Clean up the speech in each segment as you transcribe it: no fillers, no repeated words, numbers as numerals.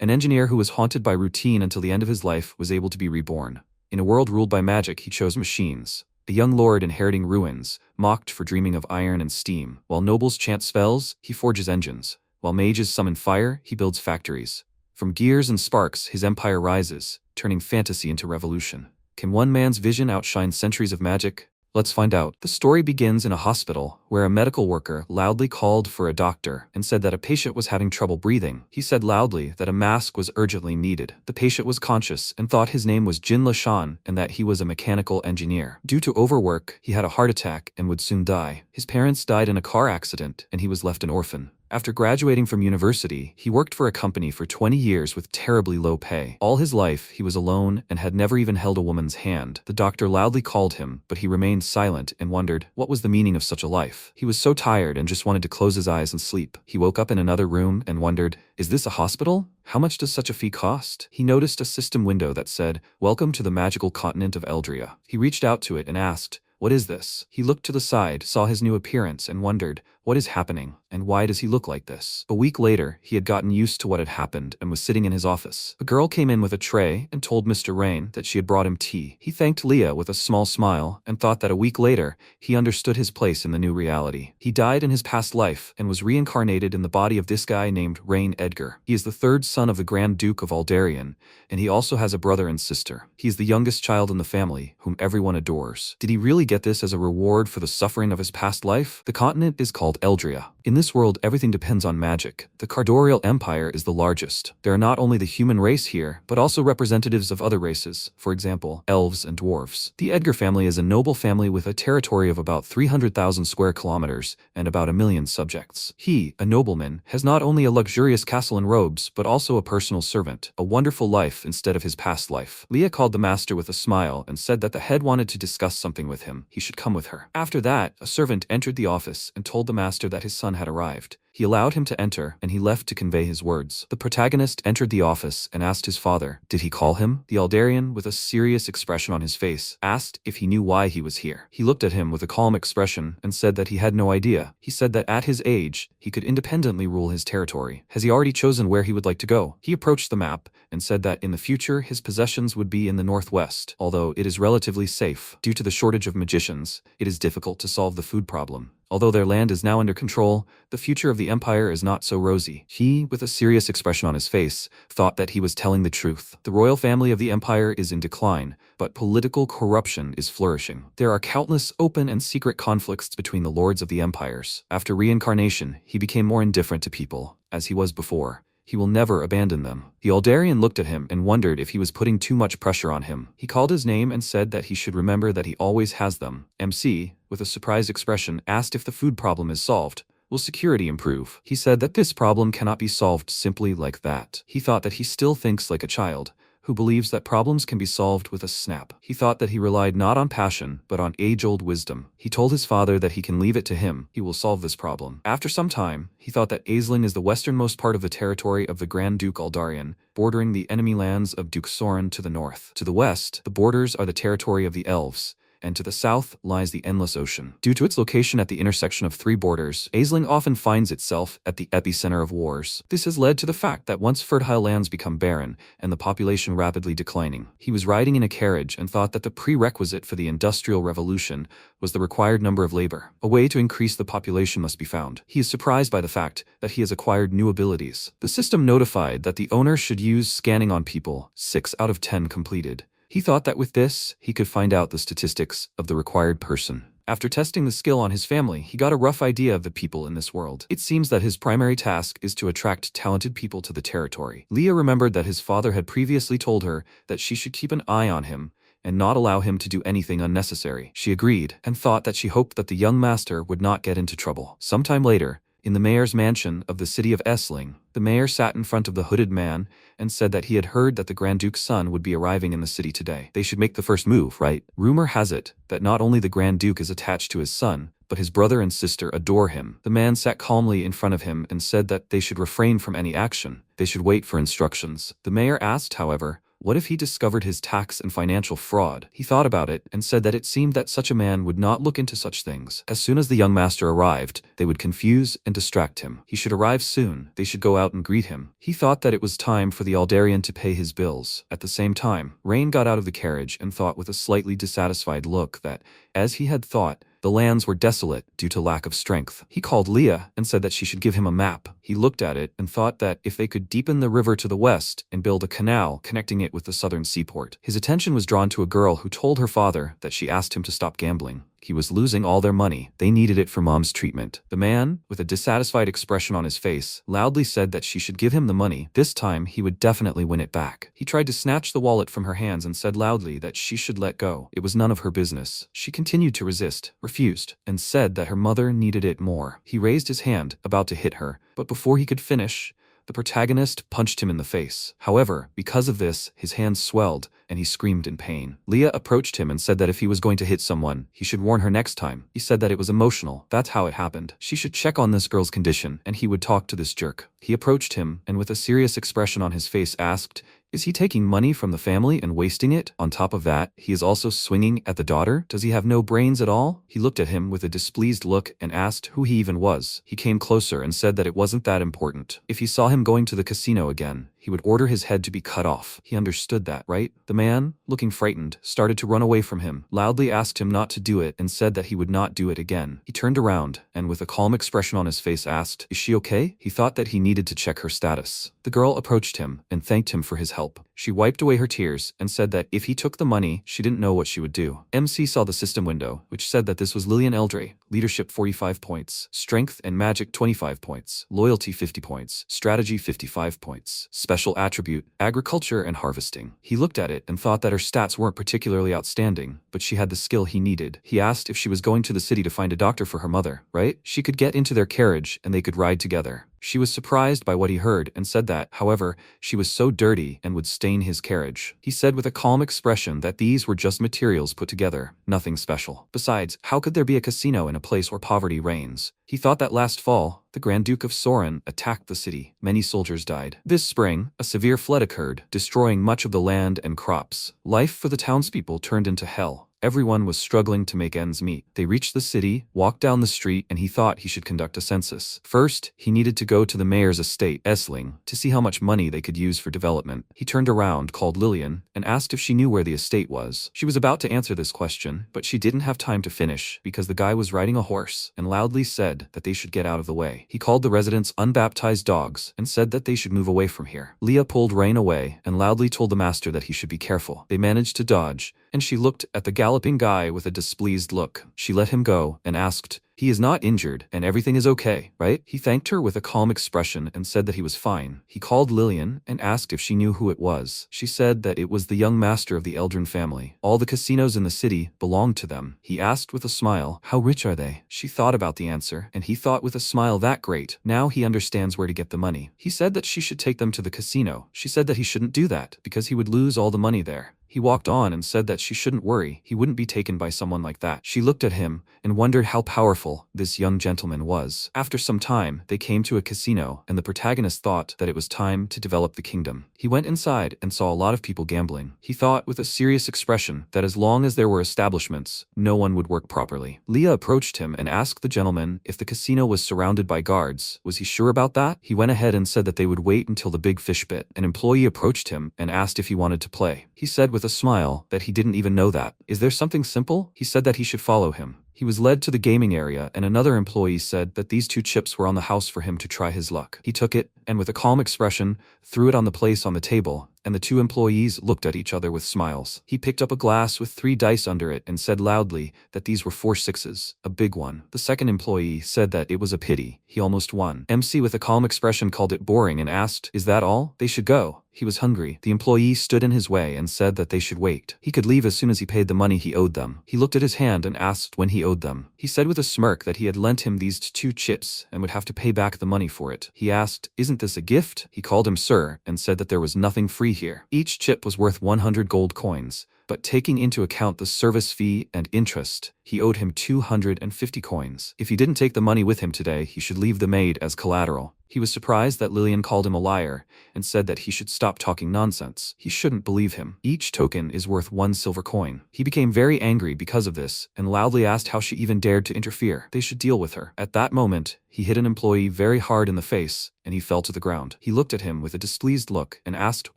An engineer who was haunted by routine until the end of his life was able to be reborn. In a world ruled by magic, he chose machines. A young lord inheriting ruins, mocked for dreaming of iron and steam. While nobles chant spells, he forges engines. While mages summon fire, he builds factories. From gears and sparks, his empire rises, turning fantasy into revolution. Can one man's vision outshine centuries of magic? Let's find out. The story begins in a hospital, where a medical worker loudly called for a doctor and said that a patient was having trouble breathing. He said loudly that a mask was urgently needed. The patient was conscious and thought his name was Jin Lashan and that he was a mechanical engineer. Due to overwork, he had a heart attack and would soon die. His parents died in a car accident and he was left an orphan. After graduating from university, he worked for a company for 20 years with terribly low pay. All his life, he was alone and had never even held a woman's hand. The doctor loudly called him, but he remained silent and wondered what was the meaning of such a life. He was so tired and just wanted to close his eyes and sleep. He woke up in another room and wondered, is this a hospital? How much does such a fee cost? He noticed a system window that said, "Welcome to the magical continent of Eldria." He reached out to it and asked, "What is this?" He looked to the side, saw his new appearance, and wondered, what is happening, and why does he look like this? A week later, he had gotten used to what had happened and was sitting in his office. A girl came in with a tray and told Mr. Rain that she had brought him tea. He thanked Leah with a small smile and thought that a week later, he understood his place in the new reality. He died in his past life and was reincarnated in the body of this guy named Rain Edgar. He is the third son of the Grand Duke of Aldarian, and he also has a brother and sister. He is the youngest child in the family, whom everyone adores. Did he really get this as a reward for the suffering of his past life? The continent is called Eldria. In this world, everything depends on magic. The Cardorial Empire is the largest. There are not only the human race here, but also representatives of other races, for example, elves and dwarves. The Edgar family is a noble family with a territory of about 300,000 square kilometers and about 1 million subjects. He, a nobleman, has not only a luxurious castle and robes, but also a personal servant, a wonderful life instead of his past life. Leah called the master with a smile and said that the head wanted to discuss something with him. He should come with her. After that, a servant entered the office and told the master that his son had arrived. He allowed him to enter, and he left to convey his words. The protagonist entered the office and asked his father, did he call him? The Aldarian, with a serious expression on his face, asked if he knew why he was here. He looked at him with a calm expression and said that he had no idea. He said that at his age, he could independently rule his territory. Has he already chosen where he would like to go? He approached the map and said that in the future, his possessions would be in the northwest. Although it is relatively safe, due to the shortage of magicians, it is difficult to solve the food problem. Although their land is now under control, the future of the empire is not so rosy. He, with a serious expression on his face, thought that he was telling the truth. The royal family of the empire is in decline, but political corruption is flourishing. There are countless open and secret conflicts between the lords of the empires. After reincarnation, he became more indifferent to people, as he was before. He will never abandon them. The Aldarian looked at him and wondered if he was putting too much pressure on him. He called his name and said that he should remember that he always has them. MC, with a surprised expression, asked if the food problem is solved. Will security improve? He said that this problem cannot be solved simply like that. He thought that he still thinks like a child, who believes that problems can be solved with a snap. He thought that he relied not on passion, but on age-old wisdom. He told his father that he can leave it to him. He will solve this problem. After some time, he thought that Aisling is the westernmost part of the territory of the Grand Duke Aldarian, bordering the enemy lands of Duke Soren to the north. To the west, the borders are the territory of the elves, and to the south lies the endless ocean. Due to its location at the intersection of 3 borders, Aisling often finds itself at the epicenter of wars. This has led to the fact that once fertile lands become barren, and the population rapidly declining. He was riding in a carriage and thought that the prerequisite for the Industrial Revolution was the required number of labor. A way to increase the population must be found. He is surprised by the fact that he has acquired new abilities. The system notified that the owner should use scanning on people. 6 out of 10 completed. He thought that with this, he could find out the statistics of the required person. After testing the skill on his family, he got a rough idea of the people in this world. It seems that his primary task is to attract talented people to the territory. Leah remembered that his father had previously told her that she should keep an eye on him and not allow him to do anything unnecessary. She agreed and thought that she hoped that the young master would not get into trouble. Sometime later, in the mayor's mansion of the city of Essling, the mayor sat in front of the hooded man and said that he had heard that the Grand Duke's son would be arriving in the city today. They should make the first move, right? Rumor has it that not only the Grand Duke is attached to his son, but his brother and sister adore him. The man sat calmly in front of him and said that they should refrain from any action. They should wait for instructions. The mayor asked, however, What if he discovered his tax and financial fraud? He thought about it and said that it seemed that such a man would not look into such things. As soon as the young master arrived, they would confuse and distract him. He should arrive soon. They should go out and greet him. He thought that it was time for the Aldarian to pay his bills. At the same time, Rain got out of the carriage and thought with a slightly dissatisfied look that, as he had thought, the lands were desolate due to lack of strength. He called Leah and said that she should give him a map. He looked at it and thought that if they could deepen the river to the west and build a canal connecting it with the southern seaport. His attention was drawn to a girl who told her father that she asked him to stop gambling. He was losing all their money. They needed it for mom's treatment. The man, with a dissatisfied expression on his face, loudly said that she should give him the money. This time, he would definitely win it back. He tried to snatch the wallet from her hands and said loudly that she should let go. It was none of her business. She continued to resist, refused, and said that her mother needed it more. He raised his hand, about to hit her, but before he could finish, the protagonist punched him in the face. However, because of this, his hands swelled, and he screamed in pain. Leah approached him and said that if he was going to hit someone, he should warn her next time. He said that it was emotional. That's how it happened. She should check on this girl's condition, and he would talk to this jerk. He approached him, and with a serious expression on his face asked, "Is he taking money from the family and wasting it? On top of that, he is also swinging at the daughter? Does he have no brains at all?" He looked at him with a displeased look and asked who he even was. He came closer and said that it wasn't that important. If he saw him going to the casino again, he would order his head to be cut off. He understood that, right? The man, looking frightened, started to run away from him, loudly asked him not to do it and said that he would not do it again. He turned around and with a calm expression on his face asked, "Is she okay?" He thought that he needed to check her status. The girl approached him and thanked him for his help. She wiped away her tears and said that if he took the money, she didn't know what she would do. MC saw the system window, which said that this was Lillian Eldre, leadership 45 points, strength and magic 25 points, loyalty 50 points, strategy 55 points, special attribute, agriculture and harvesting. He looked at it and thought that her stats weren't particularly outstanding, but she had the skill he needed. He asked if she was going to the city to find a doctor for her mother, right? She could get into their carriage and they could ride together. She was surprised by what he heard and said that, however, she was so dirty and would stain his carriage. He said with a calm expression that these were just materials put together, nothing special. Besides, how could there be a casino in a place where poverty reigns? He thought that last fall, the Grand Duke of Soren attacked the city. Many soldiers died. This spring, a severe flood occurred, destroying much of the land and crops. Life for the townspeople turned into hell. Everyone was struggling to make ends meet. They reached the city, walked down the street, and he thought he should conduct a census. First, he needed to go to the mayor's estate, Essling, to see how much money they could use for development. He turned around, called Lillian, and asked if she knew where the estate was. She was about to answer this question, but she didn't have time to finish because the guy was riding a horse and loudly said that they should get out of the way. He called the residents unbaptized dogs and said that they should move away from here. Leah pulled Rain away and loudly told the master that he should be careful. They managed to dodge, and she looked at the galloping guy with a displeased look. She let him go and asked, "He is not injured and everything is okay, right?" He thanked her with a calm expression and said that he was fine. He called Lillian and asked if she knew who it was. She said that it was the young master of the Eldrin family. All the casinos in the city belonged to them. He asked with a smile, "How rich are they?" She thought about the answer, and he thought with a smile, that great. Now he understands where to get the money. He said that she should take them to the casino. She said that he shouldn't do that because he would lose all the money there. He walked on and said that she shouldn't worry, he wouldn't be taken by someone like that. She looked at him and wondered how powerful this young gentleman was. After some time, they came to a casino, and the protagonist thought that it was time to develop the kingdom. He went inside and saw a lot of people gambling. He thought with a serious expression that as long as there were establishments, no one would work properly. Leah approached him and asked the gentleman if the casino was surrounded by guards. Was he sure about that? He went ahead and said that they would wait until the big fish bit. An employee approached him and asked if he wanted to play. He said with a smile that he didn't even know that. Is there something simple? He said that he should follow him. He was led to the gaming area, and another employee said that these 2 chips were on the house for him to try his luck. He took it, and with a calm expression, threw it on the place on the table, and the 2 employees looked at each other with smiles. He picked up a glass with 3 dice under it and said loudly that these were 4 sixes, a big one. The second employee said that it was a pity. He almost won. MC with a calm expression called it boring and asked, "Is that all? They should go." He was hungry. The employee stood in his way and said that they should wait. He could leave as soon as he paid the money he owed them. He looked at his hand and asked when he owed them. He said with a smirk that he had lent him these 2 chips and would have to pay back the money for it. He asked, "Isn't this a gift?" He called him sir and said that there was nothing free here. Each chip was worth 100 gold coins. But taking into account the service fee and interest, he owed him 250 coins. If he didn't take the money with him today, he should leave the maid as collateral. He was surprised that Lillian called him a liar and said that he should stop talking nonsense. He shouldn't believe him. Each token is worth 1 silver coin. He became very angry because of this and loudly asked how she even dared to interfere. They should deal with her. At that moment, he hit an employee very hard in the face, and he fell to the ground. He looked at him with a displeased look and asked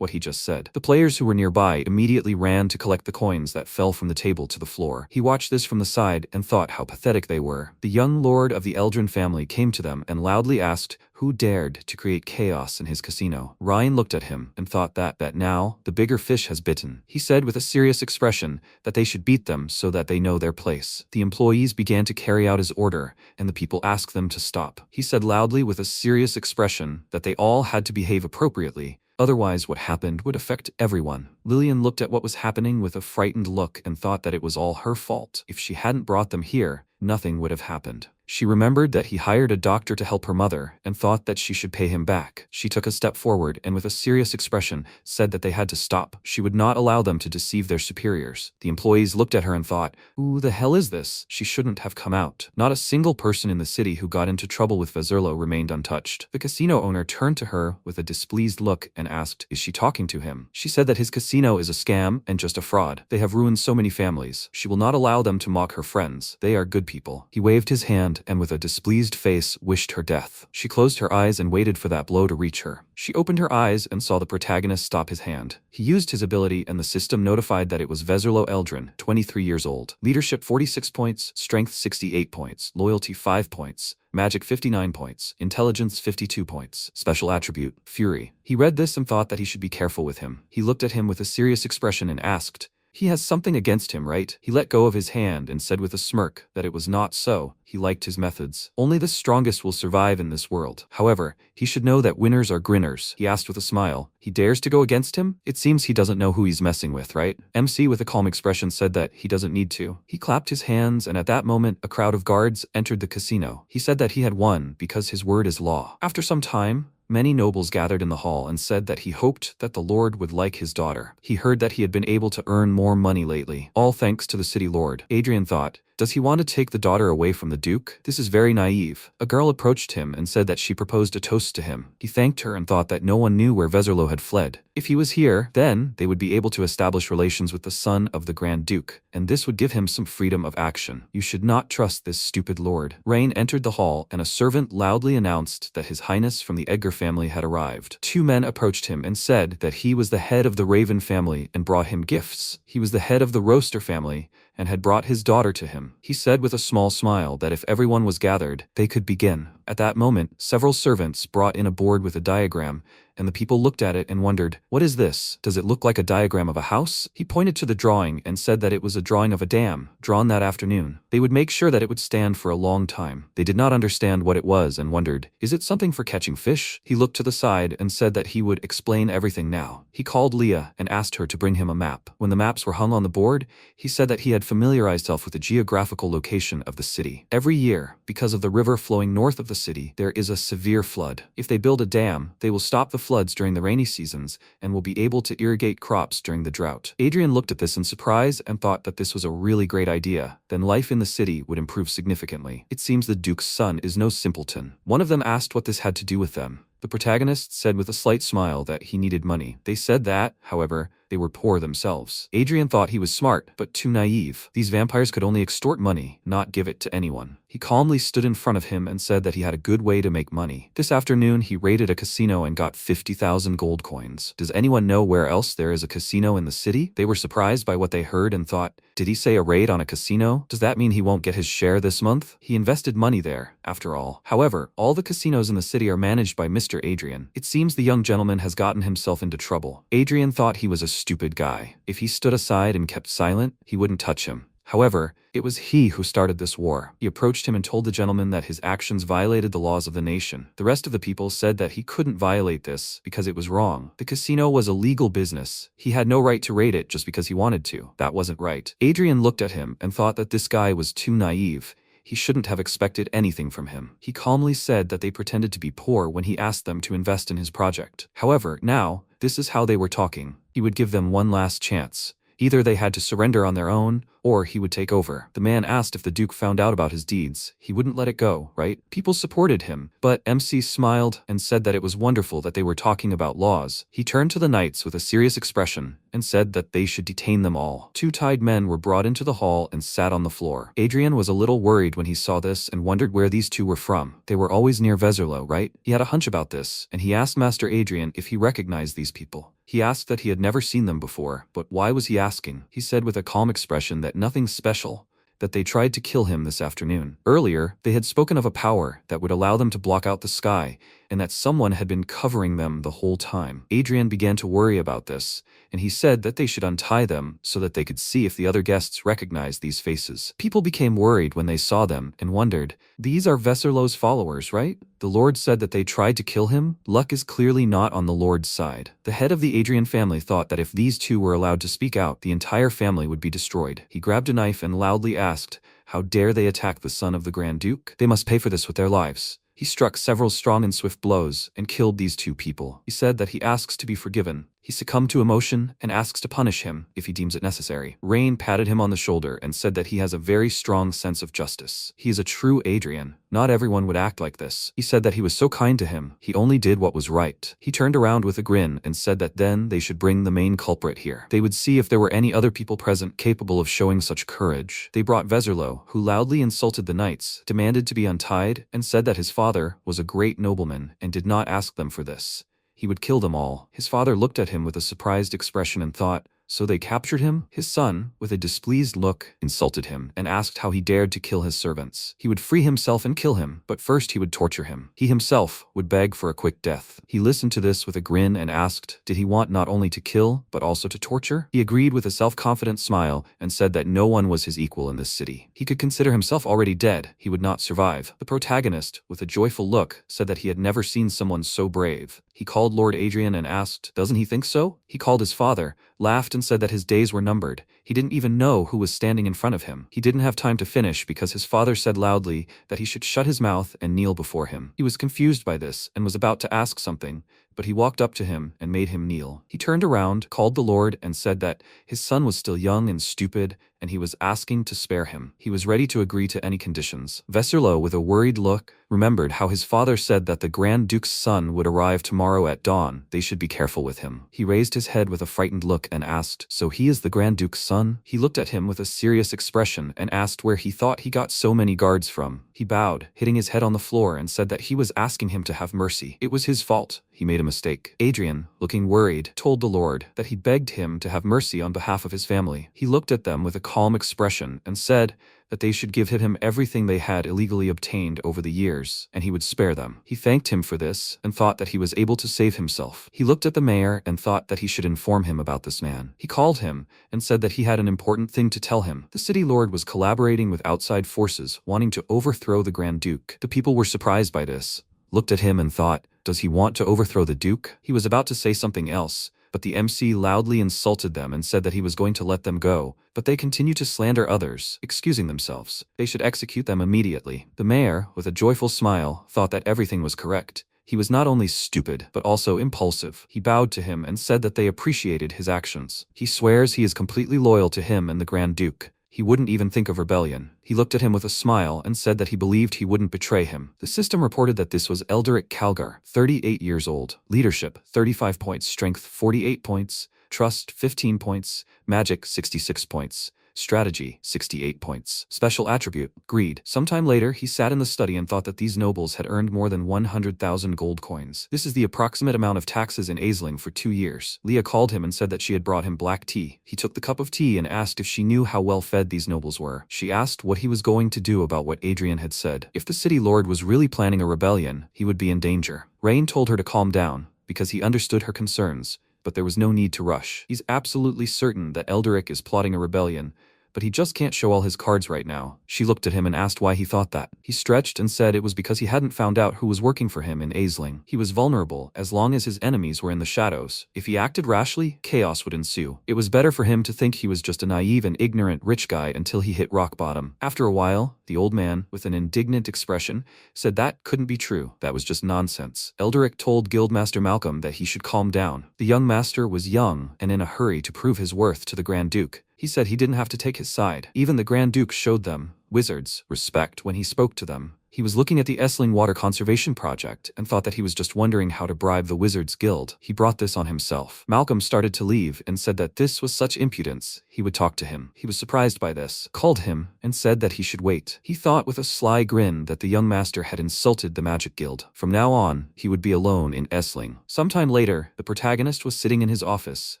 what he just said. The players who were nearby immediately ran to collect the coins that fell from the table to the floor. He watched this from the side and thought how pathetic they were. The young lord of the Eldrin family came to them and loudly asked who dared to create chaos in his casino. Ryan looked at him and thought that now the bigger fish has bitten. He said with a serious expression that they should beat them so that they know their place. The employees began to carry out his order, and the people asked them to stop. He said loudly with a serious expression that they all had to behave appropriately, otherwise what happened would affect everyone. Lillian looked at what was happening with a frightened look and thought that it was all her fault. If she hadn't brought them here, nothing would have happened. She remembered that he hired a doctor to help her mother and thought that she should pay him back. She took a step forward and with a serious expression said that they had to stop. She would not allow them to deceive their superiors. The employees looked at her and thought, who the hell is this? She shouldn't have come out. Not a single person in the city who got into trouble with Vezerlo remained untouched. The casino owner turned to her with a displeased look and asked, is she talking to him? She said that his casino is a scam and just a fraud. They have ruined so many families. She will not allow them to mock her friends. They are good people. He waved his hand and with a displeased face wished her death. She closed her eyes and waited for that blow to reach her. She opened her eyes and saw the protagonist stop his hand. He used his ability and the system notified that it was Vezerlo Eldrin, 23 years old. Leadership 46 points, Strength 68 points, Loyalty 5 points, Magic 59 points, Intelligence 52 points, Special Attribute, Fury. He read this and thought that he should be careful with him. He looked at him with a serious expression and asked, he has something against him, right? He let go of his hand and said with a smirk that it was not so. He liked his methods. Only the strongest will survive in this world. However, he should know that winners are grinners. He asked with a smile. He dares to go against him? It seems he doesn't know who he's messing with, right? MC with a calm expression said that he doesn't need to. He clapped his hands and at that moment a crowd of guards entered the casino. He said that he had won because his word is law. After some time, many nobles gathered in the hall and said that he hoped that the Lord would like his daughter. He heard that he had been able to earn more money lately, all thanks to the city lord. Adrian thought, does he want to take the daughter away from the Duke? This is very naive. A girl approached him and said that she proposed a toast to him. He thanked her and thought that no one knew where Vezerlo had fled. If he was here, then they would be able to establish relations with the son of the Grand Duke, and this would give him some freedom of action. You should not trust this stupid lord. Rain entered the hall and a servant loudly announced that His Highness from the Edgar family had arrived. 2 men approached him and said that he was the head of the Raven family and brought him gifts. He was the head of the Roaster family and had brought his daughter to him. He said with a small smile that if everyone was gathered, they could begin. At that moment, several servants brought in a board with a diagram, and the people looked at it and wondered, what is this? Does it look like a diagram of a house? He pointed to the drawing and said that it was a drawing of a dam, drawn that afternoon. They would make sure that it would stand for a long time. They did not understand what it was and wondered, is it something for catching fish? He looked to the side and said that he would explain everything now. He called Leah and asked her to bring him a map. When the maps were hung on the board, he said that he had familiarized himself with the geographical location of the city. Every year, because of the river flowing north of the city, there is a severe flood. If they build a dam, they will stop the floods during the rainy seasons and will be able to irrigate crops during the drought. Adrian looked at this in surprise and thought that this was a really great idea. Then life in the city would improve significantly. It seems the Duke's son is no simpleton. One of them asked what this had to do with them. The protagonist said with a slight smile that he needed money. They said that, however, they were poor themselves. Adrian thought he was smart, but too naive. These vampires could only extort money, not give it to anyone. He calmly stood in front of him and said that he had a good way to make money. This afternoon, he raided a casino and got 50,000 gold coins. Does anyone know where else there is a casino in the city? They were surprised by what they heard and thought, did he say a raid on a casino? Does that mean he won't get his share this month? He invested money there, after all. However, all the casinos in the city are managed by Mr. Adrian. It seems the young gentleman has gotten himself into trouble. Adrian thought he was a stupid guy. If he stood aside and kept silent, he wouldn't touch him. However, it was he who started this war. He approached him and told the gentleman that his actions violated the laws of the nation. The rest of the people said that he couldn't violate this because it was wrong. The casino was a legal business. He had no right to raid it just because he wanted to. That wasn't right. Adrian looked at him and thought that this guy was too naive. He shouldn't have expected anything from him. He calmly said that they pretended to be poor when he asked them to invest in his project. However, now, this is how they were talking. He would give them one last chance. Either they had to surrender on their own, or he would take over. The man asked if the Duke found out about his deeds, he wouldn't let it go, right? People supported him, but MC smiled and said that it was wonderful that they were talking about laws. He turned to the knights with a serious expression and said that they should detain them all. Two tied men were brought into the hall and sat on the floor. Adrian was a little worried when he saw this and wondered where these two were from. They were always near Vezerlo, right? He had a hunch about this, and he asked Master Adrian if he recognized these people. He asked that he had never seen them before, but why was he asking? He said with a calm expression that nothing special, that they tried to kill him this afternoon. Earlier, they had spoken of a power that would allow them to block out the sky, and that someone had been covering them the whole time. Adrian began to worry about this, and he said that they should untie them so that they could see if the other guests recognized these faces. People became worried when they saw them and wondered, these are Veserlo's followers, right? The Lord said that they tried to kill him. Luck is clearly not on the Lord's side. The head of the Adrian family thought that if these two were allowed to speak out, the entire family would be destroyed. He grabbed a knife and loudly asked, how dare they attack the son of the Grand Duke? They must pay for this with their lives. He struck several strong and swift blows and killed these two people. He said that he asks to be forgiven. He succumbed to emotion and asks to punish him if he deems it necessary. Rain patted him on the shoulder and said that he has a very strong sense of justice. He is a true Adrian. Not everyone would act like this. He said that he was so kind to him. He only did what was right. He turned around with a grin and said that then they should bring the main culprit here. They would see if there were any other people present capable of showing such courage. They brought Vezerlo, who loudly insulted the knights, demanded to be untied, and said that his father was a great nobleman and did not ask them for this. He would kill them all. His father looked at him with a surprised expression and thought, so they captured him? His son, with a displeased look, insulted him and asked how he dared to kill his servants. He would free himself and kill him, but first he would torture him. He himself would beg for a quick death. He listened to this with a grin and asked, did he want not only to kill, but also to torture? He agreed with a self-confident smile and said that no one was his equal in this city. He could consider himself already dead. He would not survive. The protagonist, with a joyful look, said that he had never seen someone so brave. He called Lord Adrian and asked, doesn't he think so? He called his father, laughed and said that his days were numbered. He didn't even know who was standing in front of him. He didn't have time to finish because his father said loudly that he should shut his mouth and kneel before him. He was confused by this and was about to ask something, but he walked up to him and made him kneel. He turned around, called the Lord, and said that his son was still young and stupid, and he was asking to spare him. He was ready to agree to any conditions. Vezerlo, with a worried look, remembered how his father said that the Grand Duke's son would arrive tomorrow at dawn. They should be careful with him. He raised his head with a frightened look and asked, so he is the Grand Duke's son? He looked at him with a serious expression and asked where he thought he got so many guards from. He bowed, hitting his head on the floor, and said that he was asking him to have mercy. It was his fault. He made a mistake. Adrian, looking worried, told the Lord that he begged him to have mercy on behalf of his family. He looked at them with a calm expression and said that they should give him everything they had illegally obtained over the years, and he would spare them. He thanked him for this and thought that he was able to save himself. He looked at the mayor and thought that he should inform him about this man. He called him and said that he had an important thing to tell him. The city lord was collaborating with outside forces, wanting to overthrow the Grand Duke. The people were surprised by this, looked at him and thought, does he want to overthrow the Duke? He was about to say something else, but the MC loudly insulted them and said that he was going to let them go, but they continued to slander others, excusing themselves. They should execute them immediately. The mayor, with a joyful smile, thought that everything was correct. He was not only stupid, but also impulsive. He bowed to him and said that they appreciated his actions. He swears he is completely loyal to him and the Grand Duke. He wouldn't even think of rebellion. He looked at him with a smile and said that he believed he wouldn't betray him. The system reported that this was Elderic Calgar, 38 years old. Leadership, 35 points. Strength, 48 points. Trust, 15 points. Magic, 66 points. Strategy, 68 points. Special attribute, greed. Sometime later, he sat in the study and thought that these nobles had earned more than 100,000 gold coins. This is the approximate amount of taxes in Aisling for 2 years. Leah called him and said that she had brought him black tea. He took the cup of tea and asked if she knew how well fed these nobles were. She asked what he was going to do about what Adrian had said. If the city lord was really planning a rebellion, he would be in danger. Rain told her to calm down, because he understood her concerns, but there was no need to rush. He's absolutely certain that Elderic is plotting a rebellion, but he just can't show all his cards right now. She looked at him and asked why he thought that. He stretched and said it was because he hadn't found out who was working for him in Aisling. He was vulnerable as long as his enemies were in the shadows. If he acted rashly, chaos would ensue. It was better for him to think he was just a naive and ignorant rich guy until he hit rock bottom. After a while, the old man, with an indignant expression, said that couldn't be true. That was just nonsense. Elderic told Guildmaster Malcolm that he should calm down. The young master was young and in a hurry to prove his worth to the Grand Duke, He said he didn't have to take his side. Even the Grand Duke showed them, wizards, respect when he spoke to them. He was looking at the Essling Water Conservation Project and thought that he was just wondering how to bribe the Wizards Guild. He brought this on himself. Malcolm started to leave and said that this was such impudence. He would talk to him. He was surprised by this, called him, and said that he should wait. He thought with a sly grin that the young master had insulted the Magic Guild. From now on, he would be alone in Essling. Sometime later, the protagonist was sitting in his office,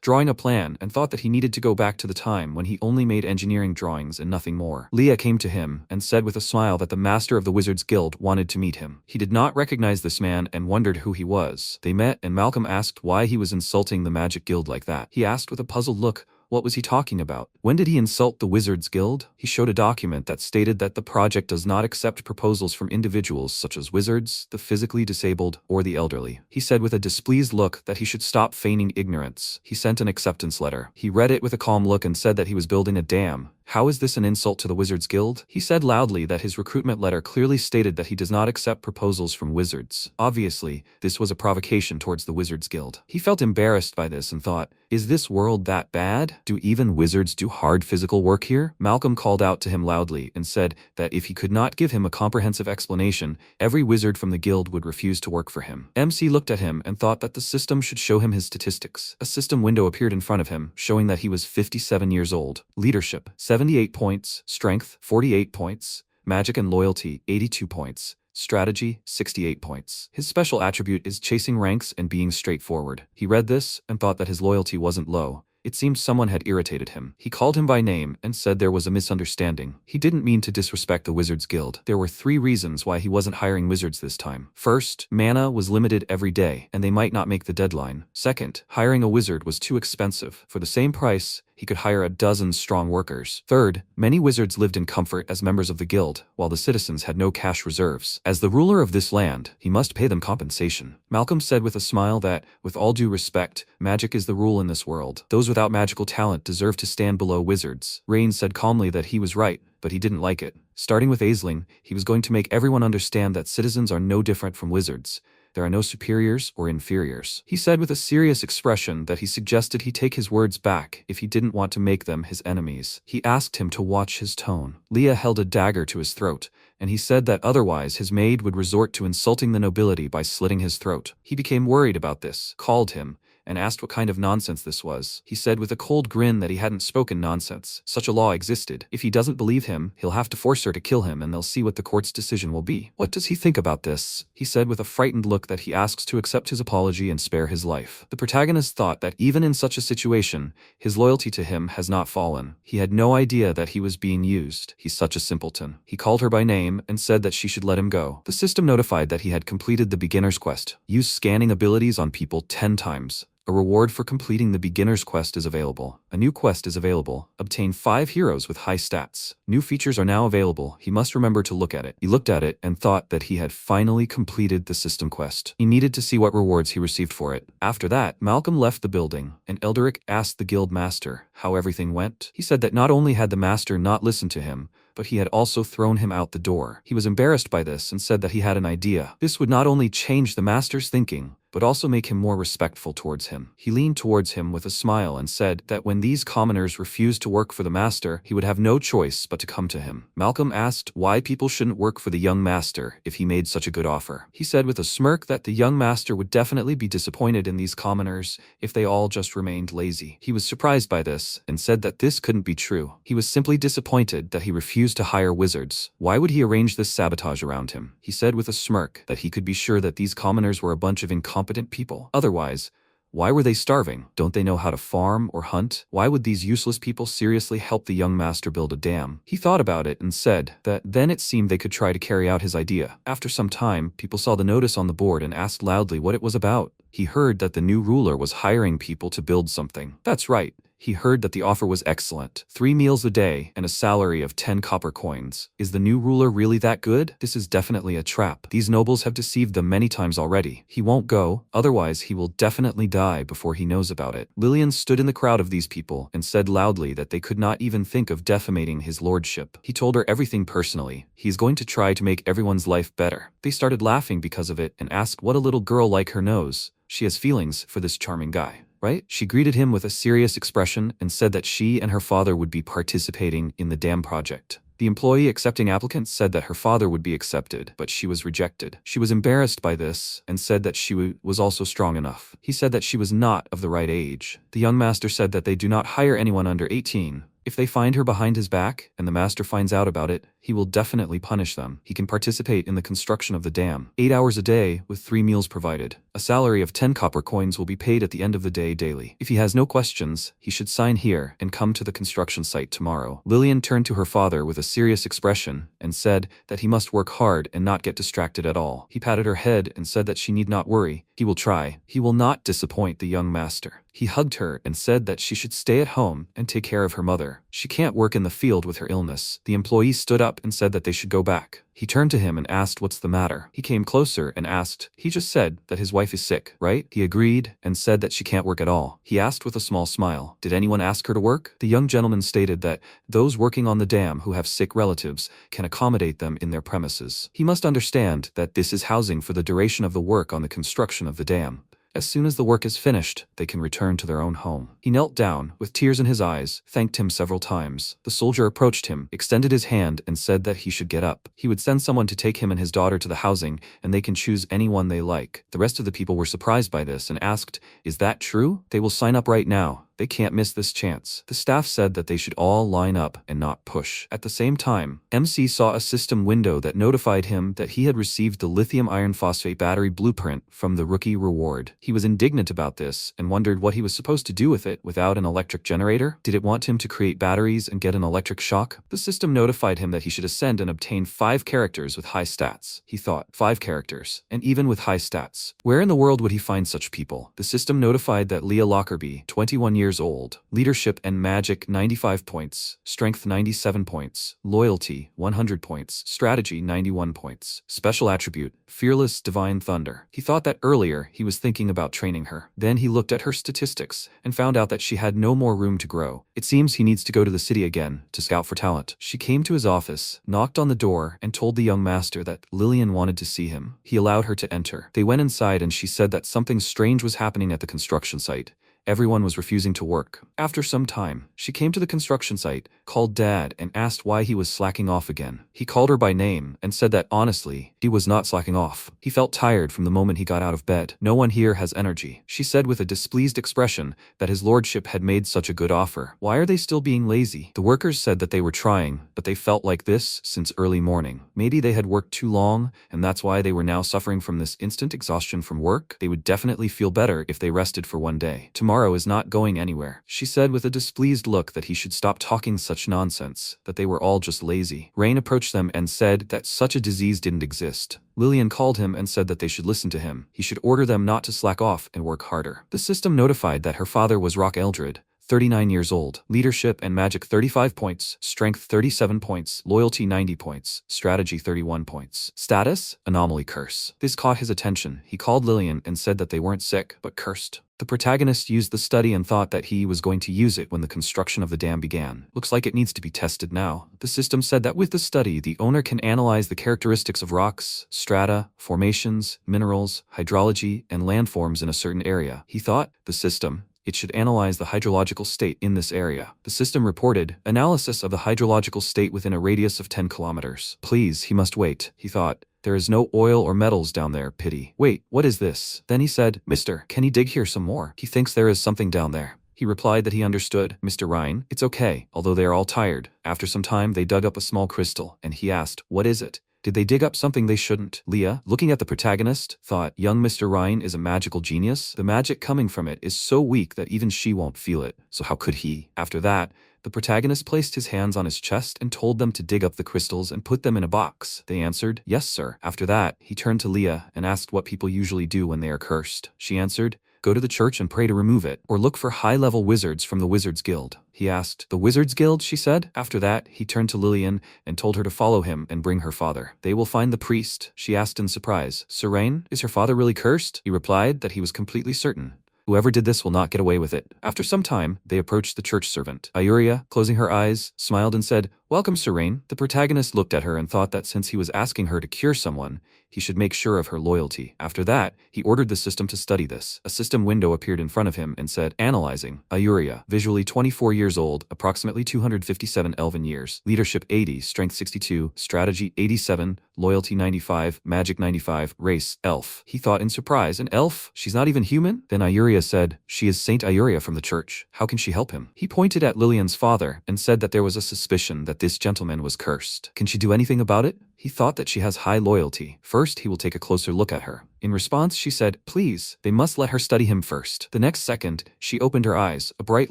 drawing a plan, and thought that he needed to go back to the time when he only made engineering drawings and nothing more. Leah came to him and said with a smile that the master of the Wizards Guild wanted to meet him. He did not recognize this man and wondered who he was. They met and Malcolm asked why he was insulting the Magic Guild like that. He asked with a puzzled look, what was he talking about? When did he insult the Wizards Guild? He showed a document that stated that the project does not accept proposals from individuals such as wizards, the physically disabled, or the elderly. He said with a displeased look that he should stop feigning ignorance. He sent an acceptance letter. He read it with a calm look and said that he was building a dam. How is this an insult to the Wizards Guild? He said loudly that his recruitment letter clearly stated that he does not accept proposals from wizards. Obviously, this was a provocation towards the Wizards Guild. He felt embarrassed by this and thought, is this world that bad? Do even wizards do hard physical work here? Malcolm called out to him loudly and said that if he could not give him a comprehensive explanation, every wizard from the guild would refuse to work for him. MC looked at him and thought that the system should show him his statistics. A system window appeared in front of him, showing that he was 57 years old. Leadership, 78 points. Strength, 48 points. Magic and loyalty, 82 points. Strategy, 68 points. His special attribute is chasing ranks and being straightforward. He read this and thought that his loyalty wasn't low. It seemed someone had irritated him. He called him by name and said there was a misunderstanding. He didn't mean to disrespect the Wizards Guild. There were 3 reasons why he wasn't hiring wizards this time. First, mana was limited every day, and they might not make the deadline. Second, hiring a wizard was too expensive. For the same price, he could hire a dozen strong workers. Third, many wizards lived in comfort as members of the guild, while the citizens had no cash reserves. As the ruler of this land, he must pay them compensation. Malcolm said with a smile that, with all due respect, magic is the rule in this world. Those without magical talent deserve to stand below wizards. Rain said calmly that he was right, but he didn't like it. Starting with Aisling, he was going to make everyone understand that citizens are no different from wizards. There are no superiors or inferiors. He said with a serious expression that he suggested he take his words back if he didn't want to make them his enemies. He asked him to watch his tone. Leah held a dagger to his throat, and he said that otherwise his maid would resort to insulting the nobility by slitting his throat. He became worried about this, called him, and asked what kind of nonsense this was. He said with a cold grin that he hadn't spoken nonsense. Such a law existed. If he doesn't believe him, he'll have to force her to kill him and they'll see what the court's decision will be. What does he think about this? He said with a frightened look that he asks to accept his apology and spare his life. The protagonist thought that even in such a situation, his loyalty to him has not fallen. He had no idea that he was being used. He's such a simpleton. He called her by name and said that she should let him go. The system notified that he had completed the beginner's quest. Use scanning abilities on people 10 times. A reward for completing the beginner's quest is available. A new quest is available. Obtain 5 heroes with high stats. New features are now available. He must remember to look at it. He looked at it and thought that he had finally completed the system quest. He needed to see what rewards he received for it. After that, Malcolm left the building, and Elderic asked the guild master how everything went. He said that not only had the master not listened to him, but he had also thrown him out the door. He was embarrassed by this and said that he had an idea. This would not only change the master's thinking, but also make him more respectful towards him. He leaned towards him with a smile and said that when these commoners refused to work for the master, he would have no choice but to come to him. Malcolm asked why people shouldn't work for the young master if he made such a good offer. He said with a smirk that the young master would definitely be disappointed in these commoners if they all just remained lazy. He was surprised by this and said that this couldn't be true. He was simply disappointed that he refused to hire wizards. Why would he arrange this sabotage around him? He said with a smirk that he could be sure that these commoners were a bunch of incompetent people. Otherwise, why were they starving? Don't they know how to farm or hunt? Why would these useless people seriously help the young master build a dam? He thought about it and said that then it seemed they could try to carry out his idea. After some time, people saw the notice on the board and asked loudly what it was about. He heard that the new ruler was hiring people to build something. That's right. He heard that the offer was excellent. 3 meals a day and a salary of 10 copper coins. Is the new ruler really that good? This is definitely a trap. These nobles have deceived them many times already. He won't go, otherwise he will definitely die before he knows about it. Lillian stood in the crowd of these people and said loudly that they could not even think of defamating his lordship. He told her everything personally. He's going to try to make everyone's life better. They started laughing because of it and asked what a little girl like her knows. She has feelings for this charming guy. right? She greeted him with a serious expression and said that she and her father would be participating in the dam project. The employee accepting applicants said that her father would be accepted, but she was rejected. She was embarrassed by this and said that she was also strong enough. He said that she was not of the right age. The young master said that they do not hire anyone under 18. If they find her behind his back, and the master finds out about it, he will definitely punish them. He can participate in the construction of the dam. 8 hours a day, with 3 meals provided. A salary of 10 copper coins will be paid at the end of the day daily. If he has no questions, he should sign here and come to the construction site tomorrow. Lillian turned to her father with a serious expression and said that he must work hard and not get distracted at all. He patted her head and said that she need not worry. He will try. He will not disappoint the young master. He hugged her and said that she should stay at home and take care of her mother. She can't work in the field with her illness. The employee stood up and said that they should go back. He turned to him and asked what's the matter. He came closer and asked, he just said that his wife is sick, right? He agreed and said that she can't work at all. He asked with a small smile, did anyone ask her to work? The young gentleman stated that those working on the dam who have sick relatives can accommodate them in their premises. He must understand that this is housing for the duration of the work on the construction of the dam. As soon as the work is finished, they can return to their own home. He knelt down, with tears in his eyes, thanked him several times. The soldier approached him, extended his hand, and said that he should get up. He would send someone to take him and his daughter to the housing, and they can choose anyone they like. The rest of the people were surprised by this and asked, is that true? They will sign up right now. They can't miss this chance. The staff said that they should all line up and not push. At the same time, MC saw a system window that notified him that he had received the lithium iron phosphate battery blueprint from the rookie reward. He was indignant about this and wondered what he was supposed to do with it without an electric generator. Did it want him to create batteries and get an electric shock? The system notified him that he should ascend and obtain 5 characters with high stats. He thought, 5 characters, and even with high stats. Where in the world would he find such people? The system notified that Leah Lockerbie, 21 years old, leadership and magic 95 points, strength 97 points, loyalty 100 points, strategy 91 points, special attribute, fearless divine thunder. He thought that earlier he was thinking about training her. Then he looked at her statistics and found out that she had no more room to grow. It seems he needs to go to the city again to scout for talent. She came to his office, knocked on the door, and told the young master that Lillian wanted to see him. He allowed her to enter. They went inside and she said that something strange was happening at the construction site. Everyone was refusing to work. After some time, she came to the construction site, called Dad, and asked why he was slacking off again. He called her by name and said that honestly, he was not slacking off. He felt tired from the moment he got out of bed. No one here has energy. She said with a displeased expression that his lordship had made such a good offer. Why are they still being lazy? The workers said that they were trying, but they felt like this since early morning. Maybe they had worked too long, and that's why they were now suffering from this instant exhaustion from work. They would definitely feel better if they rested for one day. Tomorrow is not going anywhere. She said with a displeased look that he should stop talking such nonsense, that they were all just lazy. Rain approached them and said that such a disease didn't exist. Lillian called him and said that they should listen to him. He should order them not to slack off and work harder. The system notified that her father was Rock Eldred, 39 years old, leadership and magic 35 points, strength 37 points, loyalty 90 points, strategy 31 points. Status? Anomaly curse. This caught his attention. He called Lillian and said that they weren't sick, but cursed. The protagonist used the study and thought that he was going to use it when the construction of the dam began. Looks like it needs to be tested now. The system said that with the study, the owner can analyze the characteristics of rocks, strata, formations, minerals, hydrology, and landforms in a certain area. He thought, the system, it should analyze the hydrological state in this area. The system reported, analysis of the hydrological state within a radius of 10 kilometers. Please, he must wait, he thought. There is no oil or metals down there, pity. Wait, what is this? Then he said, Mister, can he dig here some more? He thinks there is something down there. He replied that he understood. Mr. Ryan, it's okay, although they are all tired. After some time, they dug up a small crystal, and he asked, what is it? Did they dig up something they shouldn't? Leah, looking at the protagonist, thought, young Mr. Ryan is a magical genius. The magic coming from it is so weak that even she won't feel it. So how could he? After that, the protagonist placed his hands on his chest and told them to dig up the crystals and put them in a box. They answered, yes, sir. After that, he turned to Leah and asked what people usually do when they are cursed. She answered, go to the church and pray to remove it, or look for high-level wizards from the Wizards Guild. He asked, the Wizards Guild, she said. After that, he turned to Lillian and told her to follow him and bring her father. They will find the priest, she asked in surprise. Sir Rain, is her father really cursed? He replied that he was completely certain. Whoever did this will not get away with it. After some time, they approached the church servant. Ayuria, closing her eyes, smiled and said, "Welcome, Serene." The protagonist looked at her and thought that since he was asking her to cure someone, he should make sure of her loyalty. After that, he ordered the system to study this. A system window appeared in front of him and said, "Analyzing. Ayuria, visually 24 years old, approximately 257 elven years, leadership 80, strength 62, strategy 87, loyalty 95, magic 95, race, elf." He thought in surprise, "An elf? She's not even human?" Then Ayuria said, "She is Saint Ayuria from the church. How can she help him?" He pointed at Lillian's father and said that there was a suspicion that this gentleman was cursed. Can she do anything about it? He thought that she has high loyalty. First, he will take a closer look at her. In response, she said, "Please, they must let her study him first." The next second, she opened her eyes. A bright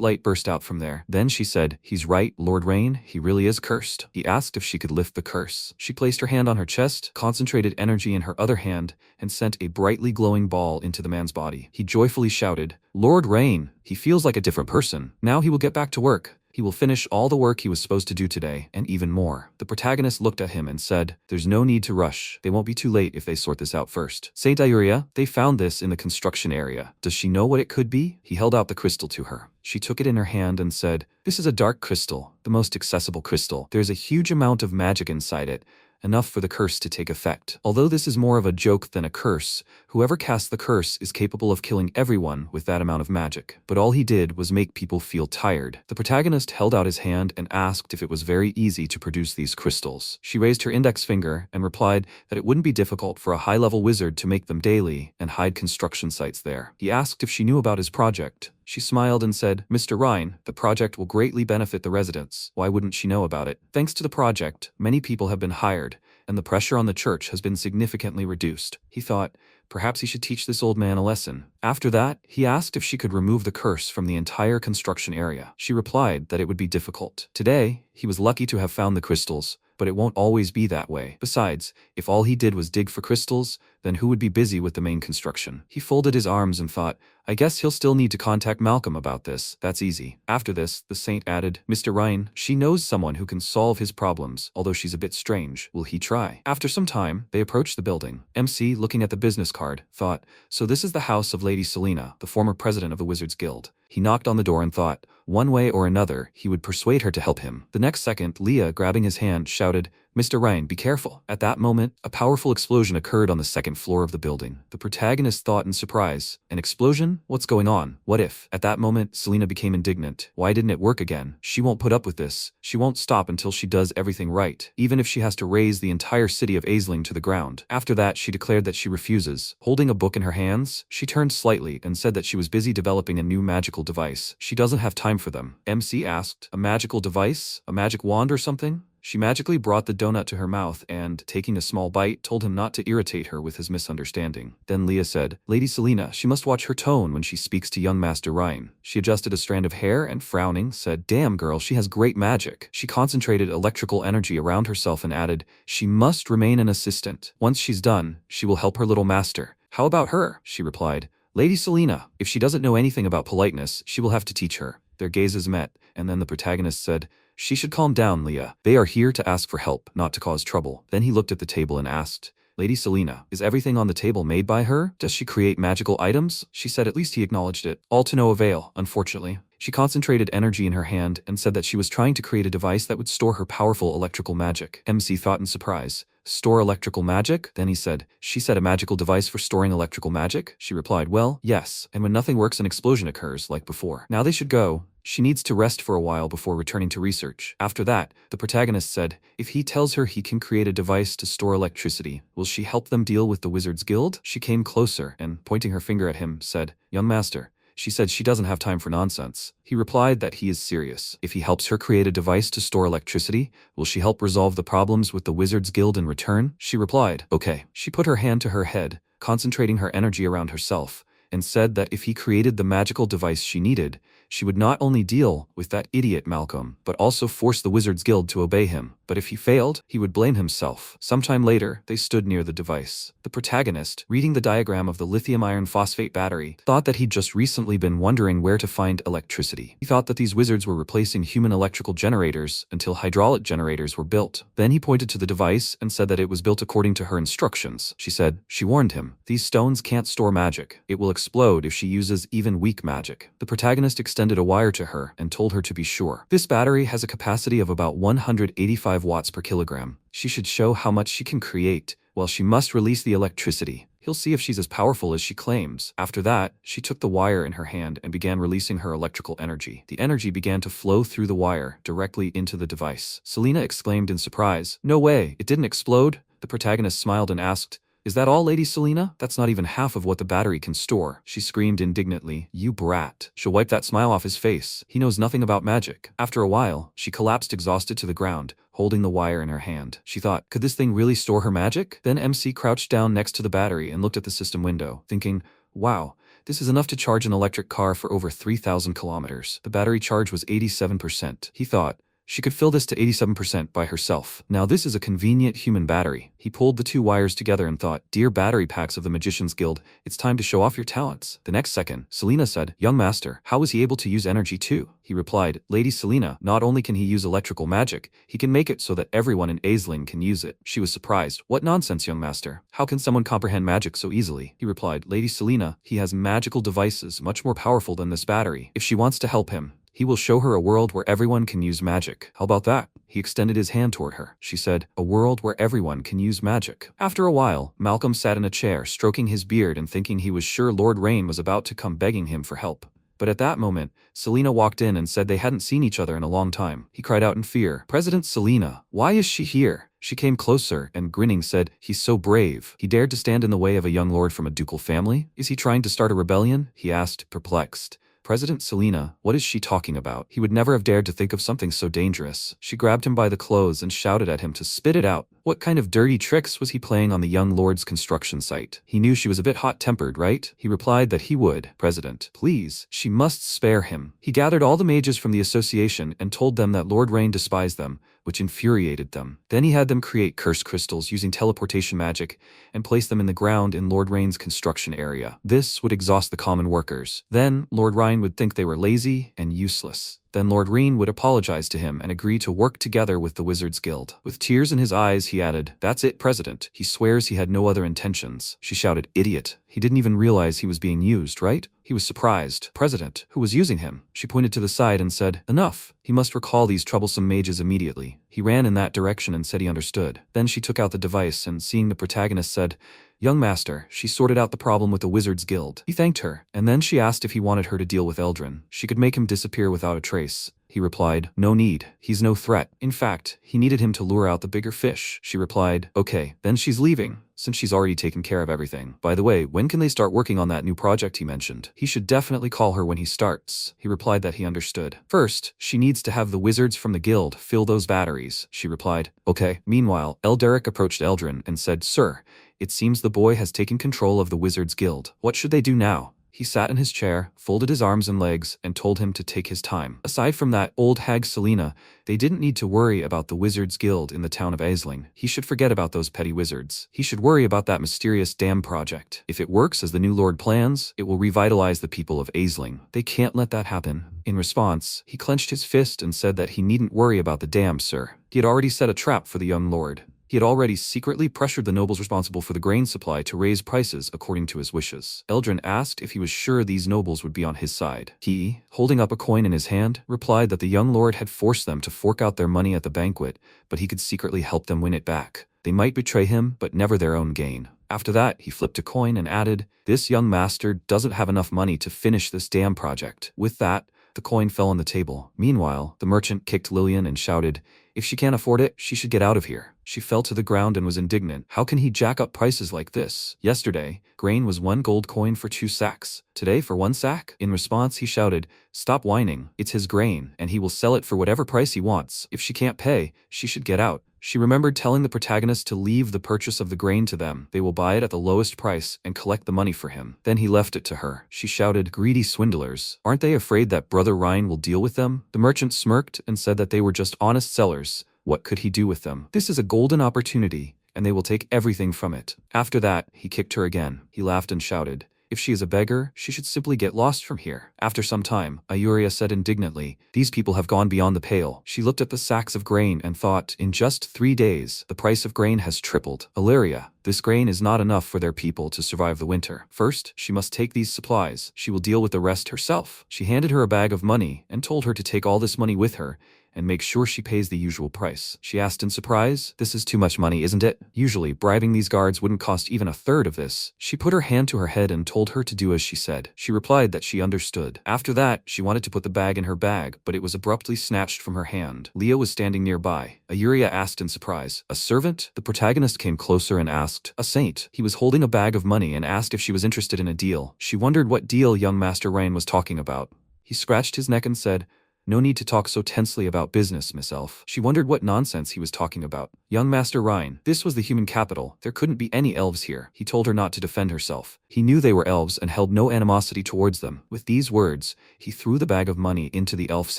light burst out from there. Then she said, "He's right, Lord Rain, he really is cursed." He asked if she could lift the curse. She placed her hand on her chest, concentrated energy in her other hand, and sent a brightly glowing ball into the man's body. He joyfully shouted, "Lord Rain, he feels like a different person. Now he will get back to work. He will finish all the work he was supposed to do today, and even more." The protagonist looked at him and said, "There's no need to rush. They won't be too late if they sort this out first." "Saint Ayuria, they found this in the construction area. Does she know what it could be?" He held out the crystal to her. She took it in her hand and said, "This is a dark crystal, the most accessible crystal. There's a huge amount of magic inside it, enough for the curse to take effect. Although this is more of a joke than a curse, whoever casts the curse is capable of killing everyone with that amount of magic. But all he did was make people feel tired." The protagonist held out his hand and asked if it was very easy to produce these crystals. She raised her index finger and replied that it wouldn't be difficult for a high-level wizard to make them daily and hide construction sites there. He asked if she knew about his project. She smiled and said, "Mr. Rhine, the project will greatly benefit the residents. Why wouldn't she know about it? Thanks to the project, many people have been hired, and the pressure on the church has been significantly reduced." He thought, perhaps he should teach this old man a lesson. After that, he asked if she could remove the curse from the entire construction area. She replied that it would be difficult. Today, he was lucky to have found the crystals, but it won't always be that way. Besides, if all he did was dig for crystals, then who would be busy with the main construction? He folded his arms and thought, I guess he'll still need to contact Malcolm about this. That's easy. After this, the saint added, "Mr. Ryan, she knows someone who can solve his problems, although she's a bit strange. Will he try?" After some time, they approached the building. MC, looking at the business card, thought, so this is the house of Lady Selena, the former president of the Wizards Guild. He knocked on the door and thought, one way or another, he would persuade her to help him. The next second, Leah, grabbing his hand, shouted, "Mr. Ryan, be careful." At that moment, a powerful explosion occurred on the second floor of the building. The protagonist thought in surprise, an explosion? What's going on? What if? At that moment, Selena became indignant. Why didn't it work again? She won't put up with this. She won't stop until she does everything right, even if she has to raise the entire city of Aisling to the ground. After that, she declared that she refuses. Holding a book in her hands, she turned slightly and said that she was busy developing a new magical device. She doesn't have time for them. MC asked, "A magical device? A magic wand or something?" She magically brought the donut to her mouth and, taking a small bite, told him not to irritate her with his misunderstanding. Then Leah said, "Lady Selena, she must watch her tone when she speaks to young Master Ryan." She adjusted a strand of hair and, frowning, said, "Damn girl, she has great magic." She concentrated electrical energy around herself and added, "She must remain an assistant. Once she's done, she will help her little master." "How about her?" she replied. "Lady Selena, if she doesn't know anything about politeness, she will have to teach her." Their gazes met, and then the protagonist said, "She should calm down, Leah. They are here to ask for help, not to cause trouble." Then he looked at the table and asked, "Lady Selena, is everything on the table made by her? Does she create magical items?" She said at least he acknowledged it. All to no avail, unfortunately. She concentrated energy in her hand and said that she was trying to create a device that would store her powerful electrical magic. MC thought in surprise. "Store electrical magic?" Then he said, "She said a magical device for storing electrical magic?" She replied, "Well, yes, and when nothing works an explosion occurs, like before. Now they should go. She needs to rest for a while before returning to research." After that, the protagonist said, if he tells her he can create a device to store electricity, will she help them deal with the Wizards Guild? She came closer and, pointing her finger at him, said, "Young master." She said she doesn't have time for nonsense. He replied that he is serious. If he helps her create a device to store electricity, will she help resolve the problems with the Wizards Guild in return? She replied, "Okay." She put her hand to her head, concentrating her energy around herself, and said that if he created the magical device she needed, she would not only deal with that idiot Malcolm, but also force the Wizards Guild to obey him. But but if he failed, he would blame himself. Sometime later, they stood near the device. The protagonist, reading the diagram of the lithium iron phosphate battery, thought that he'd just recently been wondering where to find electricity. He thought that these wizards were replacing human electrical generators until hydraulic generators were built. Then he pointed to the device and said that it was built according to her instructions. She warned him, "These stones can't store magic. It will explode if she uses even weak magic." The protagonist extended a wire to her and told her to be sure. This battery has a capacity of about 185 watts per kilogram. She should show how much she can create, while she must release the electricity. He'll see if she's as powerful as she claims. After that, she took the wire in her hand and began releasing her electrical energy. The energy began to flow through the wire directly into the device. Selena exclaimed in surprise, "No way, it didn't explode?" The protagonist smiled and asked, "Is that all, Lady Selena? That's not even half of what the battery can store." She screamed indignantly, "You brat." She'll wipe that smile off his face. He knows nothing about magic. After a while, she collapsed exhausted to the ground, holding the wire in her hand. She thought, could this thing really store her magic? Then MC crouched down next to the battery and looked at the system window, thinking, wow, this is enough to charge an electric car for over 3,000 kilometers. The battery charge was 87%. He thought, she could fill this to 87% by herself. Now this is a convenient human battery. He pulled the two wires together and thought, "Dear battery packs of the Magician's Guild, it's time to show off your talents." The next second, Selena said, "Young master, how is he able to use energy too?" He replied, "Lady Selena, not only can he use electrical magic, he can make it so that everyone in Aisling can use it." She was surprised. "What nonsense, young master. How can someone comprehend magic so easily?" He replied, "Lady Selena, he has magical devices much more powerful than this battery. If she wants to help him, he will show her a world where everyone can use magic. How about that?" He extended his hand toward her. She said, "A world where everyone can use magic." After a while, Malcolm sat in a chair, stroking his beard and thinking he was sure Lord Rain was about to come begging him for help. But at that moment, Selena walked in and said they hadn't seen each other in a long time. He cried out in fear, "President Selena, why is she here?" She came closer and, grinning, said, "He's so brave. He dared to stand in the way of a young lord from a ducal family? Is he trying to start a rebellion?" he asked, perplexed. President Selena, what is she talking about? He would never have dared to think of something so dangerous. She grabbed him by the clothes and shouted at him to spit it out. What kind of dirty tricks was he playing on the young lord's construction site? He knew she was a bit hot-tempered, right? He replied that he would. "President, please, she must spare him." He gathered all the mages from the association and told them that Lord Rain despised them, which infuriated them. Then he had them create curse crystals using teleportation magic and place them in the ground in Lord Rain's construction area. This would exhaust the common workers. Then Lord Rain would think they were lazy and useless. Then Lord Rain would apologize to him and agree to work together with the Wizards Guild. With tears in his eyes, he added, "That's it, President. He swears he had no other intentions." She shouted, "Idiot. He didn't even realize he was being used, right?" He was surprised. "President, who was using him?" She pointed to the side and said, "Enough. He must recall these troublesome mages immediately." He ran in that direction and said he understood. Then she took out the device and, seeing the protagonist, said, "Young master, she sorted out the problem with the Wizards Guild." He thanked her, and then she asked if he wanted her to deal with Eldrin. She could make him disappear without a trace. He replied, "No need. He's no threat. In fact, he needed him to lure out the bigger fish." She replied, "Okay, then she's leaving, since she's already taken care of everything. By the way, when can they start working on that new project he mentioned? He should definitely call her when he starts." He replied that he understood. "First, she needs to have the wizards from the guild fill those batteries." She replied, "Okay." Meanwhile, Elderic approached Eldrin and said, "Sir, it seems the boy has taken control of the Wizards Guild. What should they do now?" He sat in his chair, folded his arms and legs, and told him to take his time. Aside from that old hag Selena, they didn't need to worry about the Wizards Guild in the town of Aisling. He should forget about those petty wizards. He should worry about that mysterious dam project. If it works as the new lord plans, it will revitalize the people of Aisling. They can't let that happen. In response, he clenched his fist and said that he needn't worry about the dam, sir. He had already set a trap for the young lord. He had already secretly pressured the nobles responsible for the grain supply to raise prices according to his wishes. Eldrin asked if he was sure these nobles would be on his side. He, holding up a coin in his hand, replied that the young lord had forced them to fork out their money at the banquet, but he could secretly help them win it back. They might betray him, but never their own gain. After that, he flipped a coin and added, "This young master doesn't have enough money to finish this dam project." With that, the coin fell on the table. Meanwhile, the merchant kicked Lillian and shouted, "If she can't afford it, she should get out of here." She fell to the ground and was indignant. How can he jack up prices like this? Yesterday, grain was 1 gold coin for 2 sacks. Today for 1 sack? In response, he shouted, "Stop whining. It's his grain, and he will sell it for whatever price he wants. If she can't pay, she should get out." She remembered telling the protagonist to leave the purchase of the grain to them. They will buy it at the lowest price and collect the money for him. Then he left it to her. She shouted, "Greedy swindlers. Aren't they afraid that Brother Ryan will deal with them?" The merchant smirked and said that they were just honest sellers, What could he do with them? This is a golden opportunity, and they will take everything from it. After that, he kicked her again. He laughed and shouted, "If she is a beggar, she should simply get lost from here." After some time, Ayuria said indignantly, "These people have gone beyond the pale." She looked at the sacks of grain and thought, in just 3 days, the price of grain has tripled. Illyria, this grain is not enough for their people to survive the winter. First, she must take these supplies. She will deal with the rest herself. She handed her a bag of money and told her to take all this money with her and make sure she pays the usual price. She asked in surprise, "This is too much money, isn't it? Usually, bribing these guards wouldn't cost even a third of this." She put her hand to her head and told her to do as she said. She replied that she understood. After that, she wanted to put the bag in her bag, but it was abruptly snatched from her hand. Leah was standing nearby. Ayuria asked in surprise, "A servant?" The protagonist came closer and asked, "A saint." He was holding a bag of money and asked if she was interested in a deal. She wondered what deal young Master Rain was talking about. He scratched his neck and said, "No need to talk so tensely about business, Miss Elf." She wondered what nonsense he was talking about. Young Master Rhine, this was the human capital. There couldn't be any elves here. He told her not to defend herself. He knew they were elves and held no animosity towards them. With these words, he threw the bag of money into the elf's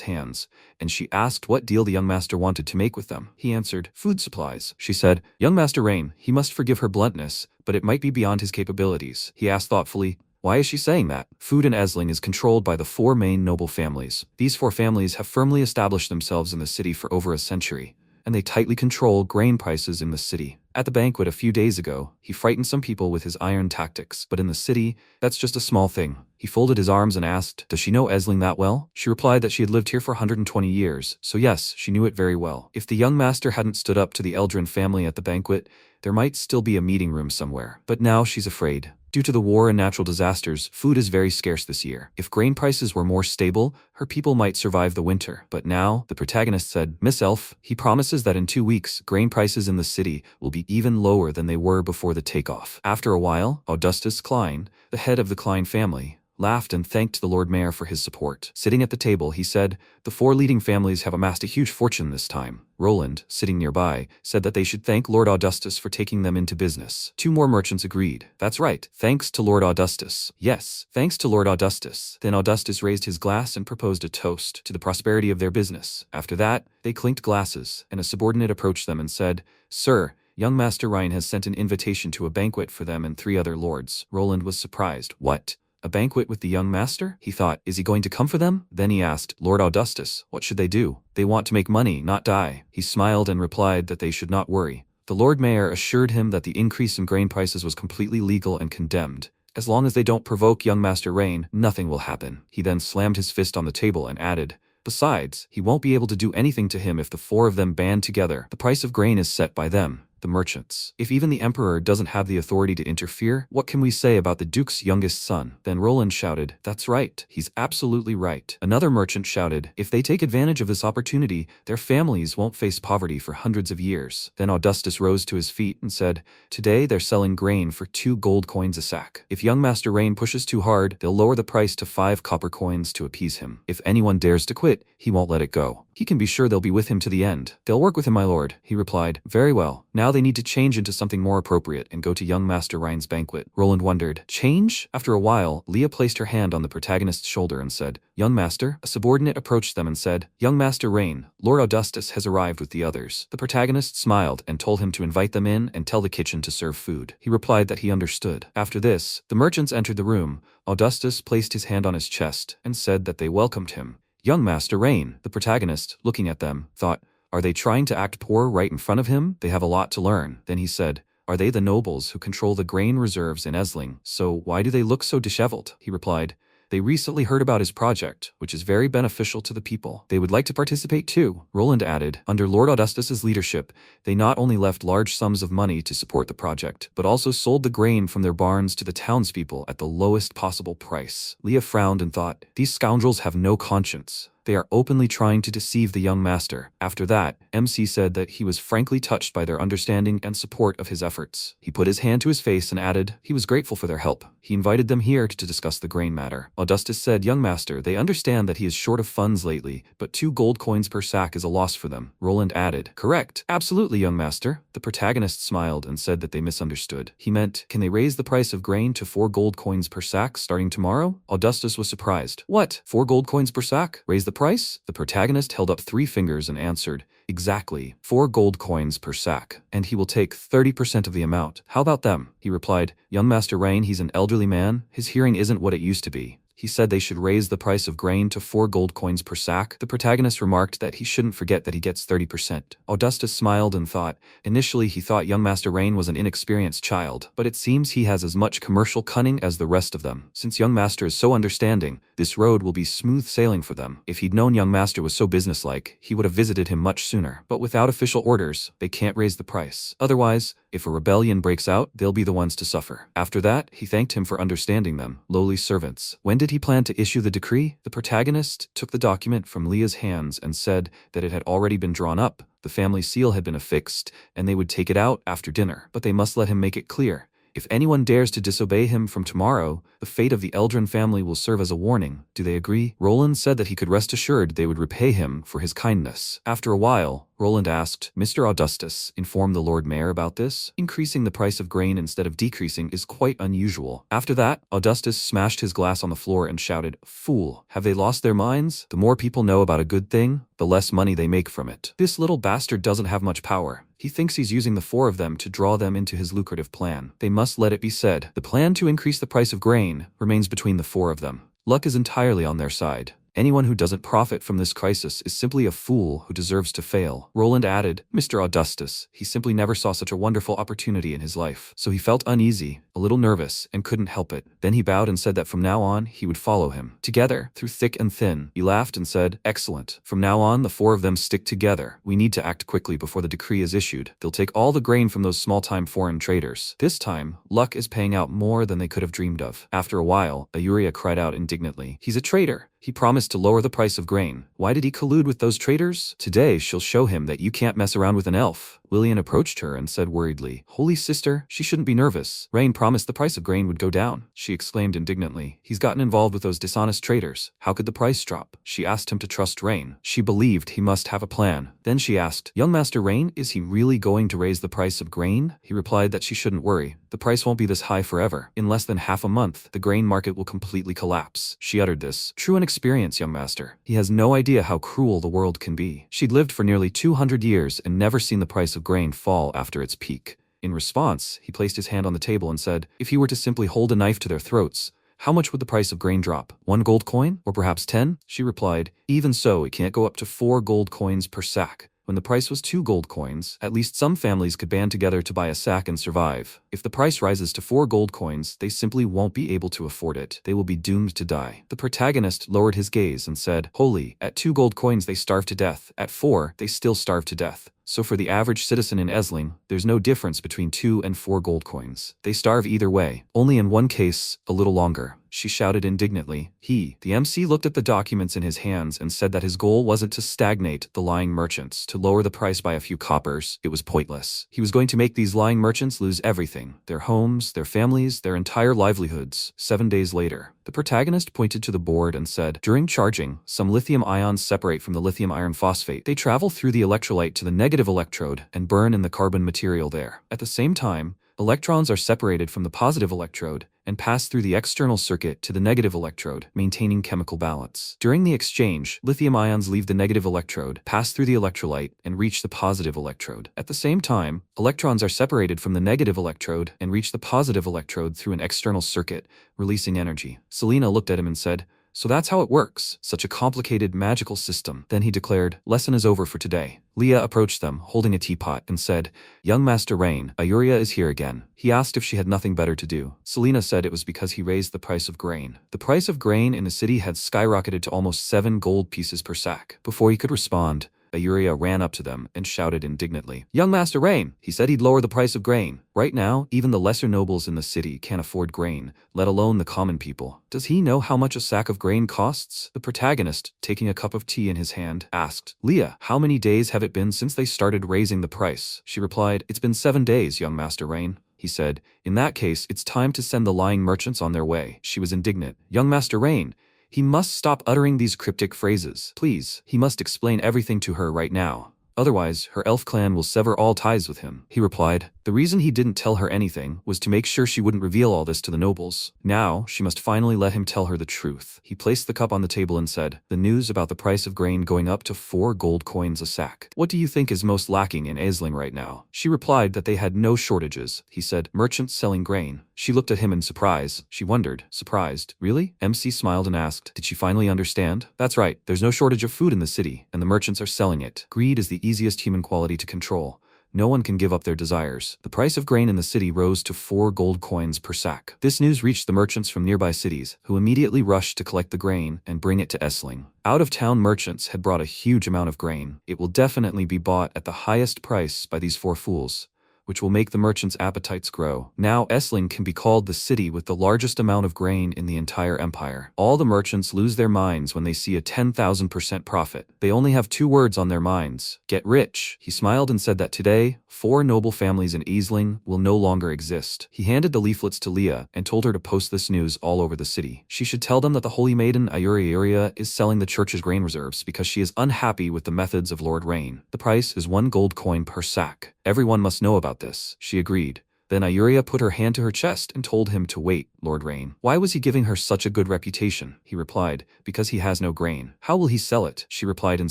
hands, and she asked what deal the young master wanted to make with them. He answered, "Food supplies." She said, "Young Master Rain, he must forgive her bluntness, but it might be beyond his capabilities." He asked thoughtfully, "Why is she saying that?" Food in Esling is controlled by the 4 main noble families. These 4 families have firmly established themselves in the city for over a century, and they tightly control grain prices in the city. At the banquet a few days ago, he frightened some people with his iron tactics, but in the city, that's just a small thing. He folded his arms and asked, "Does she know Esling that well?" She replied that she had lived here for 120 years, so yes, she knew it very well. If the young master hadn't stood up to the Eldrin family at the banquet, there might still be a meeting room somewhere. But now she's afraid. Due to the war and natural disasters, food is very scarce this year. If grain prices were more stable, her people might survive the winter. But now, the protagonist said, "Miss Elf, he promises that in 2 weeks, grain prices in the city will be even lower than they were before the takeoff." After a while, Augustus Klein, the head of the Klein family, laughed and thanked the Lord Mayor for his support. Sitting at the table, he said, "The 4 leading families have amassed a huge fortune this time." Roland, sitting nearby, said that they should thank Lord Augustus for taking them into business. 2 more merchants agreed. "That's right. Thanks to Lord Augustus." "Yes, thanks to Lord Augustus." Then Augustus raised his glass and proposed a toast to the prosperity of their business. After that, they clinked glasses, and a subordinate approached them and said, "Sir, young Master Rhine has sent an invitation to a banquet for them and 3 other lords." Roland was surprised. "What? A banquet with the young master?" He thought, "Is he going to come for them?" Then he asked, "Lord Augustus, what should they do?" "They want to make money, not die." He smiled and replied that they should not worry. The Lord Mayor assured him that the increase in grain prices was completely legal and condemned. As long as they don't provoke young Master Rain, nothing will happen. He then slammed his fist on the table and added, "Besides, he won't be able to do anything to him if the 4 of them band together. The price of grain is set by them, the merchants. If even the emperor doesn't have the authority to interfere, what can we say about the duke's youngest son?" Then Roland shouted, "That's right. He's absolutely right." Another merchant shouted, "If they take advantage of this opportunity, their families won't face poverty for hundreds of years." Then Augustus rose to his feet and said, "Today they're selling grain for 2 gold coins a sack. If young Master Rain pushes too hard, they'll lower the price to 5 copper coins to appease him. If anyone dares to quit, he won't let it go. He can be sure they'll be with him to the end." "They'll work with him, my lord," he replied. "Very well. Now they need to change into something more appropriate and go to young Master Rhine's banquet." Roland wondered, "Change?" After a while, Leah placed her hand on the protagonist's shoulder and said, "Young Master." A subordinate approached them and said, "Young Master Rain, Lord Augustus has arrived with the others." The protagonist smiled and told him to invite them in and tell the kitchen to serve food. He replied that he understood. After this, the merchants entered the room. Augustus placed his hand on his chest and said that they welcomed him. "Young Master Rain." The protagonist, looking at them, thought, "Are they trying to act poor right in front of him? They have a lot to learn." Then he said, "Are they the nobles who control the grain reserves in Esling? So why do they look so disheveled?" He replied, "They recently heard about his project, which is very beneficial to the people. They would like to participate too." Roland added, "Under Lord Augustus's leadership, they not only left large sums of money to support the project, but also sold the grain from their barns to the townspeople at the lowest possible price." Leah frowned and thought, "These scoundrels have no conscience. They are openly trying to deceive the young master." After that, MC said that he was frankly touched by their understanding and support of his efforts. He put his hand to his face and added, he was grateful for their help. He invited them here to discuss the grain matter. Augustus said, "Young master, they understand that he is short of funds lately, but 2 gold coins per sack is a loss for them." Roland added, "Correct. Absolutely, young master." The protagonist smiled and said that they misunderstood. He meant, can they raise the price of grain to 4 gold coins per sack starting tomorrow? Augustus was surprised. "What? 4 gold coins per sack? Raise the price? The protagonist held up 3 fingers and answered, exactly, 4 gold coins per sack, and he will take 30% of the amount. How about them? He replied. Young Master Rain, he's an elderly man. His hearing isn't what it used to be. He said they should raise the price of grain to 4 gold coins per sack. The protagonist remarked that he shouldn't forget that he gets 30%. Augustus smiled and thought. Initially he thought young Master Rain was an inexperienced child, but it seems he has as much commercial cunning as the rest of them. Since young Master is so understanding, this road will be smooth sailing for them. If he'd known young Master was so businesslike, he would have visited him much sooner. But without official orders, they can't raise the price. Otherwise, if a rebellion breaks out, they'll be the ones to suffer. After that, he thanked him for understanding them, lowly servants. When did he plan to issue the decree? The protagonist took the document from Leah's hands and said that it had already been drawn up, the family seal had been affixed, and they would take it out after dinner. But they must let him make it clear. If anyone dares to disobey him from tomorrow, the fate of the Eldrin family will serve as a warning. Do they agree? Roland said that he could rest assured they would repay him for his kindness. After a while, Roland asked, Mr. Augustus, inform the Lord Mayor about this? Increasing the price of grain instead of decreasing is quite unusual. After that, Augustus smashed his glass on the floor and shouted, Fool, have they lost their minds? The more people know about a good thing, the less money they make from it. This little bastard doesn't have much power. He thinks he's using the 4 of them to draw them into his lucrative plan. They must let it be said. The plan to increase the price of grain remains between the 4 of them. Luck is entirely on their side. Anyone who doesn't profit from this crisis is simply a fool who deserves to fail. Roland added, Mr. Augustus, he simply never saw such a wonderful opportunity in his life. So he felt uneasy, a little nervous, and couldn't help it. Then he bowed and said that from now on, he would follow him. Together, through thick and thin, he laughed and said, Excellent. From now on, the 4 of them stick together. We need to act quickly before the decree is issued. They'll take all the grain from those small-time foreign traders. This time, luck is paying out more than they could have dreamed of. After a while, Ayuria cried out indignantly, He's a traitor. He promised to lower the price of grain. Why did he collude with those traders? Today, she'll show him that you can't mess around with an elf. Lillian approached her and said worriedly, Holy sister, she shouldn't be nervous. Rain promised the price of grain would go down. She exclaimed indignantly, He's gotten involved with those dishonest traders. How could the price drop? She asked him to trust Rain. She believed he must have a plan. Then she asked, Young Master Rain, is he really going to raise the price of grain? He replied that she shouldn't worry. The price won't be this high forever. In less than half a month, the grain market will completely collapse. She uttered this. True inexperience, young master. He has no idea how cruel the world can be. She'd lived for nearly 200 years and never seen the price of grain fall after its peak. In response, he placed his hand on the table and said, If he were to simply hold a knife to their throats, how much would the price of grain drop? 1 gold coin? Or perhaps 10? She replied, Even so, it can't go up to 4 gold coins per sack. When the price was 2 gold coins, at least some families could band together to buy a sack and survive. If the price rises to 4 gold coins, they simply won't be able to afford it. They will be doomed to die. The protagonist lowered his gaze and said, Holy, at 2 gold coins they starve to death. At 4, they still starve to death. So for the average citizen in Esling, there's no difference between 2 and 4 gold coins. They starve either way, only in one case, a little longer. She shouted indignantly. The MC looked at the documents in his hands and said that his goal wasn't to stagnate the lying merchants, to lower the price by a few coppers. It was pointless. He was going to make these lying merchants lose everything. Their homes, their families, their entire livelihoods. 7 days later, the protagonist pointed to the board and said, During charging, some lithium ions separate from the lithium iron phosphate. They travel through the electrolyte to the negative electrode and burn in the carbon material there. At the same time, electrons are separated from the positive electrode and pass through the external circuit to the negative electrode, maintaining chemical balance. During the exchange, lithium ions leave the negative electrode, pass through the electrolyte, and reach the positive electrode. At the same time, electrons are separated from the negative electrode and reach the positive electrode through an external circuit, releasing energy. Selena looked at him and said, So that's how it works. Such a complicated magical system. Then he declared, Lesson is over for today. Leah approached them, holding a teapot, and said, Young Master Rain, Ayuria is here again. He asked if she had nothing better to do. Selena said it was because he raised the price of grain. The price of grain in the city had skyrocketed to almost 7 gold pieces per sack. Before he could respond, Ayuria ran up to them and shouted indignantly, Young Master Rain, he said he'd lower the price of grain. Right now, even the lesser nobles in the city can't afford grain, let alone the common people. Does he know how much a sack of grain costs? The protagonist, taking a cup of tea in his hand, asked, Leah, how many days have it been since they started raising the price? She replied, It's been 7 days, young Master Rain. He said, In that case, it's time to send the lying merchants on their way. She was indignant. Young Master Rain, he must stop uttering these cryptic phrases. Please, he must explain everything to her right now. Otherwise, her elf clan will sever all ties with him. He replied. The reason he didn't tell her anything was to make sure she wouldn't reveal all this to the nobles. Now, she must finally let him tell her the truth. He placed the cup on the table and said, the news about the price of grain going up to 4 gold coins a sack. What do you think is most lacking in Aisling right now? She replied that they had no shortages. He said, merchants selling grain. She looked at him in surprise. She wondered, surprised, really? MC smiled and asked, did she finally understand? That's right, there's no shortage of food in the city, and the merchants are selling it. Greed is the easiest human quality to control. No one can give up their desires. The price of grain in the city rose to 4 gold coins per sack. This news reached the merchants from nearby cities, who immediately rushed to collect the grain and bring it to Aisling. Out-of-town merchants had brought a huge amount of grain. It will definitely be bought at the highest price by these 4 fools, which will make the merchants' appetites grow. Now Aisling can be called the city with the largest amount of grain in the entire empire. All the merchants lose their minds when they see a 10,000% profit. They only have 2 words on their minds: get rich. He smiled and said that today, 4 noble families in Aisling will no longer exist. He handed the leaflets to Leah and told her to post this news all over the city. She should tell them that the holy maiden Ayuria is selling the church's grain reserves because she is unhappy with the methods of Lord Rain. The price is 1 gold coin per sack. Everyone must know about this. She agreed. Then Ayuria put her hand to her chest and told him to wait, Lord Rain. Why was he giving her such a good reputation? He replied, because he has no grain. How will he sell it? She replied in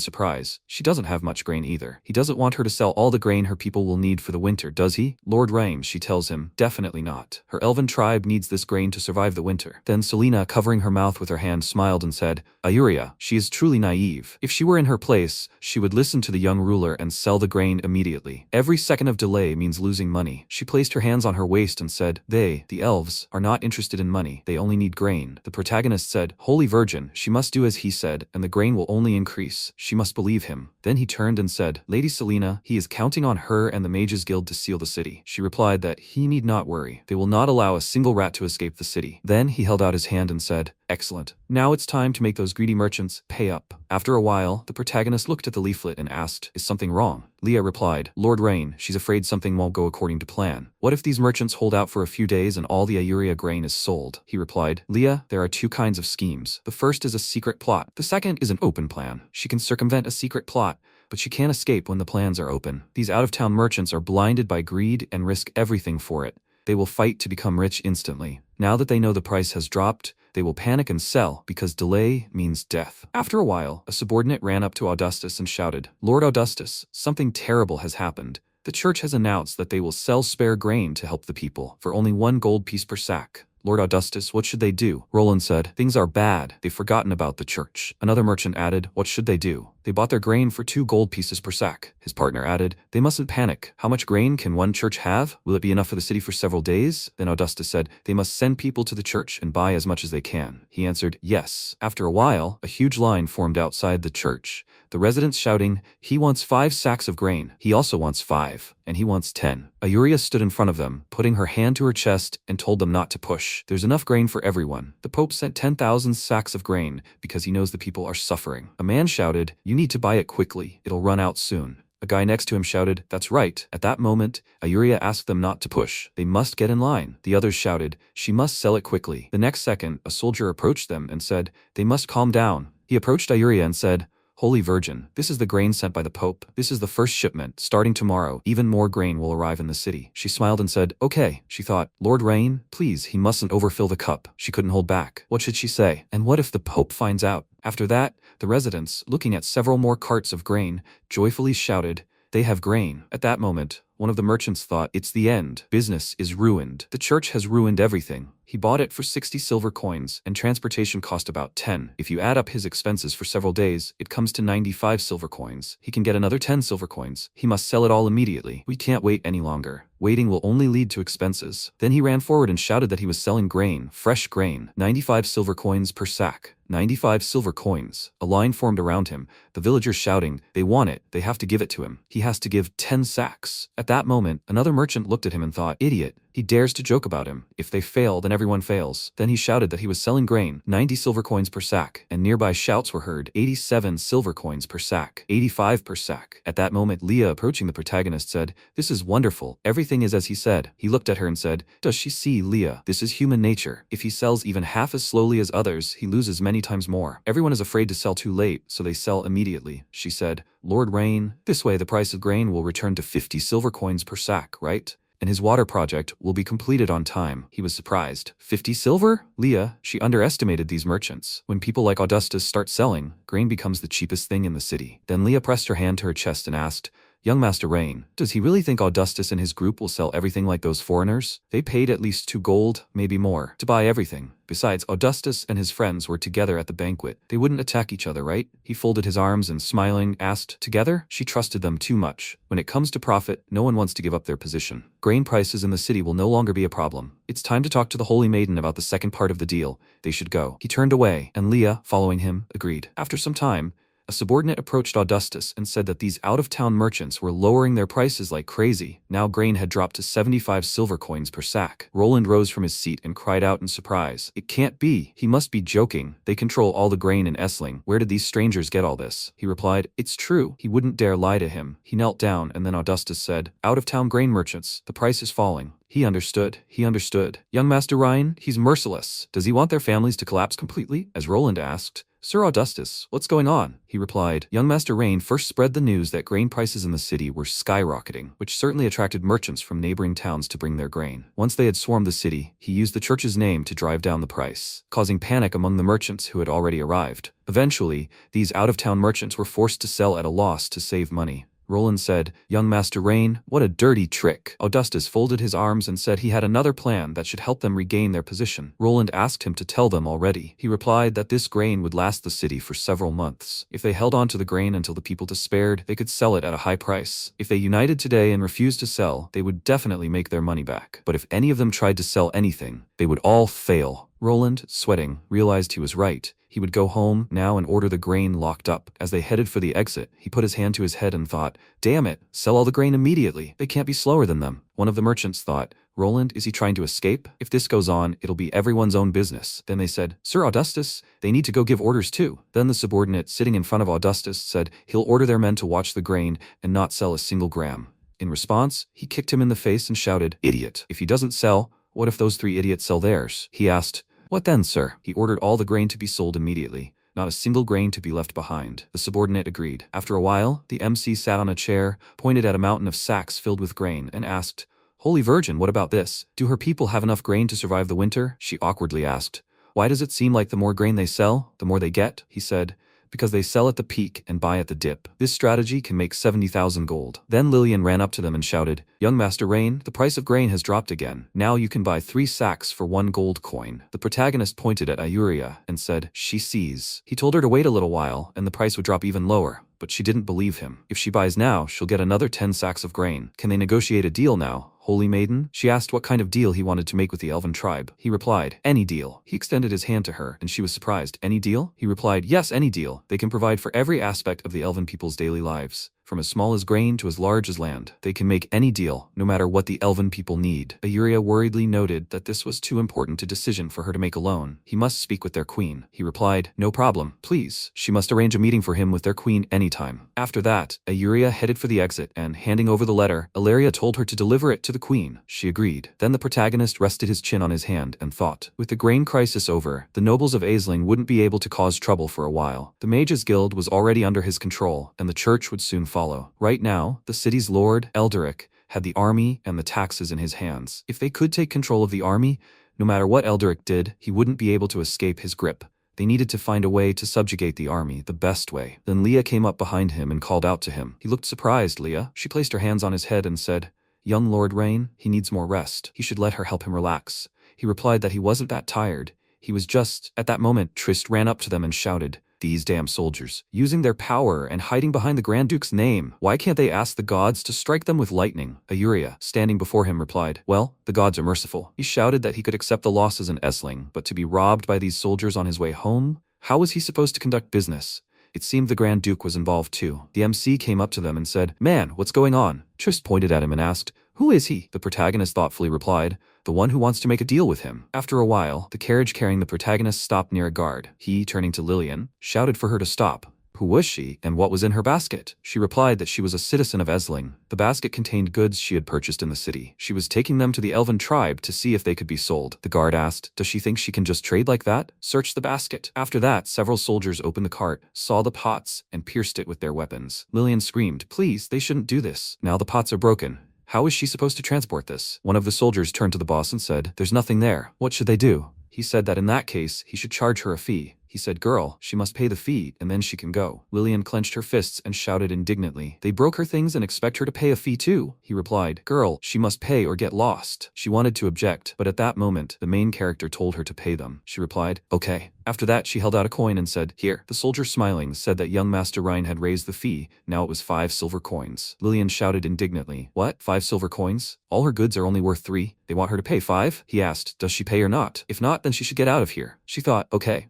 surprise. She doesn't have much grain either. He doesn't want her to sell all the grain her people will need for the winter, does he? Lord Rain, she tells him, definitely not. Her elven tribe needs this grain to survive the winter. Then Selena, covering her mouth with her hand, smiled and said, Ayuria, she is truly naive. If she were in her place, she would listen to the young ruler and sell the grain immediately. Every second of delay means losing money. She placed her hands on her waist and said, they, the elves, are not interested in money. They only need grain. The protagonist said, Holy Virgin, she must do as he said, and the grain will only increase. She must believe him. Then he turned and said, Lady Selena, he is counting on her and the Mages Guild to seal the city. She replied that he need not worry. They will not allow a single rat to escape the city. Then he held out his hand and said, excellent. Now it's time to make those greedy merchants pay up. After a while, the protagonist looked at the leaflet and asked, is something wrong? Leah replied, Lord Rain, she's afraid something won't go according to plan. What if these merchants hold out for a few days and all the Ayuria grain is sold? He replied, Leah, there are 2 kinds of schemes. The first is a secret plot. The second is an open plan. She can circumvent a secret plot, but she can't escape when the plans are open. These out-of-town merchants are blinded by greed and risk everything for it. They will fight to become rich instantly. Now that they know the price has dropped, they will panic and sell because delay means death. After a while, a subordinate ran up to Augustus and shouted, Lord Augustus, something terrible has happened. The church has announced that they will sell spare grain to help the people for only 1 gold piece per sack. Lord Augustus, what should they do? Roland said, things are bad. They've forgotten about the church. Another merchant added, what should they do? They bought their grain for 2 gold pieces per sack. His partner added, they mustn't panic. How much grain can one church have? Will it be enough for the city for several days? Then Augustus said, they must send people to the church and buy as much as they can. He answered, yes. After a while, a huge line formed outside the church. The residents shouting, he wants 5 sacks of grain. He also wants 5. And he wants 10. Ayuria stood in front of them, putting her hand to her chest and told them not to push. There's enough grain for everyone. The Pope sent 10,000 sacks of grain because he knows the people are suffering. A man shouted, you need to buy it quickly. It'll run out soon. A guy next to him shouted, that's right. At that moment, Ayuria asked them not to push. They must get in line. The others shouted, she must sell it quickly. The next second, a soldier approached them and said, they must calm down. He approached Ayuria and said, Holy Virgin, this is the grain sent by the Pope. This is the first shipment. Starting tomorrow, even more grain will arrive in the city. She smiled and said, okay. She thought, Lord Rain, please, he mustn't overfill the cup. She couldn't hold back. What should she say? And what if the Pope finds out? After that, the residents, looking at several more carts of grain, joyfully shouted, they have grain. At that moment, one of the merchants thought, it's the end. Business is ruined. The church has ruined everything. He bought it for 60 silver coins, and transportation cost about 10. If you add up his expenses for several days, it comes to 95 silver coins. He can get another 10 silver coins. He must sell it all immediately. We can't wait any longer. Waiting will only lead to expenses. Then he ran forward and shouted that he was selling grain, fresh grain, 95 silver coins per sack. 95 silver coins. A line formed around him, the villagers shouting, they want it, they have to give it to him. He has to give 10 sacks. At that moment, another merchant looked at him and thought, idiot. He dares to joke about him. If they fail, then everyone fails. Then he shouted that he was selling grain, 90 silver coins per sack, and nearby shouts were heard, 87 silver coins per sack, 85 per sack. At that moment, Leah, approaching the protagonist, said, this is wonderful. Everything everything is as he said. He looked at her and said, does she see, Leah? This is human nature. If he sells even half as slowly as others, he loses many times more. Everyone is afraid to sell too late, so they sell immediately. She said, Lord Rain, this way the price of grain will return to 50 silver coins per sack, right? And his water project will be completed on time. He was surprised. 50 silver? Leah, she underestimated these merchants. When people like Augustus start selling, grain becomes the cheapest thing in the city. Then Leah pressed her hand to her chest and asked, Young Master Rain, does he really think Augustus and his group will sell everything like those foreigners? They paid at least 2 gold, maybe more, to buy everything. Besides, Augustus and his friends were together at the banquet. They wouldn't attack each other, right? He folded his arms and smiling asked, together? She trusted them too much. When it comes to profit, no one wants to give up their position. Grain prices in the city will no longer be a problem. It's time to talk to the Holy Maiden about the second part of the deal. They should go. He turned away, and Leah, following him, agreed. After some time, a subordinate approached Augustus and said that these out-of-town merchants were lowering their prices like crazy. Now grain had dropped to 75 silver coins per sack. Roland rose from his seat and cried out in surprise. It can't be. He must be joking. They control all the grain in Essling. Where did these strangers get all this? He replied, it's true. He wouldn't dare lie to him. He knelt down and then Augustus said, out-of-town grain merchants, the price is falling. He understood. He understood. Young Master Ryan, he's merciless. Does he want their families to collapse completely? As Roland asked, Sir Augustus, what's going on? He replied, Young Master Rain first spread the news that grain prices in the city were skyrocketing, which certainly attracted merchants from neighboring towns to bring their grain. Once they had swarmed the city, he used the church's name to drive down the price, causing panic among the merchants who had already arrived. Eventually, these out-of-town merchants were forced to sell at a loss to save money. Roland said, Young Master Rain, what a dirty trick. Augustus folded his arms and said he had another plan that should help them regain their position. Roland asked him to tell them already. He replied that this grain would last the city for several months. If they held on to the grain until the people despaired, they could sell it at a high price. If they united today and refused to sell, they would definitely make their money back. But if any of them tried to sell anything, they would all fail. Roland, sweating, realized he was right. He would go home now and order the grain locked up. As they headed for the exit, he put his hand to his head and thought, damn it, sell all the grain immediately. They can't be slower than them. One of the merchants thought, Roland, is he trying to escape? If this goes on, it'll be everyone's own business. Then they said, Sir Augustus, they need to go give orders too. Then the subordinate sitting in front of Augustus said he'll order their men to watch the grain and not sell a single gram. In response, he kicked him in the face and shouted, idiot. If he doesn't sell, what if those 3 idiots sell theirs? He asked, what then, sir? He ordered all the grain to be sold immediately, not a single grain to be left behind. The subordinate agreed. After a while, the MC sat on a chair, pointed at a mountain of sacks filled with grain, and asked, Holy Virgin, what about this? Do her people have enough grain to survive the winter? She awkwardly asked. Why does it seem like the more grain they sell, the more they get? He said. Because they sell at the peak and buy at the dip. This strategy can make 70,000 gold. Then Lillian ran up to them and shouted, Young Master Rain, the price of grain has dropped again. Now you can buy 3 sacks for 1 gold coin. The protagonist pointed at Ayuria and said, she sees. He told her to wait a little while and the price would drop even lower, but she didn't believe him. If she buys now, she'll get another 10 sacks of grain. Can they negotiate a deal now? Holy Maiden? She asked what kind of deal he wanted to make with the elven tribe. He replied, any deal. He extended his hand to her, and she was surprised. Any deal? He replied, yes, any deal. They can provide for every aspect of the elven people's daily lives. From as small as grain to as large as land. They can make any deal, no matter what the elven people need. Ayuria worriedly noted that this was too important a decision for her to make alone. He must speak with their queen. He replied, no problem, please. She must arrange a meeting for him with their queen anytime. After that, Ayuria headed for the exit and, handing over the letter, Ilaria told her to deliver it to the queen. She agreed. Then the protagonist rested his chin on his hand and thought, with the grain crisis over, the nobles of Aisling wouldn't be able to cause trouble for a while. The Mages Guild was already under his control, and the church would soon follow. Right now, the city's lord, Elderic, had the army and the taxes in his hands. If they could take control of the army, no matter what Elderic did, he wouldn't be able to escape his grip. They needed to find a way to subjugate the army, the best way. Then Leah came up behind him and called out to him. He looked surprised, Leah. She placed her hands on his head and said, Young Lord Rain, he needs more rest. He should let her help him relax. He replied that he wasn't that tired. He was just... At that moment, Trist ran up to them and shouted, these damn soldiers, using their power and hiding behind the Grand Duke's name. Why can't they ask the gods to strike them with lightning? Ayuria, standing before him, replied, well, the gods are merciful. He shouted that he could accept the losses in Essling, but to be robbed by these soldiers on his way home? How was he supposed to conduct business? It seemed the Grand Duke was involved too. The MC came up to them and said, man, what's going on? Trist pointed at him and asked, who is he? The protagonist thoughtfully replied, the one who wants to make a deal with him. After a while, the carriage carrying the protagonist stopped near a guard. He, turning to Lillian, shouted for her to stop. Who was she, and what was in her basket? She replied that she was a citizen of Esling. The basket contained goods she had purchased in the city. She was taking them to the elven tribe to see if they could be sold. The guard asked, does she think she can just trade like that? Search the basket. After that, several soldiers opened the cart, saw the pots, and pierced it with their weapons. Lillian screamed, please, they shouldn't do this. Now the pots are broken. How is she supposed to transport this? One of the soldiers turned to the boss and said, there's nothing there. What should they do? He said that in that case, he should charge her a fee. He said, girl, she must pay the fee, and then she can go. Lillian clenched her fists and shouted indignantly, they broke her things and expect her to pay a fee too. He replied, girl, she must pay or get lost. She wanted to object, but at that moment, the main character told her to pay them. She replied, okay. After that, she held out a coin and said, here. The soldier, smiling, said that young Master Ryan had raised the fee. Now it was 5 silver coins. Lillian shouted indignantly, what? 5 silver coins? All her goods are only worth 3. They want her to pay 5? He asked, does she pay or not? If not, then she should get out of here. She thought, okay.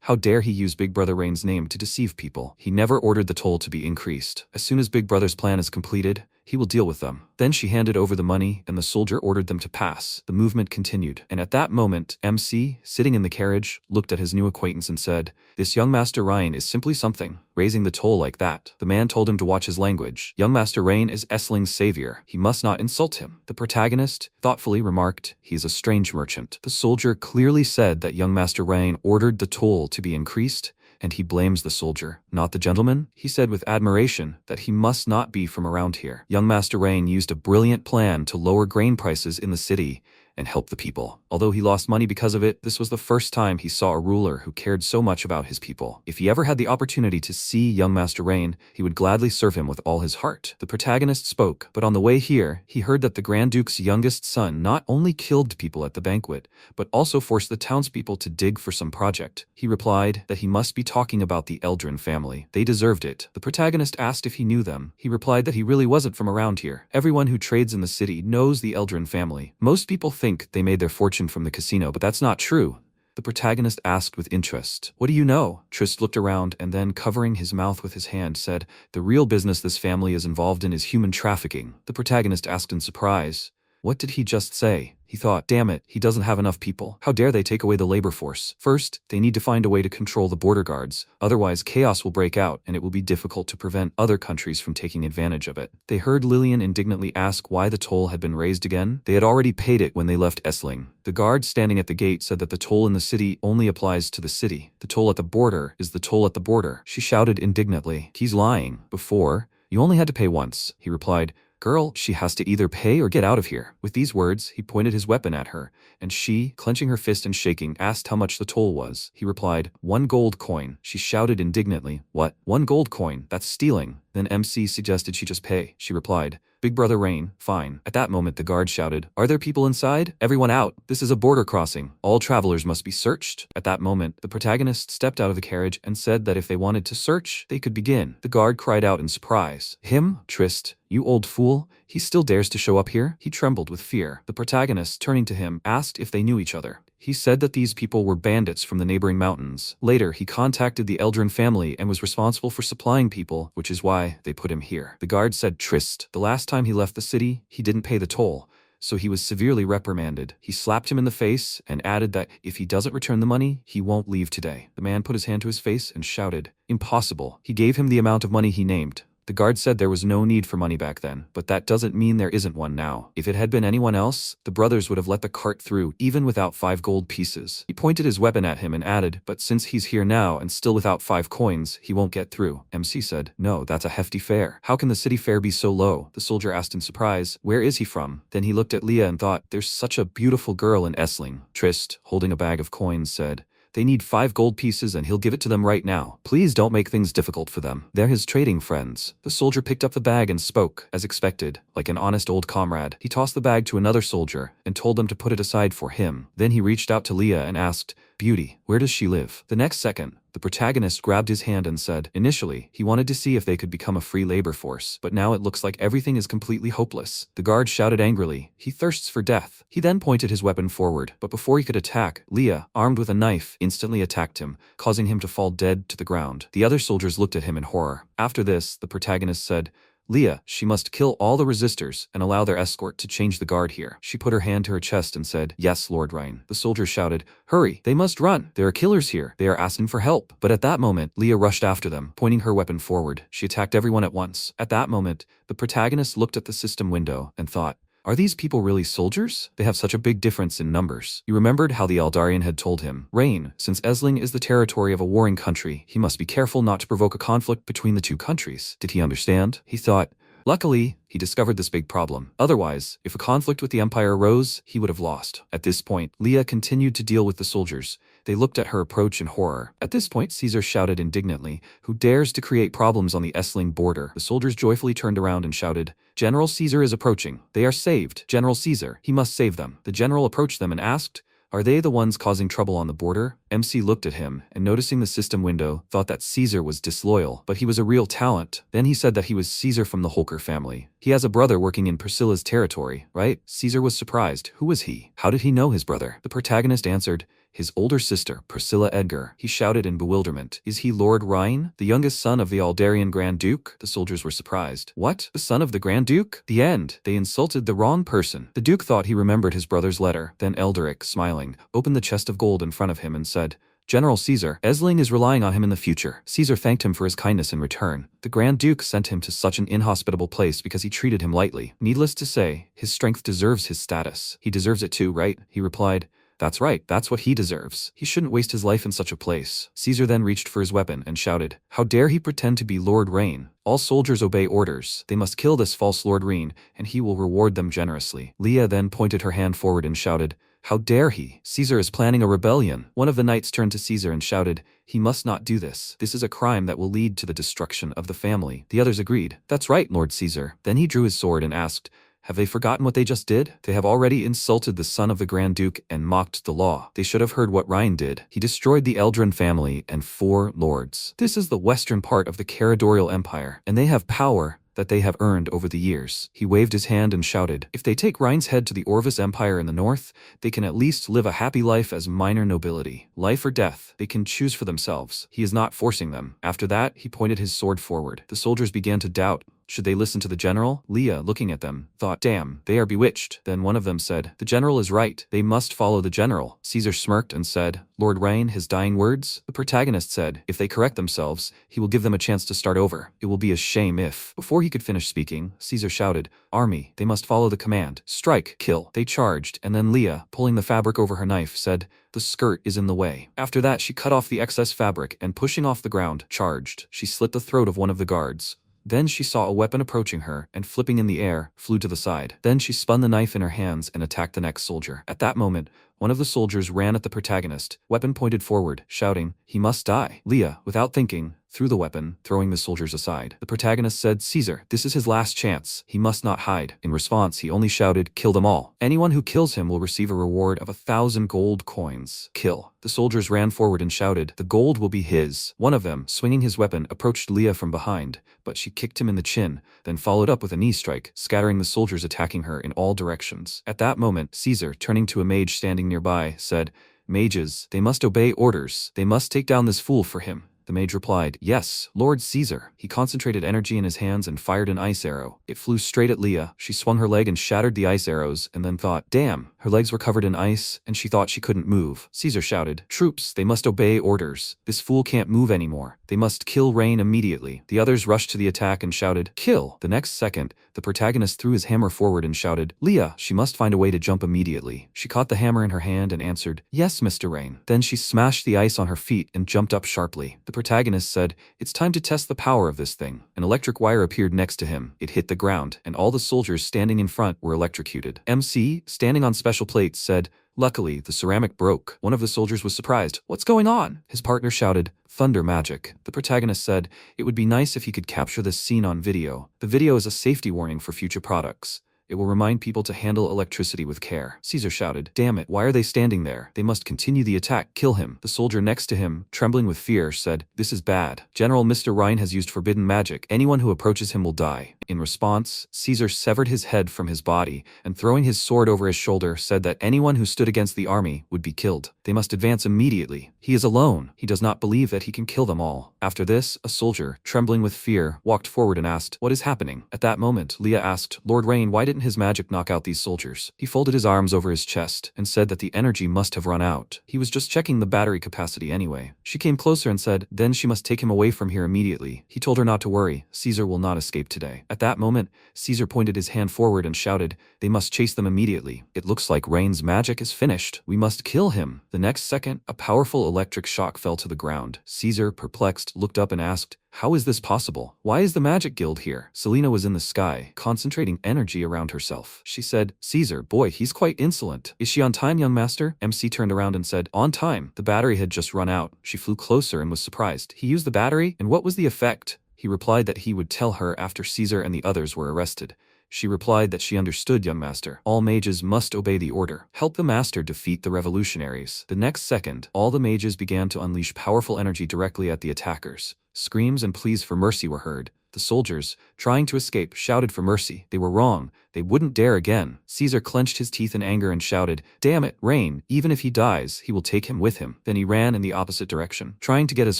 How dare he use Big Brother Rain's name to deceive people? He never ordered the toll to be increased. As soon as Big Brother's plan is completed, he will deal with them. Then she handed over the money, and the soldier ordered them to pass. The movement continued, and at that moment, MC, sitting in the carriage, looked at his new acquaintance and said, this young Master Ryan is simply something, raising the toll like that. The man told him to watch his language. Young Master Rain is Essling's savior. He must not insult him. The protagonist thoughtfully remarked, he is a strange merchant. The soldier clearly said that young Master Rain ordered the toll to be increased, and he blames the soldier, not the gentleman. He said with admiration that he must not be from around here. Young Master Rain used a brilliant plan to lower grain prices in the city and help the people. Although he lost money because of it, this was the first time he saw a ruler who cared so much about his people. If he ever had the opportunity to see young Master Rain, he would gladly serve him with all his heart. The protagonist spoke, but on the way here, he heard that the Grand Duke's youngest son not only killed people at the banquet, but also forced the townspeople to dig for some project. He replied that he must be talking about the Eldrin family. They deserved it. The protagonist asked if he knew them. He replied that he really wasn't from around here. Everyone who trades in the city knows the Eldrin family. Most people think they made their fortune from the casino, but that's not true. The protagonist asked with interest, what do you know? Trist looked around and then, covering his mouth with his hand, said, the real business this family is involved in is human trafficking. The protagonist asked in surprise, what did he just say? He thought, damn it, he doesn't have enough people. How dare they take away the labor force? First, they need to find a way to control the border guards. Otherwise, chaos will break out, and it will be difficult to prevent other countries from taking advantage of it. They heard Lillian indignantly ask why the toll had been raised again. They had already paid it when they left Essling. The guard standing at the gate said that the toll in the city only applies to the city. The toll at the border is the toll at the border. She shouted indignantly, he's lying. Before, you only had to pay once. He replied, girl, she has to either pay or get out of here. With these words, he pointed his weapon at her, and she, clenching her fist and shaking, asked how much the toll was. He replied, 1 gold coin. She shouted indignantly, what? 1 gold coin? That's stealing. Then MC suggested she just pay. She replied, Big Brother Rain, fine. At that moment, the guard shouted, are there people inside? Everyone out. This is a border crossing. All travelers must be searched. At that moment, the protagonist stepped out of the carriage and said that if they wanted to search, they could begin. The guard cried out in surprise, him? Trist, you old fool. He still dares to show up here? He trembled with fear. The protagonist, turning to him, asked if they knew each other. He said that these people were bandits from the neighboring mountains. Later, he contacted the Eldrin family and was responsible for supplying people, which is why they put him here. The guard said, Trist, the last time he left the city, he didn't pay the toll, so he was severely reprimanded. He slapped him in the face and added that if he doesn't return the money, he won't leave today. The man put his hand to his face and shouted, impossible. He gave him the amount of money he named. The guard said there was no need for money back then, but that doesn't mean there isn't one now. If it had been anyone else, the brothers would have let the cart through, even without 5 gold pieces. He pointed his weapon at him and added, but since he's here now and still without 5 coins, he won't get through. MC said, no, that's a hefty fare. How can the city fare be so low? The soldier asked in surprise, where is he from? Then he looked at Leah and thought, there's such a beautiful girl in Essling. Trist, holding a bag of coins, said, they need 5 gold pieces and he'll give it to them right now. Please don't make things difficult for them. They're his trading friends. The soldier picked up the bag and spoke, as expected, like an honest old comrade. He tossed the bag to another soldier and told them to put it aside for him. Then he reached out to Leah and asked, Beauty, where does she live? The next second, the protagonist grabbed his hand and said, initially, he wanted to see if they could become a free labor force, but now it looks like everything is completely hopeless. The guard shouted angrily, he thirsts for death. He then pointed his weapon forward, but before he could attack, Leah, armed with a knife, instantly attacked him, causing him to fall dead to the ground. The other soldiers looked at him in horror. After this, the protagonist said, Leah, she must kill all the resistors and allow their escort to change the guard here. She put her hand to her chest and said, yes, Lord Rhine. The soldiers shouted, hurry, they must run. There are killers here. They are asking for help. But at that moment, Leah rushed after them, pointing her weapon forward. She attacked everyone at once. At that moment, the protagonist looked at the system window and thought, are these people really soldiers? They have such a big difference in numbers. He remembered how the Eldarian had told him, Rain, since Esling is the territory of a warring country, he must be careful not to provoke a conflict between the two countries. Did he understand? He thought. Luckily, he discovered this big problem. Otherwise, if a conflict with the Empire arose, he would have lost. At this point, Leah continued to deal with the soldiers. They looked at her approach in horror. At this point, Caesar shouted indignantly, who dares to create problems on the Esling border? The soldiers joyfully turned around and shouted, General Caesar is approaching. They are saved. General Caesar, he must save them. The general approached them and asked, are they the ones causing trouble on the border? MC looked at him, and noticing the system window, thought that Caesar was disloyal, but he was a real talent. Then he said that he was Caesar from the Holker family. He has a brother working in Priscilla's territory, right? Caesar was surprised. Who was he? How did he know his brother? The protagonist answered, his older sister, Priscilla Edgar. He shouted in bewilderment. Is he Lord Rhine, the youngest son of the Aldarian Grand Duke? The soldiers were surprised. What? The son of the Grand Duke? The end. They insulted the wrong person. The Duke thought he remembered his brother's letter. Then Eldaric, smiling, opened the chest of gold in front of him and said, General Caesar, Esling is relying on him in the future. Caesar thanked him for his kindness in return. The Grand Duke sent him to such an inhospitable place because he treated him lightly. Needless to say, his strength deserves his status. He deserves it too, right? He replied. That's right, that's what he deserves. He shouldn't waste his life in such a place. Caesar then reached for his weapon and shouted, how dare he pretend to be Lord Rain? All soldiers obey orders. They must kill this false Lord Rain, and he will reward them generously. Leah then pointed her hand forward and shouted, how dare he? Caesar is planning a rebellion. One of the knights turned to Caesar and shouted, he must not do this. This is a crime that will lead to the destruction of the family. The others agreed. That's right, Lord Caesar. Then he drew his sword and asked, have they forgotten what they just did? They have already insulted the son of the Grand Duke and mocked the law. They should have heard what Rhine did. He destroyed the Eldrin family and 4 lords. This is the western part of the Caradorial Empire, and they have power that they have earned over the years. He waved his hand and shouted, if they take Rhine's head to the Orvis Empire in the north, they can at least live a happy life as minor nobility. Life or death, they can choose for themselves. He is not forcing them. After that, he pointed his sword forward. The soldiers began to doubt. Should they listen to the general? Leah, looking at them, thought, damn, they are bewitched. Then one of them said, the general is right. They must follow the general. Caesar smirked and said, Lord Rhine, his dying words? The protagonist said, if they correct themselves, he will give them a chance to start over. It will be a shame if... Before he could finish speaking, Caesar shouted, army, they must follow the command. Strike, kill. They charged, and then Leah, pulling the fabric over her knife, said, the skirt is in the way. After that, she cut off the excess fabric and pushing off the ground, charged. She slit the throat of one of the guards. Then she saw a weapon approaching her and flipping in the air, flew to the side. Then she spun the knife in her hands and attacked the next soldier. At that moment, one of the soldiers ran at the protagonist, weapon pointed forward, shouting, he must die. Leah, without thinking, threw the weapon, throwing the soldiers aside. The protagonist said, Caesar, this is his last chance. He must not hide. In response, he only shouted, kill them all. Anyone who kills him will receive a reward of 1,000 gold coins. Kill. The soldiers ran forward and shouted, the gold will be his. One of them, swinging his weapon, approached Leah from behind, but she kicked him in the chin, then followed up with a knee strike, scattering the soldiers attacking her in all directions. At that moment, Caesar, turning to a mage standing nearby, said, mages, they must obey orders. They must take down this fool for him. The mage replied, yes, Lord Caesar. He concentrated energy in his hands and fired an ice arrow. It flew straight at Leah. She swung her leg and shattered the ice arrows, and then thought, damn, her legs were covered in ice, and she thought she couldn't move. Caesar shouted, troops, they must obey orders. This fool can't move anymore. They must kill Rain immediately. The others rushed to the attack and shouted, kill. The next second, the protagonist threw his hammer forward and shouted, Leah, she must find a way to jump immediately. She caught the hammer in her hand and answered, yes, Mr. Rain. Then she smashed the ice on her feet and jumped up sharply. The protagonist said, it's time to test the power of this thing. An electric wire appeared next to him. It hit the ground, and all the soldiers standing in front were electrocuted. MC, standing on special plates, said, luckily, the ceramic broke. One of the soldiers was surprised. What's going on? His partner shouted, thunder magic. The protagonist said, it would be nice if he could capture this scene on video. The video is a safety warning for future products. It will remind people to handle electricity with care. Caesar shouted, damn it, why are they standing there? They must continue the attack, kill him. The soldier next to him, trembling with fear, said, this is bad. General Mr. Rhine has used forbidden magic. Anyone who approaches him will die. In response, Caesar severed his head from his body and throwing his sword over his shoulder said that anyone who stood against the army would be killed. They must advance immediately. He is alone. He does not believe that he can kill them all. After this, a soldier, trembling with fear, walked forward and asked, "What is happening?" At that moment, Leah asked, "Lord Rain, why didn't his magic knock out these soldiers?" He folded his arms over his chest and said that the energy must have run out. He was just checking the battery capacity anyway. She came closer and said, "Then she must take him away from here immediately." He told her not to worry. Caesar will not escape today. At that moment, Caesar pointed his hand forward and shouted, "They must chase them immediately. It looks like Rain's magic is finished. We must kill him." The next second, a powerful electric shock fell to the ground. Caesar, perplexed, looked up and asked, "How is this possible? Why is the magic guild here?" Selena was in the sky, concentrating energy around herself. She said, "Caesar, boy, he's quite insolent. Is she on time, young master?" MC turned around and said, "On time." The battery had just run out. She flew closer and was surprised. "He used the battery? And what was the effect?" He replied that he would tell her after Caesar and the others were arrested. She replied that she understood, young master. All mages must obey the order. Help the master defeat the revolutionaries. The next second, all the mages began to unleash powerful energy directly at the attackers. Screams and pleas for mercy were heard. The soldiers, trying to escape, shouted for mercy. They were wrong. They wouldn't dare again. Caesar clenched his teeth in anger and shouted, "Damn it, Rain, even if he dies, he will take him with him." Then he ran in the opposite direction, trying to get as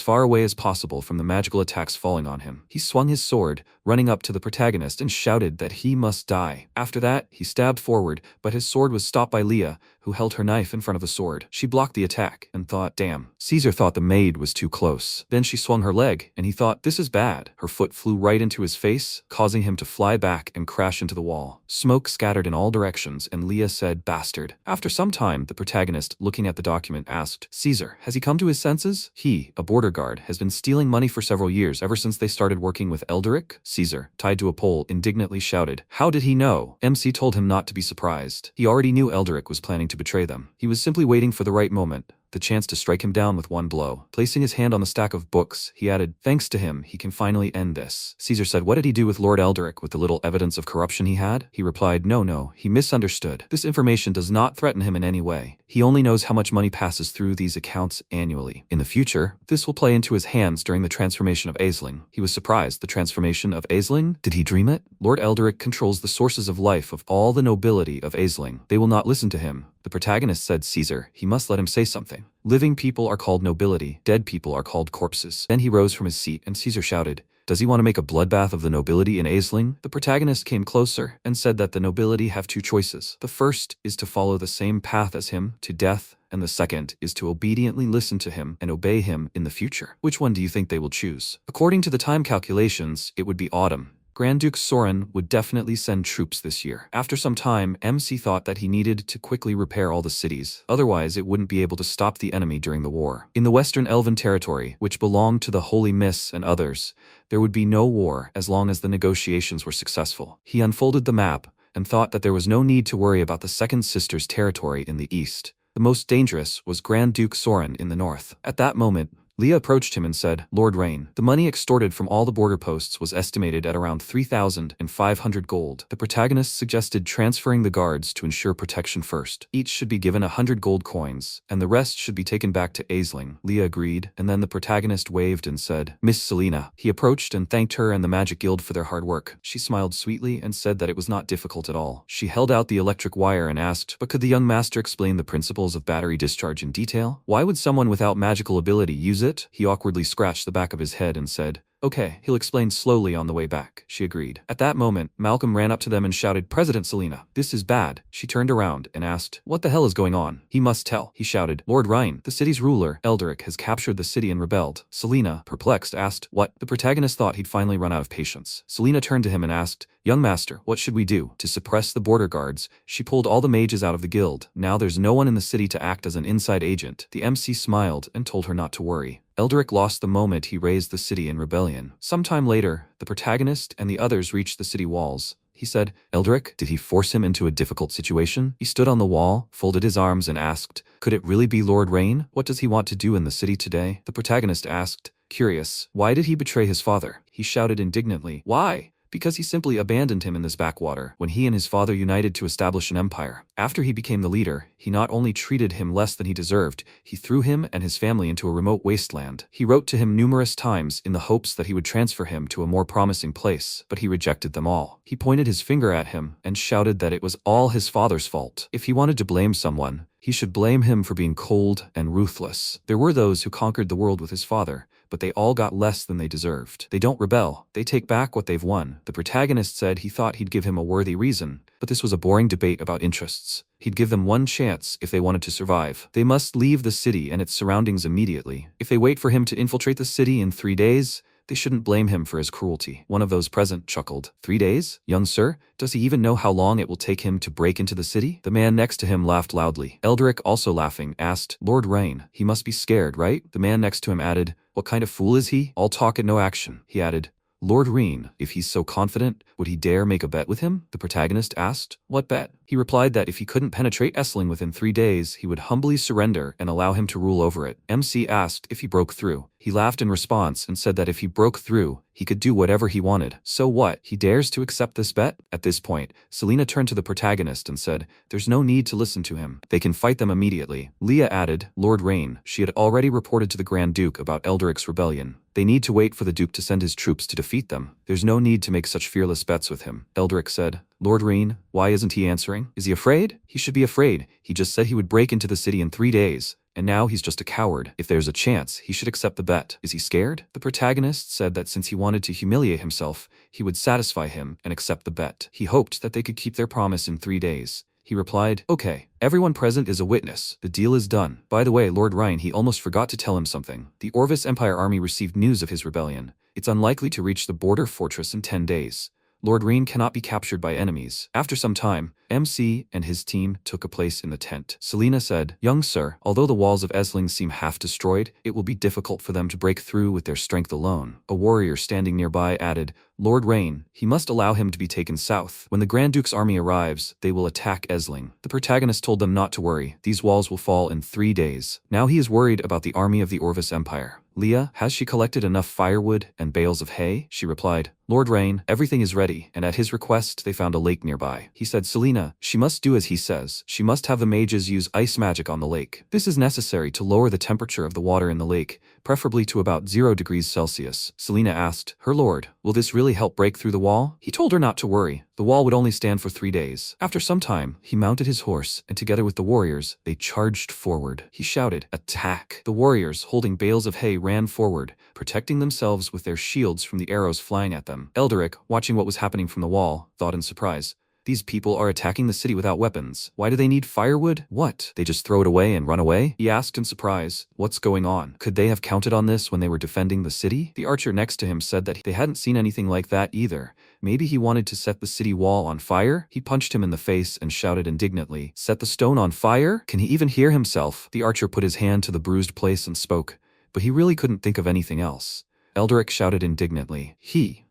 far away as possible from the magical attacks falling on him. He swung his sword, running up to the protagonist and shouted that he must die. After that, he stabbed forward, but his sword was stopped by Leah, who held her knife in front of the sword. She blocked the attack and thought, "Damn." Caesar thought the maid was too close. Then she swung her leg, and he thought, "This is bad." Her foot flew right into his face, causing him to fly back and crash into the wall. Smoke scattered in all directions, and Leah said, "Bastard." After some time, the protagonist, looking at the document, asked, "Caesar, has he come to his senses? He, a border guard, has been stealing money for several years, ever since they started working with Elderic?" Caesar, tied to a pole, indignantly shouted, "How did he know?" MC told him not to be surprised. He already knew Elderic was planning to betray them. He was simply waiting for the right moment, the chance to strike him down with one blow. Placing his hand on the stack of books, he added, "Thanks to him, he can finally end this." Caesar said, "What did he do with Lord Elderic with the little evidence of corruption he had?" He replied, No, he misunderstood. This information does not threaten him in any way. He only knows how much money passes through these accounts annually. In the future, this will play into his hands during the transformation of Aisling." He was surprised. The transformation of Aisling? Did he dream it? Lord Elderic controls the sources of life of all the nobility of Aisling. They will not listen to him. The protagonist said, "Caesar, he must let him say something. Living people are called nobility, dead people are called corpses." Then he rose from his seat and Caesar shouted, "Does he want to make a bloodbath of the nobility in Aisling?" The protagonist came closer and said that the nobility have two choices. The first is to follow the same path as him, to death, and the second is to obediently listen to him and obey him in the future. Which one do you think they will choose? According to the time calculations, it would be autumn. Grand Duke Soren would definitely send troops this year. After some time, MC thought that he needed to quickly repair all the cities, otherwise it wouldn't be able to stop the enemy during the war. In the Western Elven territory, which belonged to the Holy Mists and others, there would be no war as long as the negotiations were successful. He unfolded the map and thought that there was no need to worry about the Second Sister's territory in the east. The most dangerous was Grand Duke Soren in the north. At that moment, Leah approached him and said, "Lord Rain, the money extorted from all the border posts was estimated at around 3,500 gold. The protagonist suggested transferring the guards to ensure protection first. Each should be given 100 gold coins, and the rest should be taken back to Aisling." Leah agreed, and then the protagonist waved and said, "Miss Selena." He approached and thanked her and the Magic Guild for their hard work. She smiled sweetly and said that it was not difficult at all. She held out the electric wire and asked, "But could the young master explain the principles of battery discharge in detail? Why would someone without magical ability use it?" He awkwardly scratched the back of his head and said, "Okay, he'll explain slowly on the way back." She agreed. At that moment, Malcolm ran up to them and shouted, "President Selena, this is bad." She turned around and asked, "What the hell is going on?" "He must tell." He shouted, "Lord Rhine, the city's ruler, Elderic, has captured the city and rebelled." Selena, perplexed, asked, "What?" The protagonist thought he'd finally run out of patience. Selena turned to him and asked, "Young master, what should we do?" To suppress the border guards, she pulled all the mages out of the guild. Now there's no one in the city to act as an inside agent. The MC smiled and told her not to worry. Elderic lost the moment he raised the city in rebellion. Sometime later, the protagonist and the others reached the city walls. He said, "Elderic, did he force him into a difficult situation?" He stood on the wall, folded his arms and asked, "Could it really be Lord Rain? What does he want to do in the city today?" The protagonist asked, curious, "Why did he betray his father?" He shouted indignantly, "Why? Because he simply abandoned him in this backwater when he and his father united to establish an empire. After he became the leader, he not only treated him less than he deserved, he threw him and his family into a remote wasteland. He wrote to him numerous times in the hopes that he would transfer him to a more promising place, but he rejected them all. He pointed his finger at him and shouted that it was all his father's fault. If he wanted to blame someone, he should blame him for being cold and ruthless. There were those who conquered the world with his father, but they all got less than they deserved. They don't rebel, they take back what they've won. The protagonist said he thought he'd give him a worthy reason, but this was a boring debate about interests. He'd give them one chance if they wanted to survive. They must leave the city and its surroundings immediately. If they wait for him to infiltrate the city in 3 days, they shouldn't blame him for his cruelty. One of those present chuckled. 3 days? Young sir? Does he even know how long it will take him to break into the city? The man next to him laughed loudly. Eldrick, also laughing, asked, Lord Rain, he must be scared, right? The man next to him added, what kind of fool is he? All talk and no action. He added, Lord Reen, if he's so confident, would he dare make a bet with him? The protagonist asked. What bet? He replied that if he couldn't penetrate Essling within 3 days, he would humbly surrender and allow him to rule over it. MC asked if he broke through. He laughed in response and said that if he broke through, he could do whatever he wanted. So what? He dares to accept this bet? At this point, Selena turned to the protagonist and said, there's no need to listen to him. They can fight them immediately. Leah added, Lord Rain, she had already reported to the Grand Duke about Eldric's rebellion. They need to wait for the Duke to send his troops to defeat them. There's no need to make such fearless bets with him. Eldrick said, Lord Reen, why isn't he answering? Is he afraid? He should be afraid. He just said he would break into the city in 3 days. And now he's just a coward. If there's a chance, he should accept the bet. Is he scared? The protagonist said that since he wanted to humiliate himself, he would satisfy him and accept the bet. He hoped that they could keep their promise in 3 days. He replied, okay, everyone present is a witness. The deal is done. By the way, Lord Ryan, he almost forgot to tell him something. The Orvis Empire army received news of his rebellion. It's unlikely to reach the border fortress in 10 days. Lord Reen cannot be captured by enemies. After some time, MC and his team took a place in the tent. Selena said, young sir, although the walls of Esling seem half destroyed, it will be difficult for them to break through with their strength alone. A warrior standing nearby added, Lord Rain, he must allow him to be taken south. When the Grand Duke's army arrives, they will attack Esling. The protagonist told them not to worry. These walls will fall in 3 days. Now he is worried about the army of the Orvis Empire. Leah, has she collected enough firewood and bales of hay? She replied, Lord Rain, everything is ready, and at his request they found a lake nearby. He said, Selena, she must do as he says. She must have the mages use ice magic on the lake. This is necessary to lower the temperature of the water in the lake, preferably to about 0 degrees Celsius. Selena asked, her lord, will this really help break through the wall? He told her not to worry. The wall would only stand for 3 days. After some time, he mounted his horse, and together with the warriors, they charged forward. He shouted, attack! The warriors, holding bales of hay, ran forward, protecting themselves with their shields from the arrows flying at them. Eldrick, watching what was happening from the wall, thought in surprise, these people are attacking the city without weapons. Why do they need firewood? What? They just throw it away and run away? He asked in surprise. What's going on? Could they have counted on this when they were defending the city? The archer next to him said that they hadn't seen anything like that either. Maybe he wanted to set the city wall on fire? He punched him in the face and shouted indignantly, set the stone on fire? Can he even hear himself? The archer put his hand to the bruised place and spoke, but he really couldn't think of anything else. Eldrick shouted indignantly.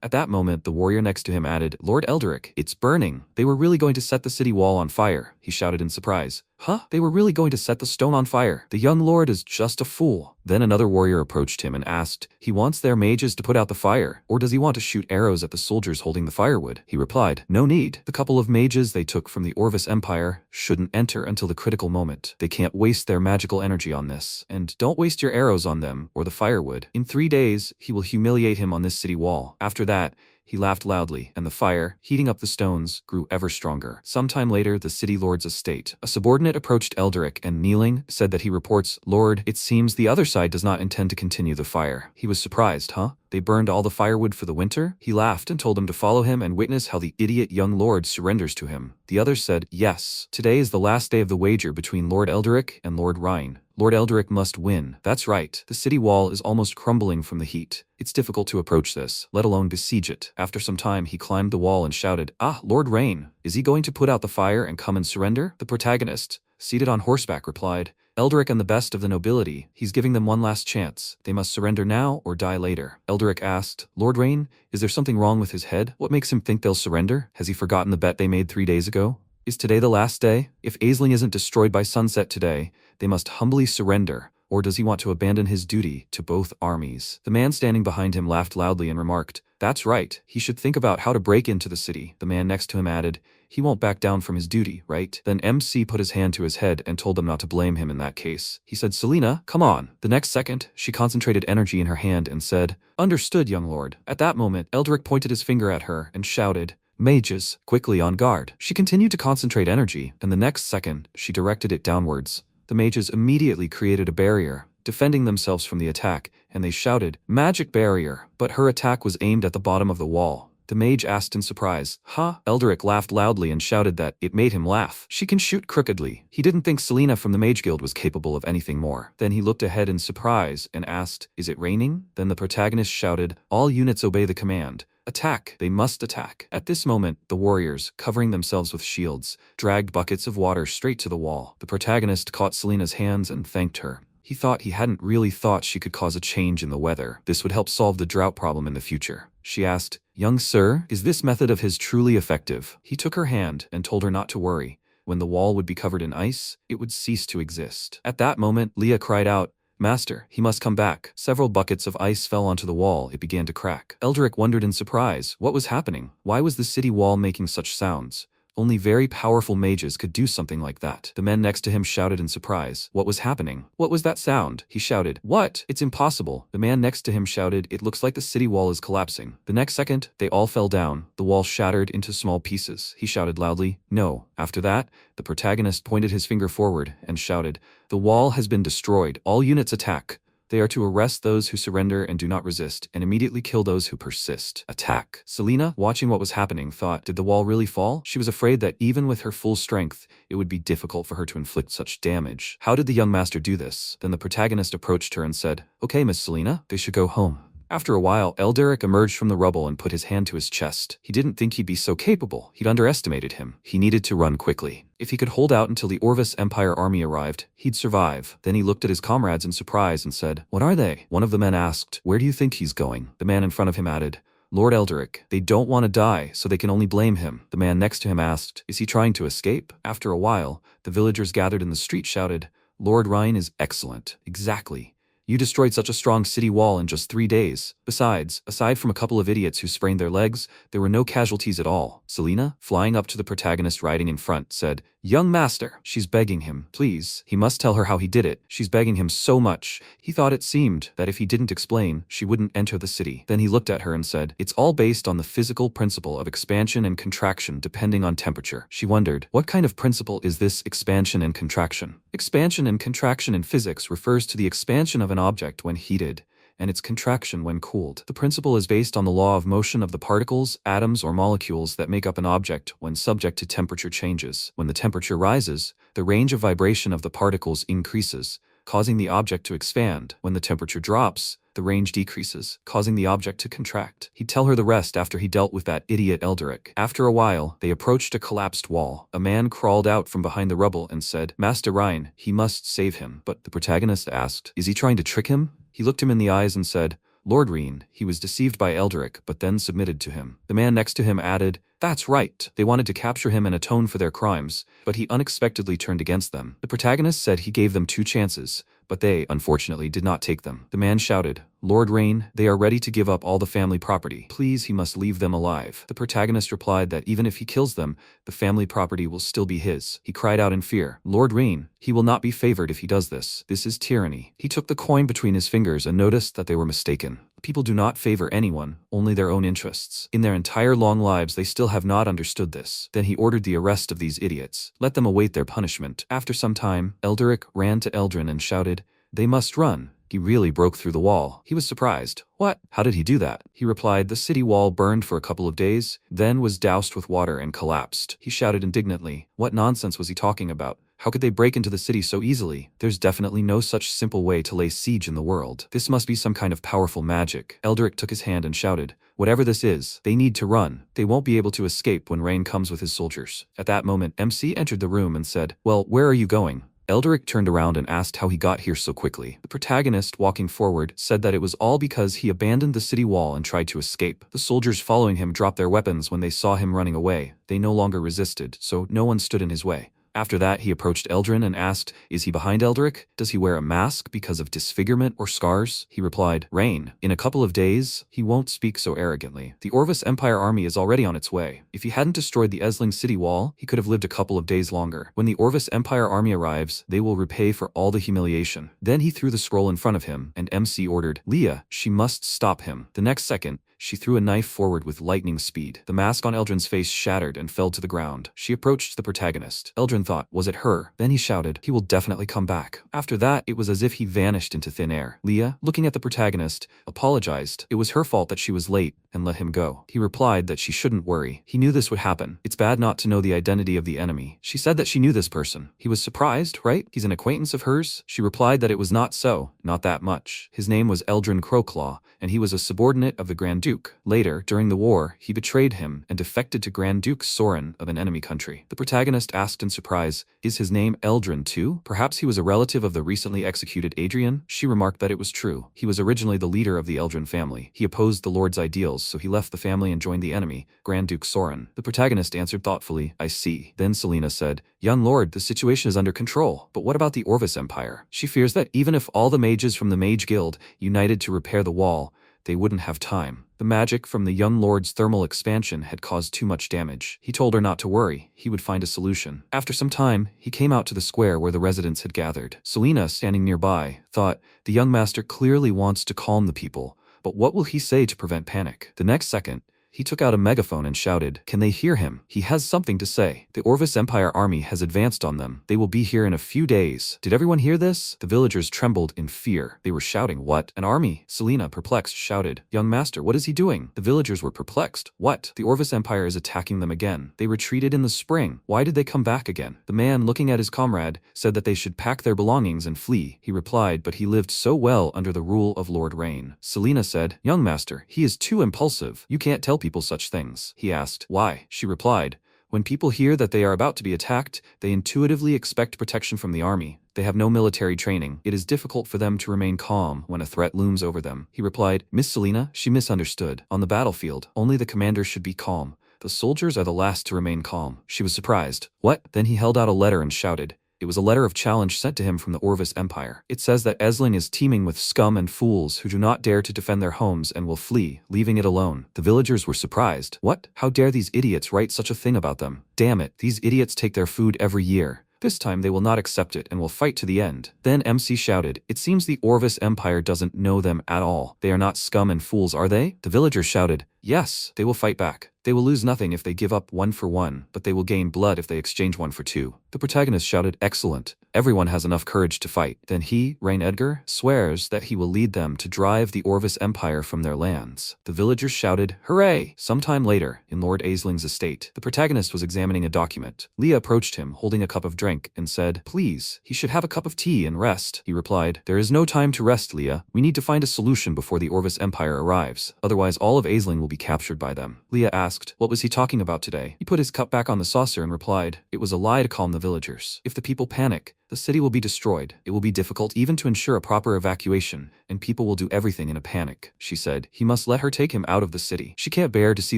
At that moment, the warrior next to him added, Lord Eldrick, it's burning. They were really going to set the city wall on fire. He shouted in surprise. Huh? They were really going to set the stone on fire. The young lord is just a fool. Then another warrior approached him and asked, he wants their mages to put out the fire, or does he want to shoot arrows at the soldiers holding the firewood? He replied, no need. The couple of mages they took from the Orvis Empire shouldn't enter until the critical moment. They can't waste their magical energy on this. And don't waste your arrows on them or the firewood. In 3 days, he will humiliate him on this city wall. After that, he laughed loudly, and the fire, heating up the stones, grew ever stronger. Sometime later, the city lord's estate. A subordinate approached Eldrick and, kneeling, said that he reports, Lord, it seems the other side does not intend to continue the fire. He was surprised, huh? They burned all the firewood for the winter? He laughed and told them to follow him and witness how the idiot young lord surrenders to him. The others said, yes. Today is the last day of the wager between Lord Eldrick and Lord Rhine. Lord Eldrick must win. That's right. The city wall is almost crumbling from the heat. It's difficult to approach this, let alone besiege it. After some time, he climbed the wall and shouted, Lord Rain, is he going to put out the fire and come and surrender? The protagonist, seated on horseback, replied, Eldrick and the best of the nobility, he's giving them one last chance. They must surrender now or die later. Eldrick asked, Lord Rain, is there something wrong with his head? What makes him think they'll surrender? Has he forgotten the bet they made 3 days ago? Is today the last day? If Aisling isn't destroyed by sunset today, they must humbly surrender. Or does he want to abandon his duty to both armies? The man standing behind him laughed loudly and remarked, That's right, he should think about how to break into the city. The man next to him added, he won't back down from his duty, right? Then MC put his hand to his head and told them not to blame him in that case. He said, Selena, come on. The next second, she concentrated energy in her hand and said, understood, young lord. At that moment, Eldrick pointed his finger at her and shouted, mages, quickly on guard. She continued to concentrate energy, and the next second, she directed it downwards. The mages immediately created a barrier, defending themselves from the attack, and they shouted, magic barrier, but her attack was aimed at the bottom of the wall. The mage asked in surprise, huh? Eldrick laughed loudly and shouted that it made him laugh. She can shoot crookedly. He didn't think Selena from the Mage Guild was capable of anything more. Then he looked ahead in surprise and asked, is it raining? Then the protagonist shouted, all units obey the command. Attack! They must attack. At this moment, the warriors, covering themselves with shields, dragged buckets of water straight to the wall. The protagonist caught Selena's hands and thanked her. He thought he hadn't really thought she could cause a change in the weather. This would help solve the drought problem in the future. She asked, young sir, is this method of his truly effective? He took her hand and told her not to worry. When the wall would be covered in ice, it would cease to exist. At that moment, Leah cried out, Master, he must come back. Several buckets of ice fell onto the wall. It began to crack. Eldrick wondered in surprise. What was happening? Why was the city wall making such sounds? Only very powerful mages could do something like that. The men next to him shouted in surprise. What was happening? What was that sound? He shouted. What? It's impossible. The man next to him shouted. It looks like the city wall is collapsing. The next second, they all fell down. The wall shattered into small pieces. He shouted loudly. No. After that, the protagonist pointed his finger forward and shouted, the wall has been destroyed. All units attack. They are to arrest those who surrender and do not resist, and immediately kill those who persist. Attack. Selena, watching what was happening, thought, did the wall really fall? She was afraid that even with her full strength, it would be difficult for her to inflict such damage. How did the young master do this? Then the protagonist approached her and said, okay, Miss Selena, they should go home. After a while, Eldrick emerged from the rubble and put his hand to his chest. He didn't think he'd be so capable. He'd underestimated him. He needed to run quickly. If he could hold out until the Orvis Empire army arrived, he'd survive. Then he looked at his comrades in surprise and said, what are they? One of the men asked, where do you think he's going? The man in front of him added, Lord Eldrick, they don't want to die, so they can only blame him. The man next to him asked, is he trying to escape? After a while, the villagers gathered in the street shouted, Lord Rhine is excellent. Exactly. You destroyed such a strong city wall in just 3 days. Besides, aside from a couple of idiots who sprained their legs, there were no casualties at all. Selena, flying up to the protagonist riding in front, said, young master, she's begging him. Please, he must tell her how he did it. She's begging him so much. He thought it seemed that if he didn't explain, she wouldn't enter the city. Then he looked at her and said, it's all based on the physical principle of expansion and contraction depending on temperature. She wondered, what kind of principle is this expansion and contraction? Expansion and contraction in physics refers to the expansion of an object when heated, and its contraction when cooled. The principle is based on the law of motion of the particles, atoms, or molecules that make up an object when subject to temperature changes. When the temperature rises, the range of vibration of the particles increases, causing the object to expand. When the temperature drops, the range decreases, causing the object to contract. He'd tell her the rest after he dealt with that idiot Eldrick. After a while, they approached a collapsed wall. A man crawled out from behind the rubble and said, Master Rhine, he must save him. But the protagonist asked, is he trying to trick him? He looked him in the eyes and said, Lord Rhine, he was deceived by Eldrick, but then submitted to him. The man next to him added, that's right. They wanted to capture him and atone for their crimes, but he unexpectedly turned against them. The protagonist said he gave them 2 chances, but they, unfortunately, did not take them. The man shouted, Lord Rain, they are ready to give up all the family property. Please, he must leave them alive. The protagonist replied that even if he kills them, the family property will still be his. He cried out in fear, Lord Rain, he will not be favored if he does this. This is tyranny. He took the coin between his fingers and noticed that they were mistaken. People do not favor anyone, only their own interests. In their entire long lives, they still have not understood this. Then he ordered the arrest of these idiots. Let them await their punishment. After some time, Eldrick ran to Eldrin and shouted, they must run. He really broke through the wall. He was surprised. What? How did he do that? He replied, the city wall burned for a couple of days, then was doused with water and collapsed. He shouted indignantly. What nonsense was he talking about? How could they break into the city so easily? There's definitely no such simple way to lay siege in the world. This must be some kind of powerful magic. Eldrick took his hand and shouted, whatever this is, they need to run. They won't be able to escape when Rain comes with his soldiers. At that moment, MC entered the room and said, well, where are you going? Eldrick turned around and asked how he got here so quickly. The protagonist, walking forward, said that it was all because he abandoned the city wall and tried to escape. The soldiers following him dropped their weapons when they saw him running away. They no longer resisted, so no one stood in his way. After that, he approached Eldrin and asked, "Is he behind Eldrick? Does he wear a mask because of disfigurement or scars?" He replied, "Rain. In a couple of days, he won't speak so arrogantly. The Orvis Empire army is already on its way. If he hadn't destroyed the Esling city wall, he could have lived a couple of days longer. When the Orvis Empire army arrives, they will repay for all the humiliation." Then he threw the scroll in front of him, and MC ordered, "Leah, she must stop him." The next second, she threw a knife forward with lightning speed. The mask on Eldrin's face shattered and fell to the ground. She approached the protagonist. Eldrin thought, was it her? Then he shouted, "He will definitely come back." After that, it was as if he vanished into thin air. Leah, looking at the protagonist, apologized. It was her fault that she was late, and let him go. He replied that she shouldn't worry. He knew this would happen. It's bad not to know the identity of the enemy. She said that she knew this person. He was surprised, right? He's an acquaintance of hers? She replied that it was not so, not that much. His name was Eldrin Crowclaw, and he was a subordinate of the Grand Duke. Later, during the war, he betrayed him and defected to Grand Duke Soren of an enemy country. The protagonist asked in surprise, "Is his name Eldrin too? Perhaps he was a relative of the recently executed Adrian?" She remarked that it was true. He was originally the leader of the Eldrin family. He opposed the Lord's ideals, so he left the family and joined the enemy, Grand Duke Soren. The protagonist answered thoughtfully, "I see." Then Selena said, "Young Lord, the situation is under control. But what about the Orvis Empire? She fears that even if all the mages from the Mage Guild united to repair the wall, they wouldn't have time. The magic from the young lord's thermal expansion had caused too much damage. He told her not to worry, he would find a solution. After some time, he came out to the square where the residents had gathered. Selena, standing nearby, thought, the young master clearly wants to calm the people, but what will he say to prevent panic? The next second, he took out a megaphone and shouted, "Can they hear him? He has something to say. The Orvis Empire army has advanced on them. They will be here in a few days." Did everyone hear this? The villagers trembled in fear. They were shouting, "What? An army?" Selena, perplexed, shouted, "Young master, what is he doing?" The villagers were perplexed. "What? The Orvis Empire is attacking them again. They retreated in the spring. Why did they come back again?" The man, looking at his comrade, said that they should pack their belongings and flee. He replied, "But he lived so well under the rule of Lord Rain." Selena said, "Young master, he is too impulsive. You can't tell people such things." He asked, "Why?" She replied, "When people hear that they are about to be attacked, they intuitively expect protection from the army. They have no military training. It is difficult for them to remain calm when a threat looms over them." He replied, "Miss Selena, she misunderstood. On the battlefield, only the commander should be calm. The soldiers are the last to remain calm." She was surprised. "What?" Then he held out a letter and shouted. It was a letter of challenge sent to him from the Orvis Empire. It says that Esling is teeming with scum and fools who do not dare to defend their homes and will flee, leaving it alone. The villagers were surprised. What? How dare these idiots write such a thing about them? Damn it, these idiots take their food every year. This time they will not accept it and will fight to the end. Then MC shouted, "It seems the Orvis Empire doesn't know them at all. They are not scum and fools, are they?" The villagers shouted, "Yes, they will fight back. They will lose nothing if they give up 1 for 1, but they will gain blood if they exchange 1 for 2. The protagonist shouted, "Excellent. Everyone has enough courage to fight." Then he, Rain Edgar, swears that he will lead them to drive the Orvis Empire from their lands. The villagers shouted, "Hooray!" Sometime later, in Lord Aisling's estate, the protagonist was examining a document. Leah approached him, holding a cup of drink, and said, "Please, he should have a cup of tea and rest." He replied, "There is no time to rest, Leah. We need to find a solution before the Orvis Empire arrives. Otherwise all of Aisling will be captured by them." Leah asked, "What was he talking about today?" He put his cup back on the saucer and replied, "It was a lie to calm the villagers. If the people panic, the city will be destroyed. It will be difficult even to ensure a proper evacuation, and people will do everything in a panic." She said, he must let her take him out of the city. She can't bear to see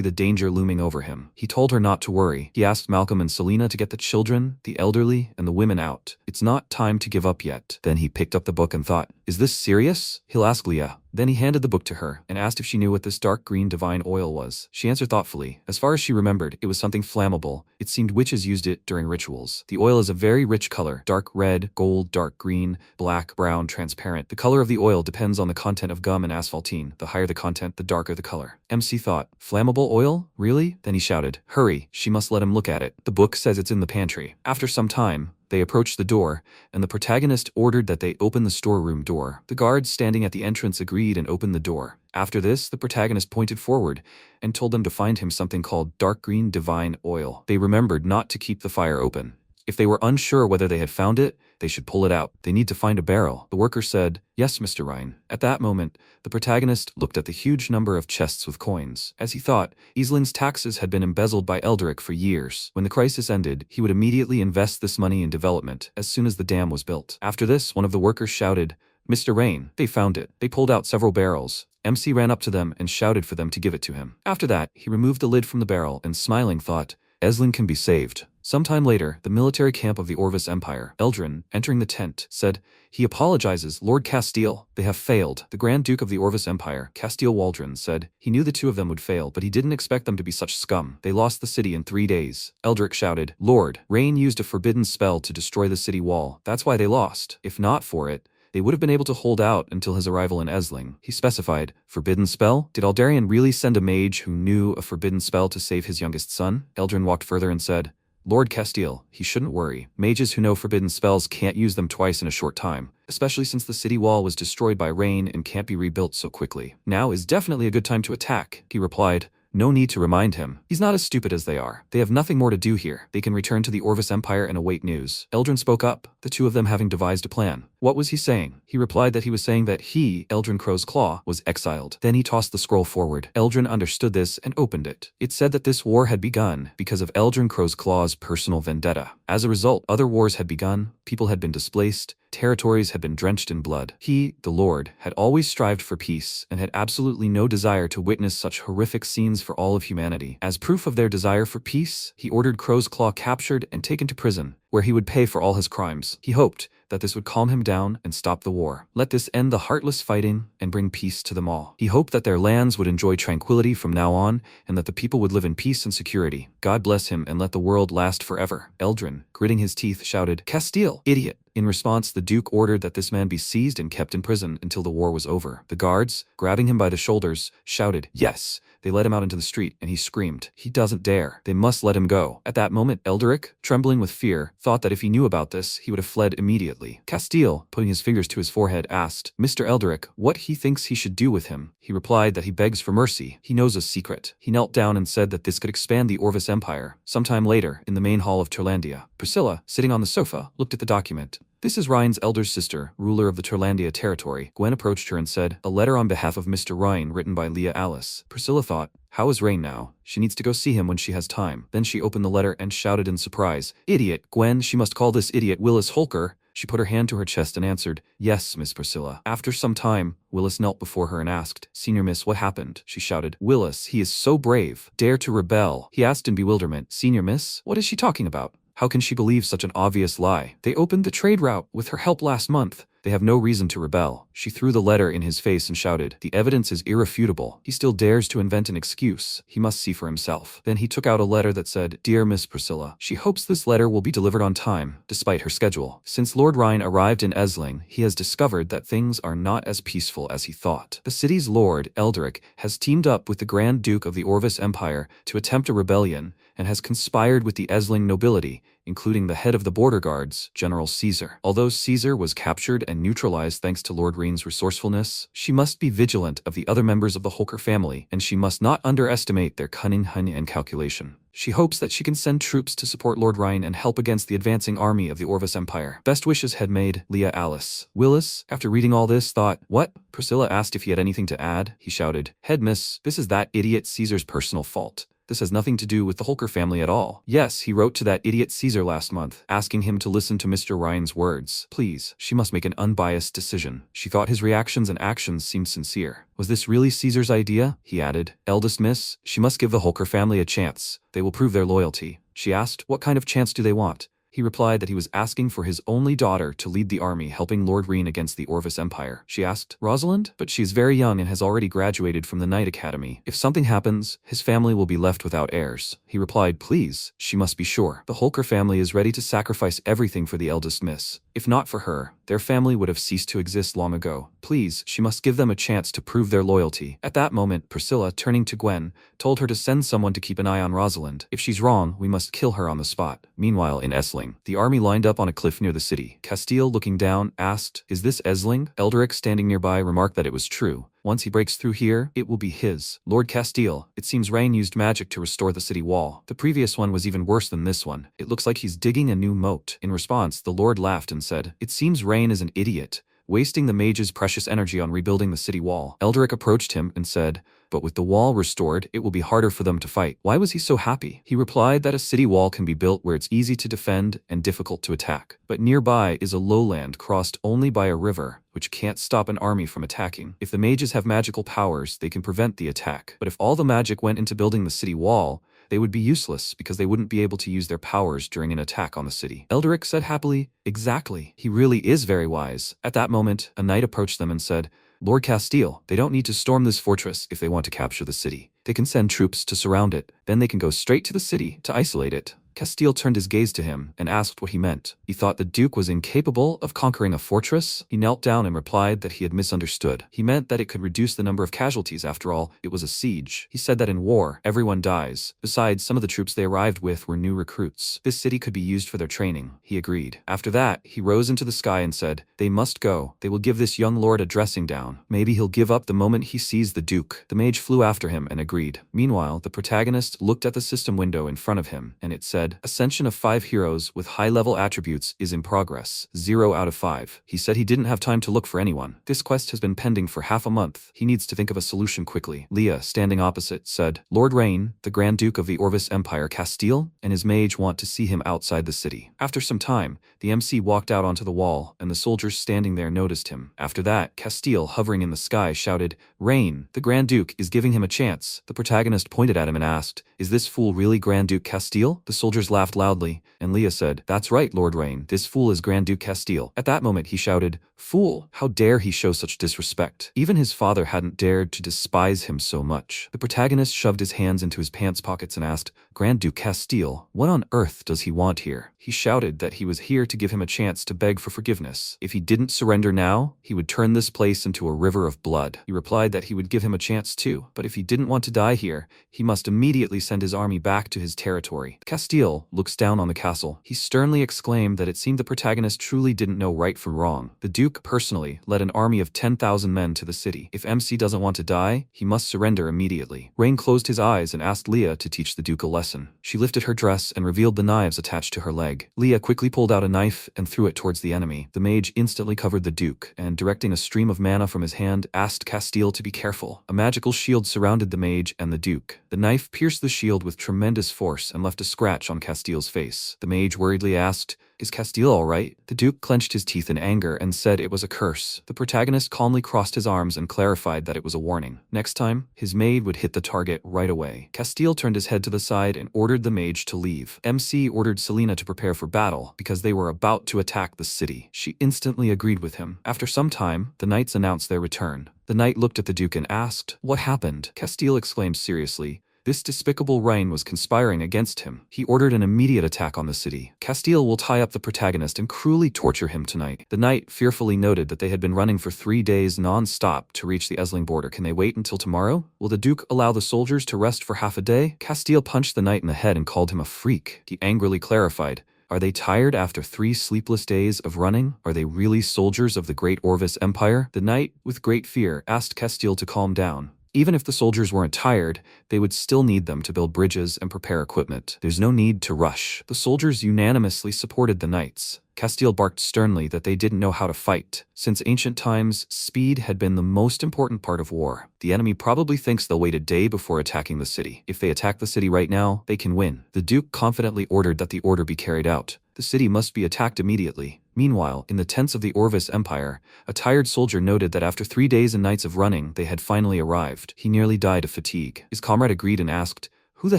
the danger looming over him. He told her not to worry. He asked Malcolm and Selena to get the children, the elderly, and the women out. It's not time to give up yet. Then he picked up the book and thought, is this serious? He'll ask Leah. Then he handed the book to her and asked if she knew what this dark green divine oil was. She answered thoughtfully. As far as she remembered, it was something flammable. It seemed witches used it during rituals. The oil is a very rich color, dark red, gold, dark green, black, brown, transparent. The color of the oil depends on the content of gum and asphaltine. The higher the content, the darker the color. MC thought, flammable oil? Really? Then he shouted, hurry, she must let him look at it. The book says it's in the pantry. After some time, they approached the door, and the protagonist ordered that they open the storeroom door. The guards standing at the entrance agreed and opened the door. After this, the protagonist pointed forward and told them to find him something called dark green divine oil. They remembered not to keep the fire open. If they were unsure whether they had found it, they should pull it out. They need to find a barrel. The worker said, yes, Mr. Ryan. At that moment, the protagonist looked at the huge number of chests with coins. As he thought, Isling's taxes had been embezzled by Eldrick for years. When the crisis ended, he would immediately invest this money in development as soon as the dam was built. After this, one of the workers shouted, Mr. Rain, they found it. They pulled out several barrels. MC ran up to them and shouted for them to give it to him. After that, he removed the lid from the barrel and smiling thought, Esling can be saved. Sometime later, the military camp of the Orvis Empire, Eldrin, entering the tent, said, "He apologizes, Lord Castile. They have failed." The Grand Duke of the Orvis Empire, Castile Waldron, said, he knew the two of them would fail, but he didn't expect them to be such scum. They lost the city in 3 days. Eldrick shouted, "Lord, Rain used a forbidden spell to destroy the city wall. That's why they lost. If not for it, they would have been able to hold out until his arrival in Esling." He specified, "Forbidden spell? Did Aldarion really send a mage who knew a forbidden spell to save his youngest son?" Eldrin walked further and said, "Lord Castile, he shouldn't worry. Mages who know forbidden spells can't use them twice in a short time, especially since the city wall was destroyed by rain and can't be rebuilt so quickly. Now is definitely a good time to attack," he replied. No need to remind him. He's not as stupid as they are. They have nothing more to do here. They can return to the Orvis Empire and await news. Eldrin spoke up, the two of them having devised a plan. What was he saying? He replied that he was saying that he, Eldrin Crow's Claw, was exiled. Then he tossed the scroll forward. Eldrin understood this and opened it. It said that this war had begun because of Eldrin Crow's Claw's personal vendetta. As a result, other wars had begun, people had been displaced, territories had been drenched in blood. He, the Lord, had always strived for peace and had absolutely no desire to witness such horrific scenes for all of humanity. As proof of their desire for peace, he ordered Crow's Claw captured and taken to prison, where he would pay for all his crimes. He hoped that this would calm him down and stop the war. Let this end the heartless fighting and bring peace to them all. He hoped that their lands would enjoy tranquility from now on and that the people would live in peace and security. God bless him and let the world last forever. Eldrin, gritting his teeth, shouted, "Castile, idiot!" In response, the Duke ordered that this man be seized and kept in prison until the war was over. The guards, grabbing him by the shoulders, shouted, "Yes!" They led him out into the street, and he screamed, "He doesn't dare. They must let him go." At that moment, Eldrick, trembling with fear, thought that if he knew about this, he would have fled immediately. Castile, putting his fingers to his forehead, asked Mr. Eldrick what he thinks he should do with him. He replied that he begs for mercy. He knows a secret. He knelt down and said that this could expand the Orvis Empire. Sometime later, in the main hall of Turlandia, Priscilla, sitting on the sofa, looked at the document. "This is Ryan's elder sister, ruler of the Turlandia territory." Gwen approached her and said, "A letter on behalf of Mr. Ryan written by Leah Alice." Priscilla thought, how is Rain now? She needs to go see him when she has time. Then she opened the letter and shouted in surprise, "Idiot, Gwen, she must call this idiot Willis Holker." She put her hand to her chest and answered, "Yes, Miss Priscilla." After some time, Willis knelt before her and asked, "Senior Miss, what happened?" She shouted, "Willis, he is so brave. Dare to rebel." He asked in bewilderment, "Senior Miss, what is she talking about? How can she believe such an obvious lie? They opened the trade route with her help last month. They have no reason to rebel." She threw the letter in his face and shouted, "The evidence is irrefutable. He still dares to invent an excuse. He must see for himself." Then he took out a letter that said, "Dear Miss Priscilla, she hopes this letter will be delivered on time, despite her schedule. Since Lord Ryan arrived in Esling, he has discovered that things are not as peaceful as he thought. The city's lord, Eldrick, has teamed up with the Grand Duke of the Orvis Empire to attempt a rebellion and has conspired with the Esling nobility, including the head of the border guards, General Caesar. Although Caesar was captured and neutralized thanks to Lord Reen's resourcefulness, she must be vigilant of the other members of the Holker family, and she must not underestimate their cunning and calculation. She hopes that she can send troops to support Lord Ryan and help against the advancing army of the Orvis Empire. Best wishes, had made, Leah Alice." Willis, after reading all this, thought, "What?" Priscilla asked if he had anything to add. He shouted, "Head miss, this is that idiot Caesar's personal fault. This has nothing to do with the Holker family at all. Yes, he wrote to that idiot Caesar last month, asking him to listen to Mr. Ryan's words. Please, she must make an unbiased decision." She thought his reactions and actions seemed sincere. Was this really Caesar's idea? He added, "Eldest miss, she must give the Holker family a chance. They will prove their loyalty." She asked, "What kind of chance do they want?" He replied that he was asking for his only daughter to lead the army helping Lord Reen against the Orvis Empire. She asked, "Rosalind? But she's very young and has already graduated from the Knight Academy. If something happens, his family will be left without heirs." He replied, "Please, she must be sure. The Holker family is ready to sacrifice everything for the eldest miss. If not for her, their family would have ceased to exist long ago. Please, she must give them a chance to prove their loyalty." At that moment, Priscilla, turning to Gwen, told her to send someone to keep an eye on Rosalind. "If she's wrong, we must kill her on the spot." Meanwhile, in Esling, the army lined up on a cliff near the city. Castile, looking down, asked, "Is this Esling?" Eldrick, standing nearby, remarked that it was true. "Once he breaks through here, it will be his." "Lord Castile, it seems Rain used magic to restore the city wall. The previous one was even worse than this one. It looks like he's digging a new moat." In response, the Lord laughed and said, "It seems Rain is an idiot, wasting the mage's precious energy on rebuilding the city wall." Eldrick approached him and said, "But with the wall restored, it will be harder for them to fight." Why was he so happy? He replied that a city wall can be built where it's easy to defend and difficult to attack. But nearby is a lowland crossed only by a river, which can't stop an army from attacking. If the mages have magical powers, they can prevent the attack. But if all the magic went into building the city wall, They would be useless because they wouldn't be able to use their powers during an attack on the city. Elderic said happily, "Exactly. He really is very wise." At that moment, a knight approached them and said, "Lord Castile, they don't need to storm this fortress if they want to capture the city. They can send troops to surround it, then they can go straight to the city to isolate it." Castile turned his gaze to him and asked what he meant. He thought the Duke was incapable of conquering a fortress. He knelt down and replied that he had misunderstood. He meant that it could reduce the number of casualties. After all, it was a siege. He said that in war, everyone dies. Besides, some of the troops they arrived with were new recruits. This city could be used for their training. He agreed. After that, he rose into the sky and said, "They must go. They will give this young lord a dressing down. Maybe he'll give up the moment he sees the Duke." The mage flew after him and agreed. Meanwhile, the protagonist looked at the system window in front of him, and it said, "Ascension of 5 heroes with high-level attributes is in progress. 0 out of 5. He said he didn't have time to look for anyone. This quest has been pending for half a month. He needs to think of a solution quickly. Leah, standing opposite, said, "Lord Rain, the Grand Duke of the Orvis Empire Castile, and his mage want to see him outside the city." After some time, the MC walked out onto the wall, and the soldiers standing there noticed him. After that, Castile, hovering in the sky, shouted, "Rain, the Grand Duke is giving him a chance." The protagonist pointed at him and asked, "Is this fool really Grand Duke Castile?" The soldiers laughed loudly, and Leah said, "That's right, Lord Rain, this fool is Grand Duke Castile." At that moment he shouted, "Fool! How dare he show such disrespect?" Even his father hadn't dared to despise him so much. The protagonist shoved his hands into his pants pockets and asked, "Grand Duke Castile, what on earth does he want here?" He shouted that he was here to give him a chance to beg for forgiveness. If he didn't surrender now, he would turn this place into a river of blood. He replied that he would give him a chance too, but if he didn't want to die here, he must immediately send his army back to his territory. Castile looks down on the castle. He sternly exclaimed that it seemed the protagonist truly didn't know right from wrong. The Duke personally led an army of 10,000 men to the city. If MC doesn't want to die, he must surrender immediately. Rain closed his eyes and asked Leah to teach the Duke a lesson. She lifted her dress and revealed the knives attached to her leg. Leah quickly pulled out a knife and threw it towards the enemy. The mage instantly covered the Duke, and directing a stream of mana from his hand, asked Castile to be careful. A magical shield surrounded the mage and the Duke. The knife pierced the shield with tremendous force and left a scratch on Castile's face. The mage worriedly asked, "Is Castile all right?" The Duke clenched his teeth in anger and said it was a curse. The protagonist calmly crossed his arms and clarified that it was a warning. Next time, his maid would hit the target right away. Castile turned his head to the side and ordered the mage to leave. MC ordered Selena to prepare for battle because they were about to attack the city. She instantly agreed with him. After some time, the knights announced their return. The knight looked at the Duke and asked, "What happened?" Castile exclaimed seriously, "This despicable Rain was conspiring against him. He ordered an immediate attack on the city. Castile will tie up the protagonist and cruelly torture him tonight." The knight fearfully noted that they had been running for 3 days non-stop to reach the Esling border. Can they wait until tomorrow? Will the Duke allow the soldiers to rest for half a day? Castile punched the knight in the head and called him a freak. He angrily clarified, "Are they tired after 3 sleepless days of running? Are they really soldiers of the great Orvis Empire?" The knight, with great fear, asked Castile to calm down. Even if the soldiers weren't tired, they would still need them to build bridges and prepare equipment. There's no need to rush. The soldiers unanimously supported the knights. Castile barked sternly that they didn't know how to fight. Since ancient times, speed had been the most important part of war. The enemy probably thinks they'll wait a day before attacking the city. If they attack the city right now, they can win. The Duke confidently ordered that the order be carried out. The city must be attacked immediately. Meanwhile, in the tents of the Orvis Empire, a tired soldier noted that after 3 days and nights of running, they had finally arrived. He nearly died of fatigue. His comrade agreed and asked, "Who the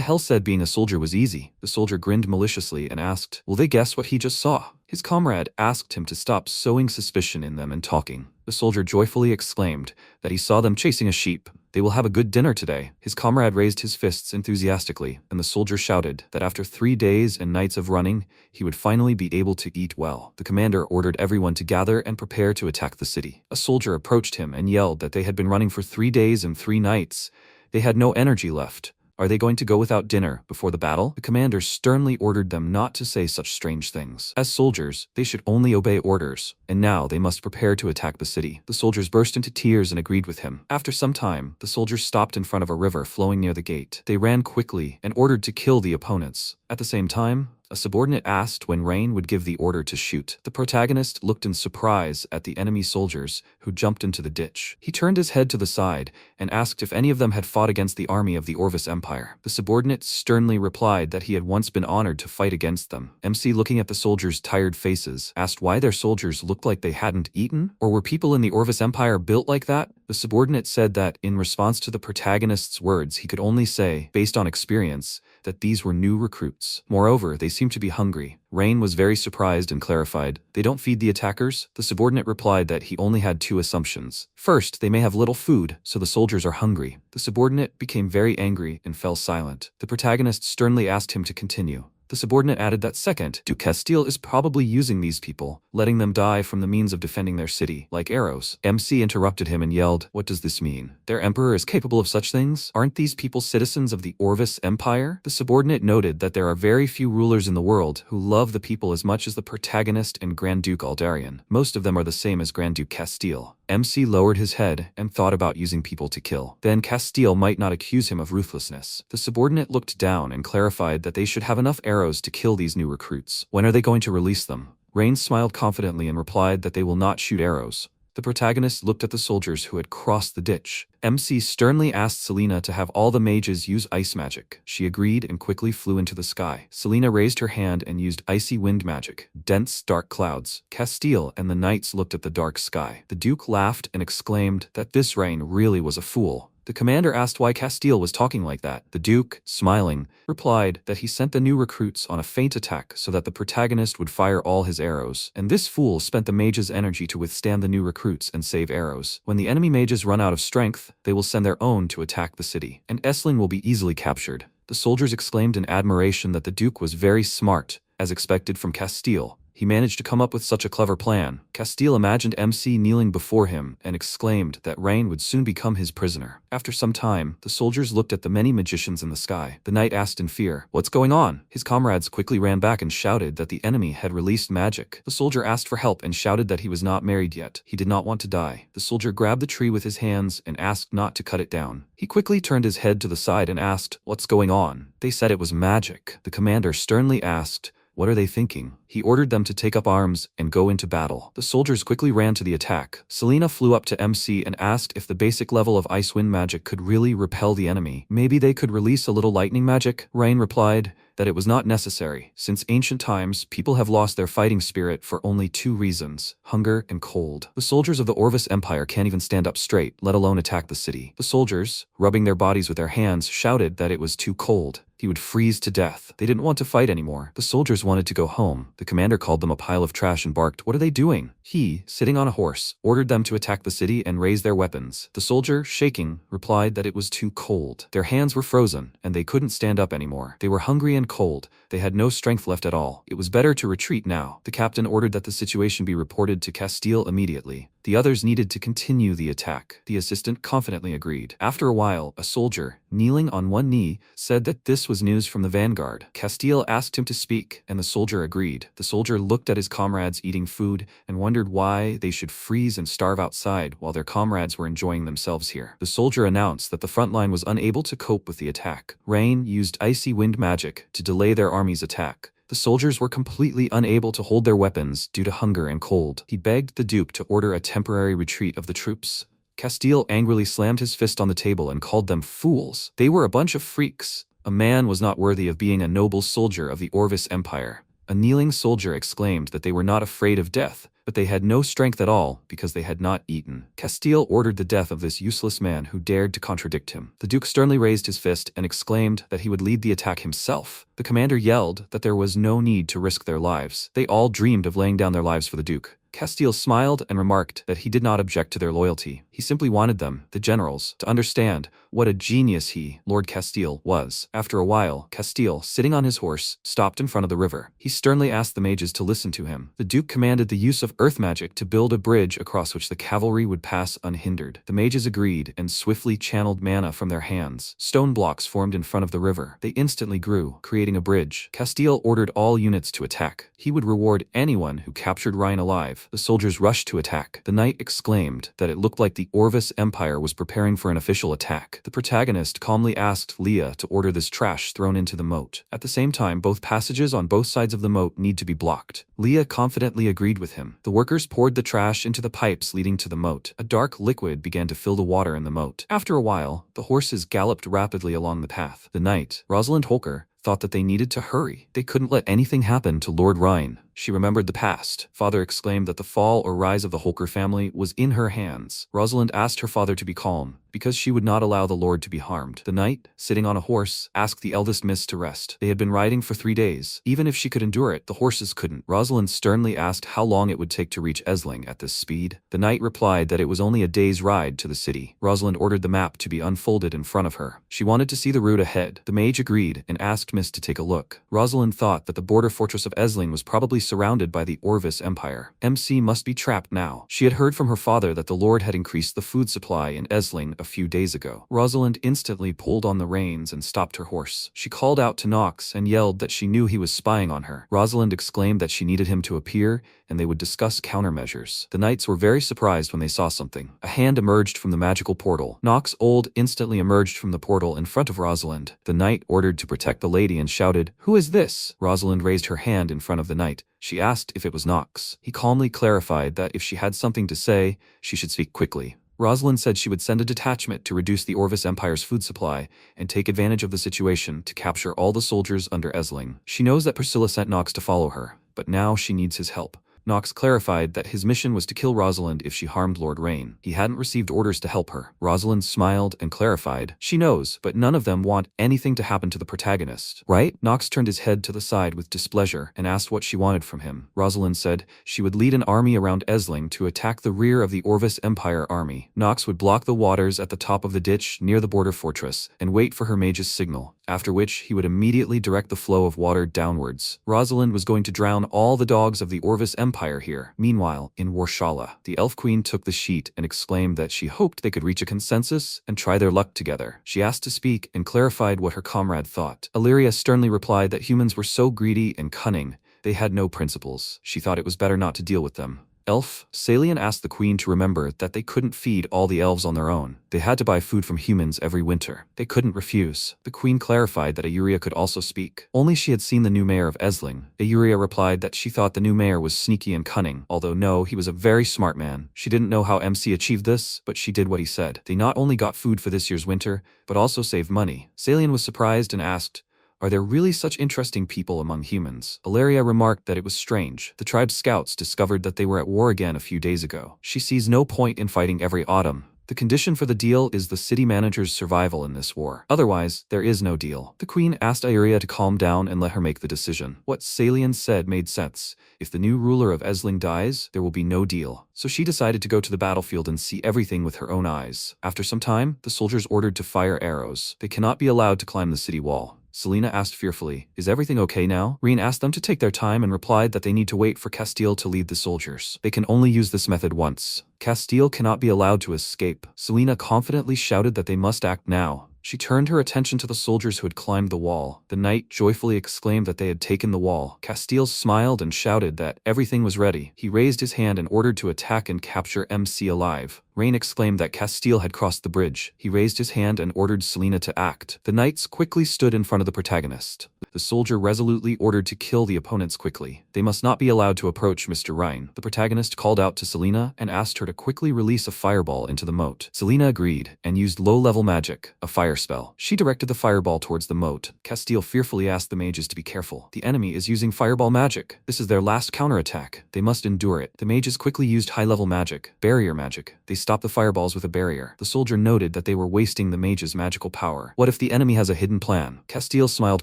hell said being a soldier was easy?" The soldier grinned maliciously and asked, "Will they guess what he just saw?" His comrade asked him to stop sowing suspicion in them and talking. The soldier joyfully exclaimed that he saw them chasing a sheep. "They will have a good dinner today." His comrade raised his fists enthusiastically, and the soldier shouted that after 3 days and nights of running, he would finally be able to eat well. The commander ordered everyone to gather and prepare to attack the city. A soldier approached him and yelled that they had been running for 3 days and 3 nights. They had no energy left. Are they going to go without dinner before the battle? The commander sternly ordered them not to say such strange things. As soldiers, they should only obey orders, and now they must prepare to attack the city. The soldiers burst into tears and agreed with him. After some time, the soldiers stopped in front of a river flowing near the gate. They ran quickly and ordered to kill the opponents. At the same time, a subordinate asked when Rain would give the order to shoot. The protagonist looked in surprise at the enemy soldiers who jumped into the ditch. He turned his head to the side and asked if any of them had fought against the army of the Orvis Empire. The subordinate sternly replied that he had once been honored to fight against them. MC, looking at the soldiers' tired faces, asked why their soldiers looked like they hadn't eaten, or were people in the Orvis Empire built like that? The subordinate said that, in response to the protagonist's words, he could only say, based on experience, that these were new recruits. Moreover, they seemed to be hungry. Rain was very surprised and clarified, "They don't feed the attackers?" The subordinate replied that he only had two assumptions. First, they may have little food, so the soldiers are hungry. The subordinate became very angry and fell silent. The protagonist sternly asked him to continue. The subordinate added that second, Duke Castile is probably using these people, letting them die from the means of defending their city, like arrows. MC interrupted him and yelled, "What does this mean? Their emperor is capable of such things? Aren't these people citizens of the Orvis Empire?" The subordinate noted that there are very few rulers in the world who love the people as much as the protagonist and Grand Duke Aldarion. Most of them are the same as Grand Duke Castile. MC lowered his head and thought about using people to kill. Then Castile might not accuse him of ruthlessness. The subordinate looked down and clarified that they should have enough arrows to kill these new recruits. When are they going to release them? Rain smiled confidently and replied that they will not shoot arrows. The protagonist looked at the soldiers who had crossed the ditch. MC sternly asked Selena to have all the mages use ice magic. She agreed and quickly flew into the sky. Selena raised her hand and used icy wind magic. Dense, dark clouds. Castile and the knights looked at the dark sky. The Duke laughed and exclaimed that this Rain really was a fool. The commander asked why Castile was talking like that. The Duke, smiling, replied that he sent the new recruits on a feint attack so that the protagonist would fire all his arrows, and this fool spent the mages' energy to withstand the new recruits and save arrows. When the enemy mages run out of strength, they will send their own to attack the city, and Essling will be easily captured. The soldiers exclaimed in admiration that the Duke was very smart, as expected from Castile. He managed to come up with such a clever plan. Castile imagined MC kneeling before him and exclaimed that Rain would soon become his prisoner. After some time, the soldiers looked at the many magicians in the sky. The knight asked in fear, "What's going on?" His comrades quickly ran back and shouted that the enemy had released magic. The soldier asked for help and shouted that he was not married yet. He did not want to die. The soldier grabbed the tree with his hands and asked not to cut it down. He quickly turned his head to the side and asked, "What's going on?" They said it was magic. The commander sternly asked, "What are they thinking?" He ordered them to take up arms and go into battle. The soldiers quickly ran to the attack. Selena flew up to MC and asked if the basic level of ice wind magic could really repel the enemy. Maybe they could release a little lightning magic? Rain replied that it was not necessary. Since ancient times, people have lost their fighting spirit for only two reasons: hunger and cold. The soldiers of the Orvis Empire can't even stand up straight, let alone attack the city. The soldiers, rubbing their bodies with their hands, shouted that it was too cold. He would freeze to death. They didn't want to fight anymore. The soldiers wanted to go home. The commander called them a pile of trash and barked, "What are they doing?" He, sitting on a horse, ordered them to attack the city and raise their weapons. The soldier, shaking, replied that it was too cold. Their hands were frozen, and they couldn't stand up anymore. They were hungry and cold. They had no strength left at all. It was better to retreat now. The captain ordered that the situation be reported to Castile immediately. The others needed to continue the attack. The assistant confidently agreed. After a while, a soldier, kneeling on one knee, said that this was news from the vanguard. Castile asked him to speak, and the soldier agreed. The soldier looked at his comrades eating food and wondered why they should freeze and starve outside while their comrades were enjoying themselves here. The soldier announced that the front line was unable to cope with the attack. Rain used icy wind magic to delay their army's attack. The soldiers were completely unable to hold their weapons due to hunger and cold. He begged the Duke to order a temporary retreat of the troops. Castile angrily slammed his fist on the table and called them fools. They were a bunch of freaks. A man was not worthy of being a noble soldier of the Orvis Empire. A kneeling soldier exclaimed that they were not afraid of death, but they had no strength at all because they had not eaten. Castile ordered the death of this useless man who dared to contradict him. The Duke sternly raised his fist and exclaimed that he would lead the attack himself. The commander yelled that there was no need to risk their lives. They all dreamed of laying down their lives for the Duke. Castile smiled and remarked that he did not object to their loyalty. He simply wanted them, the generals, to understand what a genius he, Lord Castile, was. After a while, Castile, sitting on his horse, stopped in front of the river. He sternly asked the mages to listen to him. The Duke commanded the use of earth magic to build a bridge across which the cavalry would pass unhindered. The mages agreed and swiftly channeled mana from their hands. Stone blocks formed in front of the river. They instantly grew, creating a bridge. Castile ordered all units to attack. He would reward anyone who captured Ryan alive. The soldiers rushed to attack. The knight exclaimed that it looked like the Orvis Empire was preparing for an official attack. The protagonist calmly asked Leah to order this trash thrown into the moat. At the same time, both passages on both sides of the moat need to be blocked. Leah confidently agreed with him. The workers poured the trash into the pipes leading to the moat. A dark liquid began to fill the water in the moat. After a while, the horses galloped rapidly along the path. The knight, Rosalind Holker, thought that they needed to hurry. They couldn't let anything happen to Lord Rhine. She remembered the past. Father exclaimed that the fall or rise of the Holker family was in her hands. Rosalind asked her father to be calm, because she would not allow the Lord to be harmed. The knight, sitting on a horse, asked the eldest miss to rest. They had been riding for 3 days. Even if she could endure it, the horses couldn't. Rosalind sternly asked how long it would take to reach Esling at this speed. The knight replied that it was only a day's ride to the city. Rosalind ordered the map to be unfolded in front of her. She wanted to see the route ahead. The mage agreed and asked Miss to take a look. Rosalind thought that the border fortress of Esling was probably surrounded by the Orvis Empire. MC must be trapped now. She had heard from her father that the Lord had increased the food supply in Esling a few days ago. Rosalind instantly pulled on the reins and stopped her horse. She called out to Knox and yelled that she knew he was spying on her. Rosalind exclaimed that she needed him to appear and they would discuss countermeasures. The knights were very surprised when they saw something. A hand emerged from the magical portal. Knox Old instantly emerged from the portal in front of Rosalind. The knight ordered to protect the lady and shouted, "Who is this?" Rosalind raised her hand in front of the knight. She asked if it was Knox. He calmly clarified that if she had something to say, she should speak quickly. Rosalind said she would send a detachment to reduce the Orvis Empire's food supply and take advantage of the situation to capture all the soldiers under Esling. She knows that Priscilla sent Knox to follow her, but now she needs his help. Knox clarified that his mission was to kill Rosalind if she harmed Lord Rain. He hadn't received orders to help her. Rosalind smiled and clarified, "She knows, but none of them want anything to happen to the protagonist, right?" Knox turned his head to the side with displeasure and asked what she wanted from him. Rosalind said she would lead an army around Esling to attack the rear of the Orvis Empire army. Knox would block the waters at the top of the ditch near the border fortress and wait for her mage's signal, after which he would immediately direct the flow of water downwards. Rosalind was going to drown all the dogs of the Orvis Empire here. Meanwhile, in Warshala, the Elf Queen took the sheet and exclaimed that she hoped they could reach a consensus and try their luck together. She asked to speak and clarified what her comrade thought. Illyria sternly replied that humans were so greedy and cunning, they had no principles. She thought it was better not to deal with them. Elf, Salian asked the queen to remember that they couldn't feed all the elves on their own. They had to buy food from humans every winter. They couldn't refuse. The queen clarified that Ayuria could also speak. Only she had seen the new mayor of Esling. Ayuria replied that she thought the new mayor was sneaky and cunning, although no, he was a very smart man. She didn't know how MC achieved this, but she did what he said. They not only got food for this year's winter, but also saved money. Salian was surprised and asked, "Are there really such interesting people among humans?" Ilaria remarked that it was strange. The tribe's scouts discovered that they were at war again a few days ago. She sees no point in fighting every autumn. The condition for the deal is the city manager's survival in this war. Otherwise, there is no deal. The queen asked Iria to calm down and let her make the decision. What Salian said made sense. If the new ruler of Esling dies, there will be no deal. So she decided to go to the battlefield and see everything with her own eyes. After some time, the soldiers ordered to fire arrows. They cannot be allowed to climb the city wall. Selena asked fearfully, "Is everything okay now?" Reen asked them to take their time and replied that they need to wait for Castile to lead the soldiers. They can only use this method once. Castile cannot be allowed to escape. Selena confidently shouted that they must act now. She turned her attention to the soldiers who had climbed the wall. The knight joyfully exclaimed that they had taken the wall. Castile smiled and shouted that everything was ready. He raised his hand and ordered to attack and capture MC alive. Rain exclaimed that Castile had crossed the bridge. He raised his hand and ordered Selena to act. The knights quickly stood in front of the protagonist. The soldier resolutely ordered to kill the opponents quickly. They must not be allowed to approach Mr. Rhine. The protagonist called out to Selena and asked her to quickly release a fireball into the moat. Selena agreed and used low-level magic, a fire spell. She directed the fireball towards the moat. Castile fearfully asked the mages to be careful. The enemy is using fireball magic. This is their last counterattack. They must endure it. The mages quickly used high-level magic, barrier magic. They stopped the fireballs with a barrier. The soldier noted that they were wasting the mage's magical power. What if the enemy has a hidden plan? Castile smiled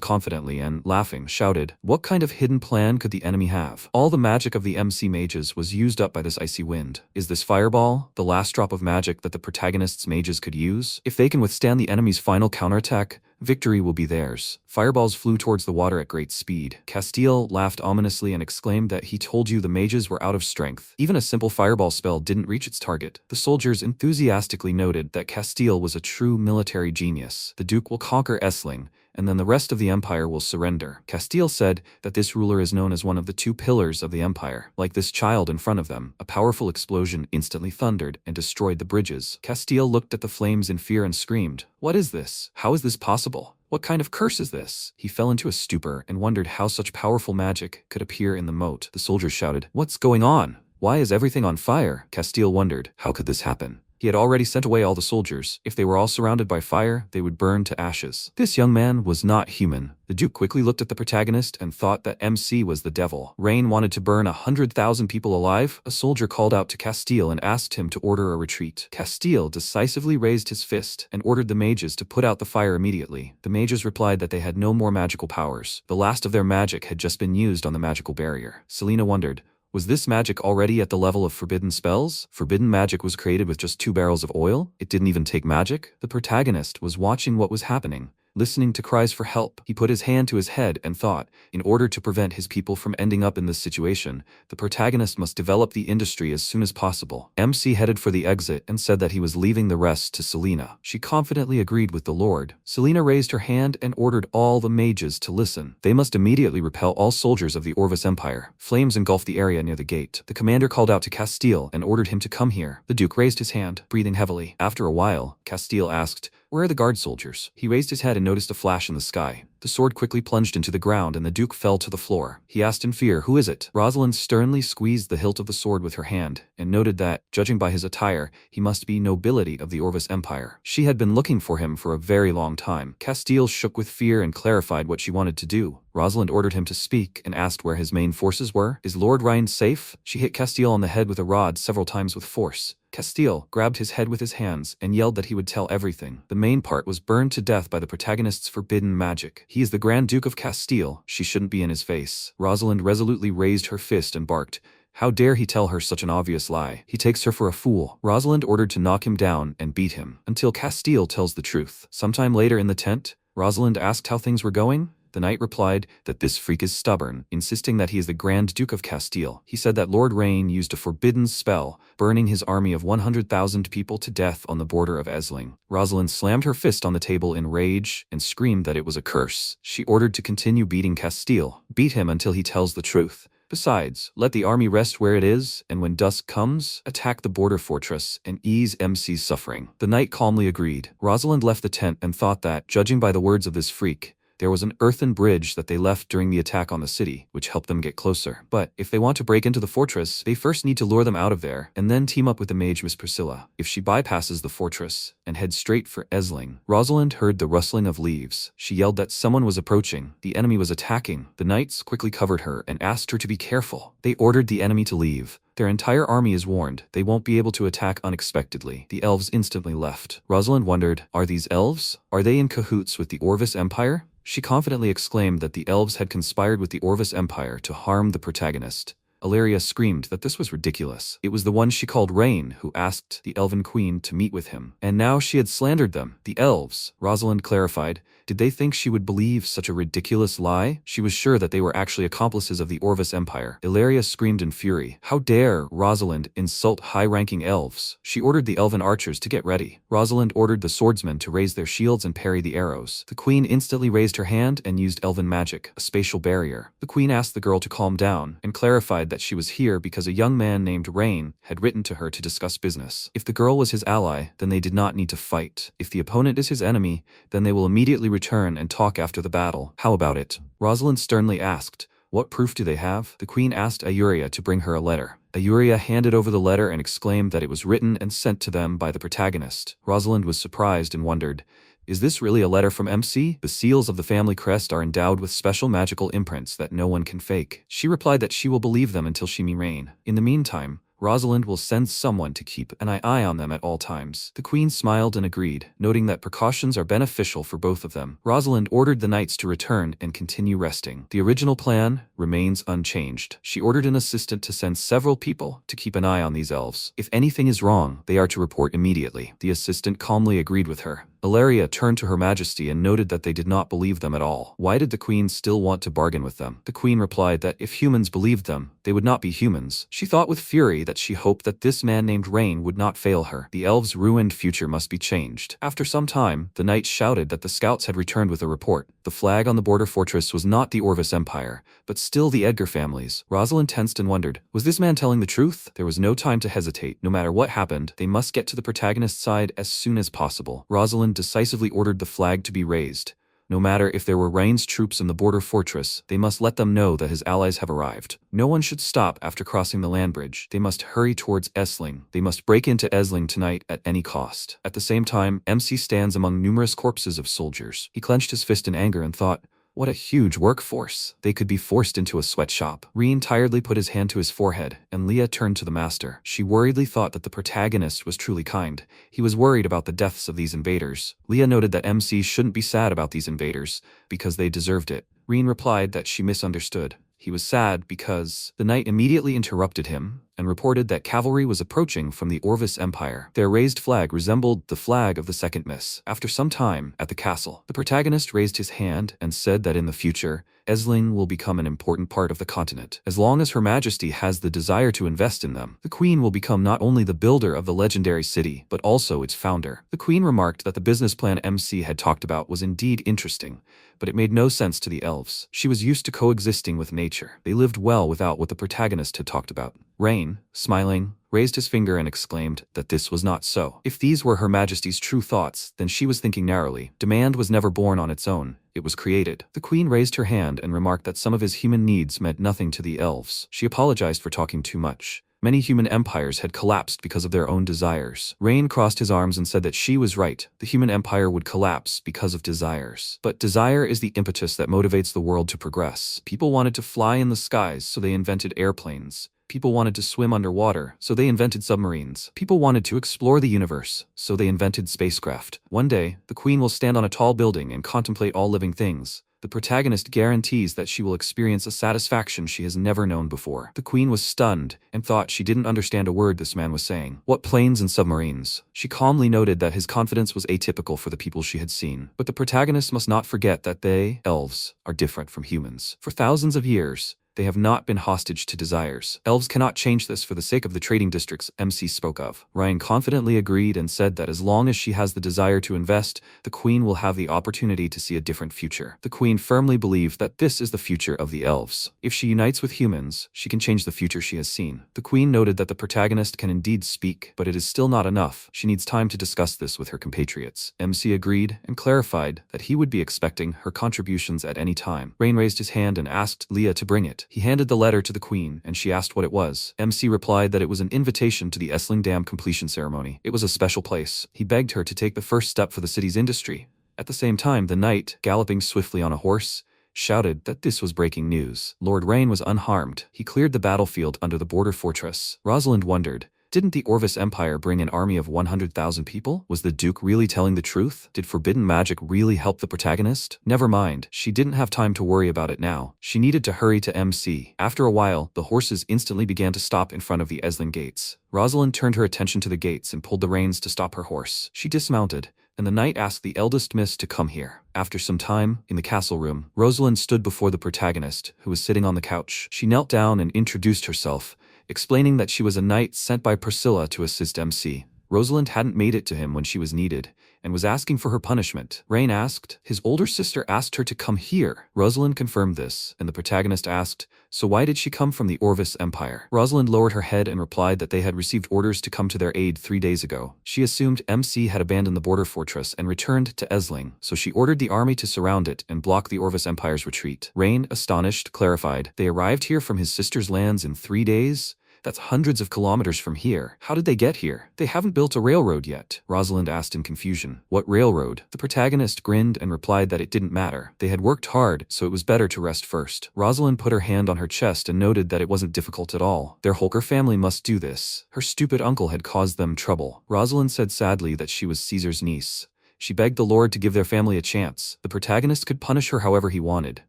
confidently and, laughing, shouted, "What kind of hidden plan could the enemy have? All the magic of the MC mages was used up by this icy wind. Is this fireball the last drop of magic that the protagonist's mages could use? If they can withstand the enemy's final counterattack, victory will be theirs." Fireballs flew towards the water at great speed. Castile laughed ominously and exclaimed that he told you the mages were out of strength. Even a simple fireball spell didn't reach its target. The soldiers enthusiastically noted that Castile was a true military genius. The Duke will conquer Esling, and then the rest of the empire will surrender. Castile said that this ruler is known as one of the two pillars of the empire. Like this child in front of them, a powerful explosion instantly thundered and destroyed the bridges. Castile looked at the flames in fear and screamed, "What is this? How is this possible? What kind of curse is this?" He fell into a stupor and wondered how such powerful magic could appear in the moat. The soldiers shouted, "What's going on? Why is everything on fire?" Castile wondered, how could this happen? He had already sent away all the soldiers. If they were all surrounded by fire, they would burn to ashes. This young man was not human. The Duke quickly looked at the protagonist and thought that MC was the devil. Rain wanted to burn 100,000 people alive. A soldier called out to Castile and asked him to order a retreat. Castile decisively raised his fist and ordered the mages to put out the fire immediately. The mages replied that they had no more magical powers. The last of their magic had just been used on the magical barrier. Selena wondered, was this magic already at the level of forbidden spells? Forbidden magic was created with just 2 barrels of oil? It didn't even take magic? The protagonist was watching what was happening, listening to cries for help. He put his hand to his head and thought, in order to prevent his people from ending up in this situation, the protagonist must develop the industry as soon as possible. MC headed for the exit and said that he was leaving the rest to Selena. She confidently agreed with the Lord. Selena raised her hand and ordered all the mages to listen. They must immediately repel all soldiers of the Orvis Empire. Flames engulfed the area near the gate. The commander called out to Castile and ordered him to come here. The Duke raised his hand, breathing heavily. After a while, Castile asked, "Where are the guard soldiers?" He raised his head and noticed a flash in the sky. The sword quickly plunged into the ground and the Duke fell to the floor. He asked in fear, "Who is it?" Rosalind sternly squeezed the hilt of the sword with her hand and noted that, judging by his attire, he must be nobility of the Orvis Empire. She had been looking for him for a very long time. Castile shook with fear and clarified what she wanted to do. Rosalind ordered him to speak and asked where his main forces were. "Is Lord Ryan safe?" She hit Castile on the head with a rod several times with force. Castile grabbed his head with his hands and yelled that he would tell everything. The main part was burned to death by the protagonist's forbidden magic. He is the Grand Duke of Castile. She shouldn't be in his face. Rosalind resolutely raised her fist and barked, "How dare he tell her such an obvious lie? He takes her for a fool." Rosalind ordered to knock him down and beat him until Castile tells the truth. Sometime later in the tent, Rosalind asked how things were going. The knight replied that this freak is stubborn, insisting that he is the Grand Duke of Castile. He said that Lord Rain used a forbidden spell, burning his army of 100,000 people to death on the border of Esling. Rosalind slammed her fist on the table in rage and screamed that it was a curse. She ordered to continue beating Castile. Beat him until he tells the truth. Besides, let the army rest where it is, and when dusk comes, attack the border fortress and ease MC's suffering. The knight calmly agreed. Rosalind left the tent and thought that, judging by the words of this freak, there was an earthen bridge that they left during the attack on the city, which helped them get closer. But if they want to break into the fortress, they first need to lure them out of there, and then team up with the mage Miss Priscilla. If she bypasses the fortress and heads straight for Esling. Rosalind heard the rustling of leaves. She yelled that someone was approaching. The enemy was attacking. The knights quickly covered her and asked her to be careful. They ordered the enemy to leave. Their entire army is warned. They won't be able to attack unexpectedly. The elves instantly left. Rosalind wondered, are these elves? Are they in cahoots with the Orvis Empire? She confidently exclaimed that the elves had conspired with the Orvis Empire to harm the protagonist. Ilaria screamed that this was ridiculous. It was the one she called Rain who asked the Elven Queen to meet with him. And now she had slandered them. The elves, Rosalind clarified. Did they think she would believe such a ridiculous lie? She was sure that they were actually accomplices of the Orvis Empire. Ilaria screamed in fury. How dare Rosalind insult high-ranking elves? She ordered the elven archers to get ready. Rosalind ordered the swordsmen to raise their shields and parry the arrows. The queen instantly raised her hand and used elven magic, a spatial barrier. The queen asked the girl to calm down and clarified that she was here because a young man named Rain had written to her to discuss business. If the girl was his ally, then they did not need to fight. If the opponent is his enemy, then they will immediately return and talk after the battle. How about it? Rosalind sternly asked. What proof do they have? The queen asked Ayuria to bring her a letter. Ayuria handed over the letter and exclaimed that it was written and sent to them by the protagonist. Rosalind was surprised and wondered, is this really a letter from MC? The seals of the family crest are endowed with special magical imprints that no one can fake. She replied that she will believe them until she meets Rain. In the meantime, Rosalind will send someone to keep an eye on them at all times. The queen smiled and agreed, noting that precautions are beneficial for both of them. Rosalind ordered the knights to return and continue resting. The original plan remains unchanged. She ordered an assistant to send several people to keep an eye on these elves. If anything is wrong, they are to report immediately. The assistant calmly agreed with her. Ilaria turned to Her Majesty and noted that they did not believe them at all. Why did the queen still want to bargain with them? The queen replied that if humans believed them, they would not be humans. She thought with fury that she hoped that this man named Rain would not fail her. The elves' ruined future must be changed. After some time, the knights shouted that the scouts had returned with a report. The flag on the border fortress was not the Orvis Empire, but still the Edgar families. Rosalind tensed and wondered, was this man telling the truth? There was no time to hesitate. No matter what happened, they must get to the protagonist's side as soon as possible. Rosalind decisively ordered the flag to be raised. No matter if there were Rain's troops in the border fortress, they must let them know that his allies have arrived. No one should stop after crossing the land bridge. They must hurry towards Esling. They must break into Esling tonight at any cost. At the same time, MC stands among numerous corpses of soldiers. He clenched his fist in anger and thought, what a huge workforce. They could be forced into a sweatshop. Reen tiredly put his hand to his forehead, and Leah turned to the master. She worriedly thought that the protagonist was truly kind. He was worried about the deaths of these invaders. Leah noted that MC shouldn't be sad about these invaders, because they deserved it. Reen replied that she misunderstood. He was sad because the knight immediately interrupted him and reported that cavalry was approaching from the Orvis Empire. Their raised flag resembled the flag of the Second Miss. After some time at the castle, the protagonist raised his hand and said that in the future, Esling will become an important part of the continent. As long as Her Majesty has the desire to invest in them, the Queen will become not only the builder of the legendary city, but also its founder. The Queen remarked that the business plan MC had talked about was indeed interesting, but it made no sense to the elves. She was used to coexisting with nature. They lived well without what the protagonist had talked about. Rain, smiling, raised his finger and exclaimed that this was not so. If these were Her Majesty's true thoughts, then she was thinking narrowly. Demand was never born on its own. It was created. The Queen raised her hand and remarked that some of his human needs meant nothing to the elves. She apologized for talking too much. Many human empires had collapsed because of their own desires. Rain crossed his arms and said that she was right. The human empire would collapse because of desires. But desire is the impetus that motivates the world to progress. People wanted to fly in the skies, so they invented airplanes. People wanted to swim underwater, so they invented submarines. People wanted to explore the universe, so they invented spacecraft. One day, the Queen will stand on a tall building and contemplate all living things. The protagonist guarantees that she will experience a satisfaction she has never known before. The Queen was stunned and thought she didn't understand a word this man was saying. What planes and submarines? She calmly noted that his confidence was atypical for the people she had seen. But the protagonist must not forget that they, elves, are different from humans. For thousands of years, they have not been hostage to desires. Elves cannot change this for the sake of the trading districts MC spoke of. Ryan confidently agreed and said that as long as she has the desire to invest, the Queen will have the opportunity to see a different future. The Queen firmly believed that this is the future of the elves. If she unites with humans, she can change the future she has seen. The Queen noted that the protagonist can indeed speak, but it is still not enough. She needs time to discuss this with her compatriots. MC agreed and clarified that he would be expecting her contributions at any time. Rain raised his hand and asked Leah to bring it. He handed the letter to the Queen, and she asked what it was. MC replied that it was an invitation to the Esling Dam completion ceremony. It was a special place. He begged her to take the first step for the city's industry. At the same time, the knight, galloping swiftly on a horse, shouted that this was breaking news. Lord Rain was unharmed. He cleared the battlefield under the border fortress. Rosalind wondered, didn't the Orvis Empire bring an army of 100,000 people? Was the Duke really telling the truth? Did forbidden magic really help the protagonist? Never mind, she didn't have time to worry about it now. She needed to hurry to MC. After a while, the horses instantly began to stop in front of the Esling gates. Rosalind turned her attention to the gates and pulled the reins to stop her horse. She dismounted, and the knight asked the eldest miss to come here. After some time, in the castle room, Rosalind stood before the protagonist, who was sitting on the couch. She knelt down and introduced herself, explaining that she was a knight sent by Priscilla to assist MC. Rosalind hadn't made it to him when she was needed, and was asking for her punishment. Rain asked. His older sister asked her to come here. Rosalind confirmed this, and the protagonist asked, so why did she come from the Orvis Empire? Rosalind lowered her head and replied that they had received orders to come to their aid 3 days ago. She assumed MC had abandoned the border fortress and returned to Esling, so she ordered the army to surround it and block the Orvis Empire's retreat. Rain, astonished, clarified, they arrived here from his sister's lands in 3 days? That's hundreds of kilometers from here. How did they get here? They haven't built a railroad yet. Rosalind asked in confusion. What railroad? The protagonist grinned and replied that it didn't matter. They had worked hard, so it was better to rest first. Rosalind put her hand on her chest and noted that it wasn't difficult at all. Their Holker family must do this. Her stupid uncle had caused them trouble. Rosalind said sadly that she was Caesar's niece. She begged the Lord to give their family a chance. The protagonist could punish her however he wanted.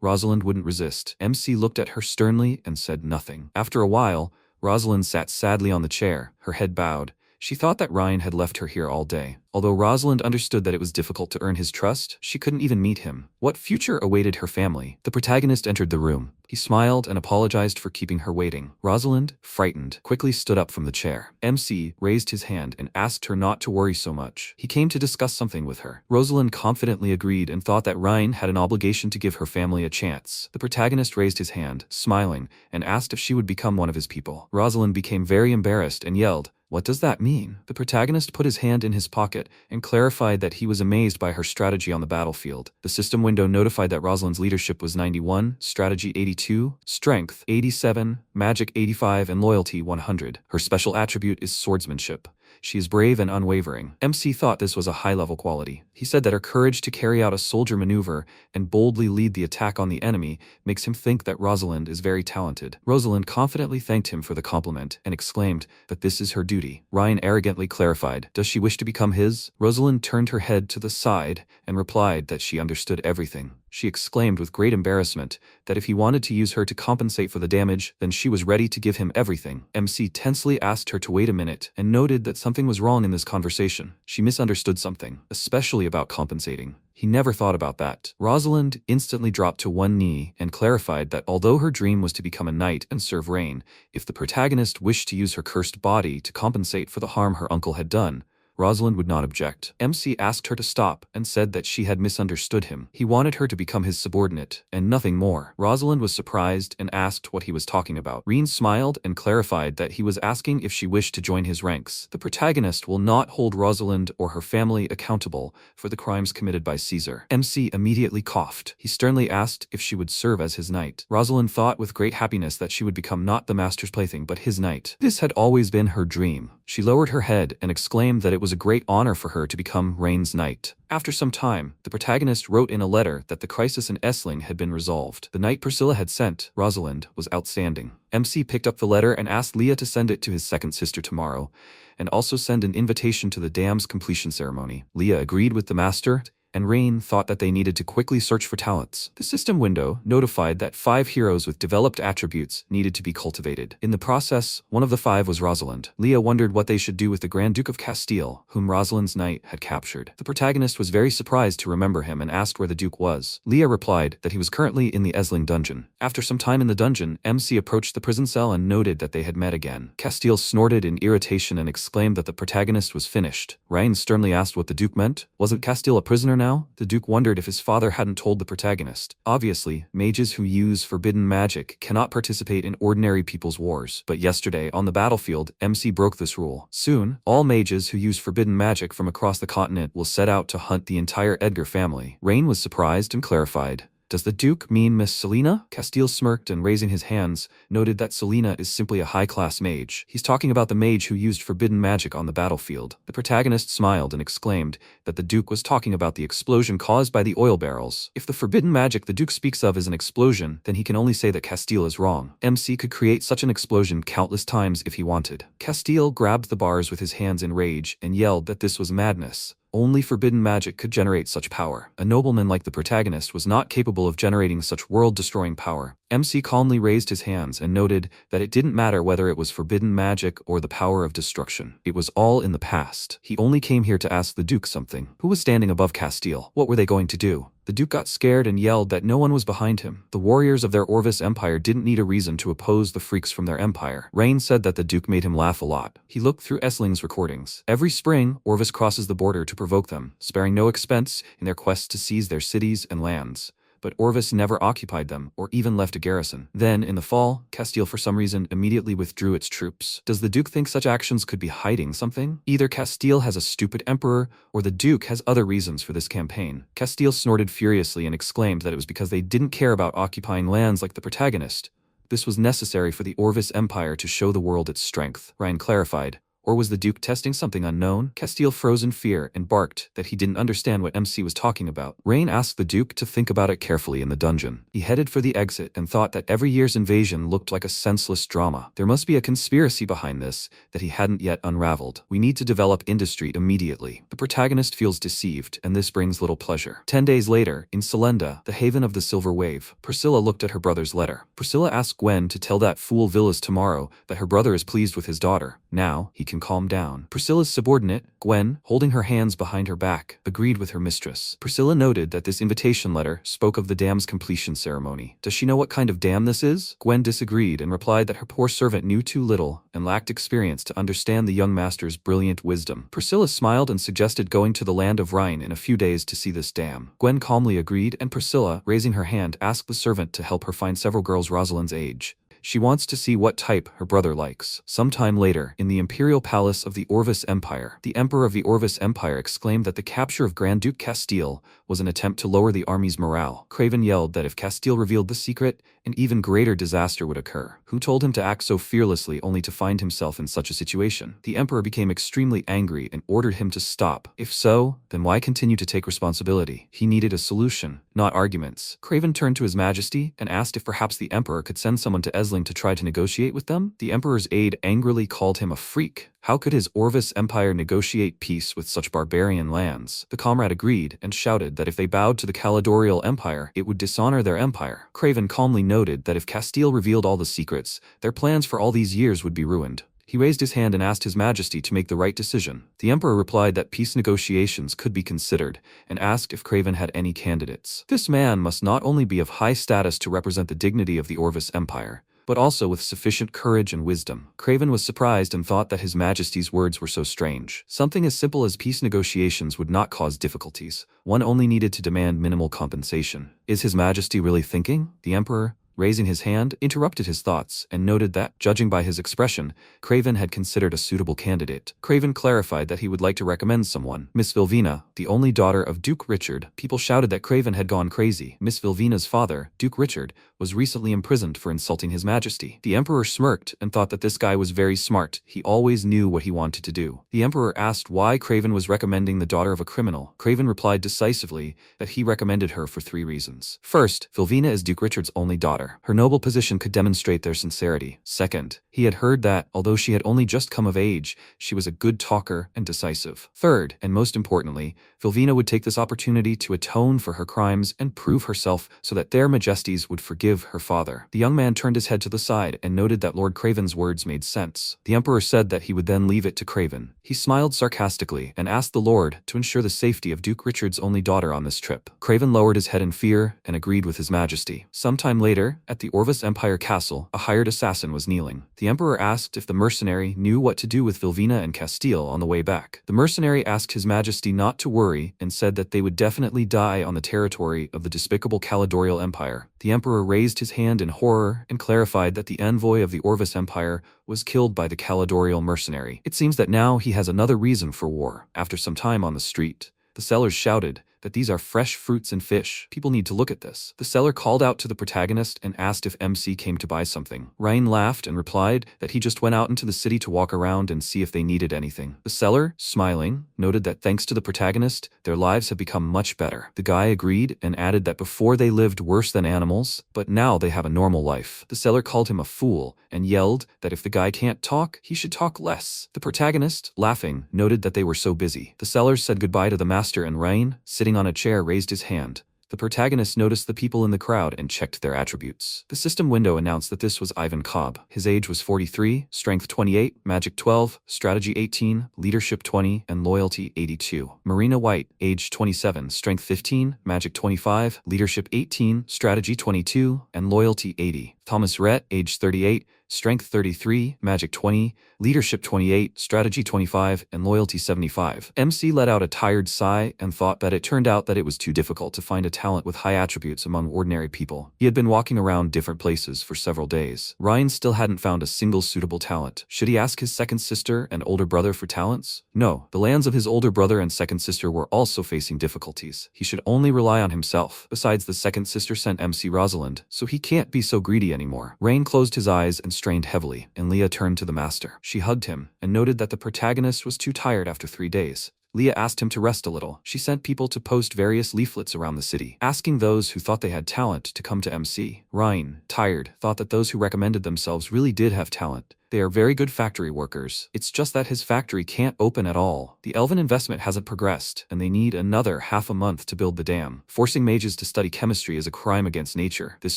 Rosalind wouldn't resist. MC looked at her sternly and said nothing. After a while, Rosalind sat sadly on the chair, her head bowed. She thought that Ryan had left her here all day. Although Rosalind understood that it was difficult to earn his trust, she couldn't even meet him. What future awaited her family? The protagonist entered the room. He smiled and apologized for keeping her waiting. Rosalind, frightened, quickly stood up from the chair. MC raised his hand and asked her not to worry so much. He came to discuss something with her. Rosalind confidently agreed and thought that Ryan had an obligation to give her family a chance. The protagonist raised his hand, smiling, and asked if she would become one of his people. Rosalind became very embarrassed and yelled, What does that mean? The protagonist put his hand in his pocket and clarified that he was amazed by her strategy on the battlefield. The system window notified that Rosalind's leadership was 91, strategy 82, strength 87, magic 85, and loyalty 100. Her special attribute is swordsmanship. She is brave and unwavering. MC thought this was a high-level quality. He said that her courage to carry out a soldier maneuver and boldly lead the attack on the enemy makes him think that Rosalind is very talented. Rosalind confidently thanked him for the compliment and exclaimed that this is her duty. Ryan arrogantly clarified, does she wish to become his? Rosalind turned her head to the side and replied that she understood everything. She exclaimed with great embarrassment that if he wanted to use her to compensate for the damage, then she was ready to give him everything. MC tensely asked her to wait a minute and noted that something was wrong in this conversation. She misunderstood something, especially about compensating. He never thought about that. Rosalind instantly dropped to one knee and clarified that although her dream was to become a knight and serve Rain, if the protagonist wished to use her cursed body to compensate for the harm her uncle had done, Rosalind would not object. MC asked her to stop and said that she had misunderstood him. He wanted her to become his subordinate, and nothing more. Rosalind was surprised and asked what he was talking about. Reen smiled and clarified that he was asking if she wished to join his ranks. The protagonist will not hold Rosalind or her family accountable for the crimes committed by Caesar. MC immediately coughed. He sternly asked if she would serve as his knight. Rosalind thought with great happiness that she would become not the master's plaything but his knight. This had always been her dream. She lowered her head and exclaimed that it was a great honor for her to become Rain's knight. After some time, the protagonist wrote in a letter that the crisis in Essling had been resolved. The knight Priscilla had sent, Rosalind, was outstanding. MC picked up the letter and asked Leah to send it to his second sister tomorrow, and also send an invitation to the dam's completion ceremony. Leah agreed with the master, and Rain thought that they needed to quickly search for talents. The system window notified that 5 heroes with developed attributes needed to be cultivated. In the process, one of the 5 was Rosalind. Leah wondered what they should do with the Grand Duke of Castile, whom Rosalind's knight had captured. The protagonist was very surprised to remember him and asked where the Duke was. Leah replied that he was currently in the Essling dungeon. After some time in the dungeon, MC approached the prison cell and noted that they had met again. Castile snorted in irritation and exclaimed that the protagonist was finished. Ryan sternly asked what the Duke meant. Wasn't Castile a prisoner now? The Duke wondered if his father hadn't told the protagonist. Obviously, mages who use forbidden magic cannot participate in ordinary people's wars, but yesterday, on the battlefield, MC broke this rule. Soon, all mages who use forbidden magic from across the continent will set out to hunt the entire Edgar family. Rain was surprised and clarified. Does the Duke mean Miss Selena? Castile smirked and, raising his hands, noted that Selena is simply a high-class mage. He's talking about the mage who used forbidden magic on the battlefield. The protagonist smiled and exclaimed that the Duke was talking about the explosion caused by the oil barrels. If the forbidden magic the Duke speaks of is an explosion, then he can only say that Castile is wrong. MC could create such an explosion countless times if he wanted. Castile grabbed the bars with his hands in rage and yelled that this was madness. Only forbidden magic could generate such power. A nobleman like the protagonist was not capable of generating such world-destroying power. MC calmly raised his hands and noted that it didn't matter whether it was forbidden magic or the power of destruction. It was all in the past. He only came here to ask the Duke something. Who was standing above Castile? What were they going to do? The Duke got scared and yelled that no one was behind him. The warriors of their Orvis Empire didn't need a reason to oppose the freaks from their empire. Rain said that the Duke made him laugh a lot. He looked through Essling's recordings. Every spring, Orvis crosses the border to provoke them, sparing no expense in their quest to seize their cities and lands. But Orvis never occupied them or even left a garrison. Then, in the fall, Castile for some reason immediately withdrew its troops. Does the Duke think such actions could be hiding something? Either Castile has a stupid emperor, or the Duke has other reasons for this campaign. Castile snorted furiously and exclaimed that it was because they didn't care about occupying lands like the protagonist. This was necessary for the Orvis Empire to show the world its strength, Ryan clarified. Or was the Duke testing something unknown? Castile froze in fear and barked that he didn't understand what MC was talking about. Rain asked the Duke to think about it carefully in the dungeon. He headed for the exit and thought that every year's invasion looked like a senseless drama. There must be a conspiracy behind this that he hadn't yet unraveled. We need to develop industry immediately. The protagonist feels deceived, and this brings little pleasure. 10 days later, in Selenda, the haven of the Silver Wave, Priscilla looked at her brother's letter. Priscilla asked Gwen to tell that fool Villas tomorrow that her brother is pleased with his daughter. Now, he can calm down. Priscilla's subordinate, Gwen, holding her hands behind her back, agreed with her mistress. Priscilla noted that this invitation letter spoke of the dam's completion ceremony. Does she know what kind of dam this is? Gwen disagreed and replied that her poor servant knew too little and lacked experience to understand the young master's brilliant wisdom. Priscilla smiled and suggested going to the land of Rhine in a few days to see this dam. Gwen calmly agreed, and Priscilla, raising her hand, asked the servant to help her find several girls Rosalind's age. She wants to see what type her brother likes. Sometime later, in the imperial palace of the Orvis Empire, the emperor of the Orvis Empire exclaimed that the capture of Grand Duke Castile was an attempt to lower the army's morale. Craven yelled that if Castile revealed the secret, an even greater disaster would occur. Who told him to act so fearlessly only to find himself in such a situation? The emperor became extremely angry and ordered him to stop. If so, then why continue to take responsibility? He needed a solution, not arguments. Craven turned to his majesty and asked if perhaps the emperor could send someone to Esling to try to negotiate with them. The emperor's aide angrily called him a freak. How could his Orvis Empire negotiate peace with such barbarian lands? The comrade agreed and shouted that if they bowed to the Caledorial Empire, it would dishonor their empire. Craven calmly noted that if Castile revealed all the secrets, their plans for all these years would be ruined. He raised his hand and asked his majesty to make the right decision. The emperor replied that peace negotiations could be considered and asked if Craven had any candidates. This man must not only be of high status to represent the dignity of the Orvis Empire, but also with sufficient courage and wisdom. Craven was surprised and thought that his majesty's words were so strange. Something as simple as peace negotiations would not cause difficulties. One only needed to demand minimal compensation. Is his majesty really thinking? The emperor, raising his hand, interrupted his thoughts and noted that, judging by his expression, Craven had considered a suitable candidate. Craven clarified that he would like to recommend someone. Miss Vilvina, the only daughter of Duke Richard. People shouted that Craven had gone crazy. Miss Vilvina's father, Duke Richard, was recently imprisoned for insulting his majesty. The emperor smirked and thought that this guy was very smart. He always knew what he wanted to do. The emperor asked why Craven was recommending the daughter of a criminal. Craven replied decisively that he recommended her for 3 reasons. First, Vilvina is Duke Richard's only daughter. Her noble position could demonstrate their sincerity. Second, he had heard that, although she had only just come of age, she was a good talker and decisive. Third, and most importantly, Vilvina would take this opportunity to atone for her crimes and prove herself so that their majesties would forgive her father. The young man turned his head to the side and noted that Lord Craven's words made sense. The emperor said that he would then leave it to Craven. He smiled sarcastically and asked the lord to ensure the safety of Duke Richard's only daughter on this trip. Craven lowered his head in fear and agreed with his majesty. Sometime later, at the Orvis Empire castle, a hired assassin was kneeling. The emperor asked if the mercenary knew what to do with Vilvina and Castile on the way back. The mercenary asked his majesty not to worry and said that they would definitely die on the territory of the despicable Caledorial Empire. The emperor raised his hand in horror and clarified that the envoy of the Orvis Empire was killed by the Caledorial mercenary. It seems that now he has another reason for war. After some time on the street, the sellers shouted that these are fresh fruits and fish. People need to look at this. The seller called out to the protagonist and asked if MC came to buy something. Ryan laughed and replied that he just went out into the city to walk around and see if they needed anything. The seller, smiling, noted that thanks to the protagonist, their lives have become much better. The guy agreed and added that before they lived worse than animals, but now they have a normal life. The seller called him a fool and yelled that if the guy can't talk, he should talk less. The protagonist, laughing, noted that they were so busy. The sellers said goodbye to the master and Ryan, sitting on a chair, raised his hand. The protagonist noticed the people in the crowd and checked their attributes. The system window announced that this was Ivan Cobb. His age was 43, strength 28, magic 12, strategy 18, leadership 20, and loyalty 82. Marina White, age 27, strength 15, magic 25, leadership 18, strategy 22, and loyalty 80. Thomas Rhett, age 38, strength 33, magic 20, leadership 28, strategy 25, and loyalty 75. MC let out a tired sigh and thought that it turned out that it was too difficult to find a talent with high attributes among ordinary people. He had been walking around different places for several days. Ryan still hadn't found a single suitable talent. Should he ask his second sister and older brother for talents? No. The lands of his older brother and second sister were also facing difficulties. He should only rely on himself. Besides, the second sister sent MC Rosalind, so he can't be so greedy anymore. Rain closed his eyes and strained heavily, and Leah turned to the master. She hugged him and noted that the protagonist was too tired after 3 days. Leah asked him to rest a little. She sent people to post various leaflets around the city, asking those who thought they had talent to come to MC. Ryan, tired, thought that those who recommended themselves really did have talent. They are very good factory workers. It's just that his factory can't open at all. The elven investment hasn't progressed, and they need another half a month to build the dam. Forcing mages to study chemistry is a crime against nature. This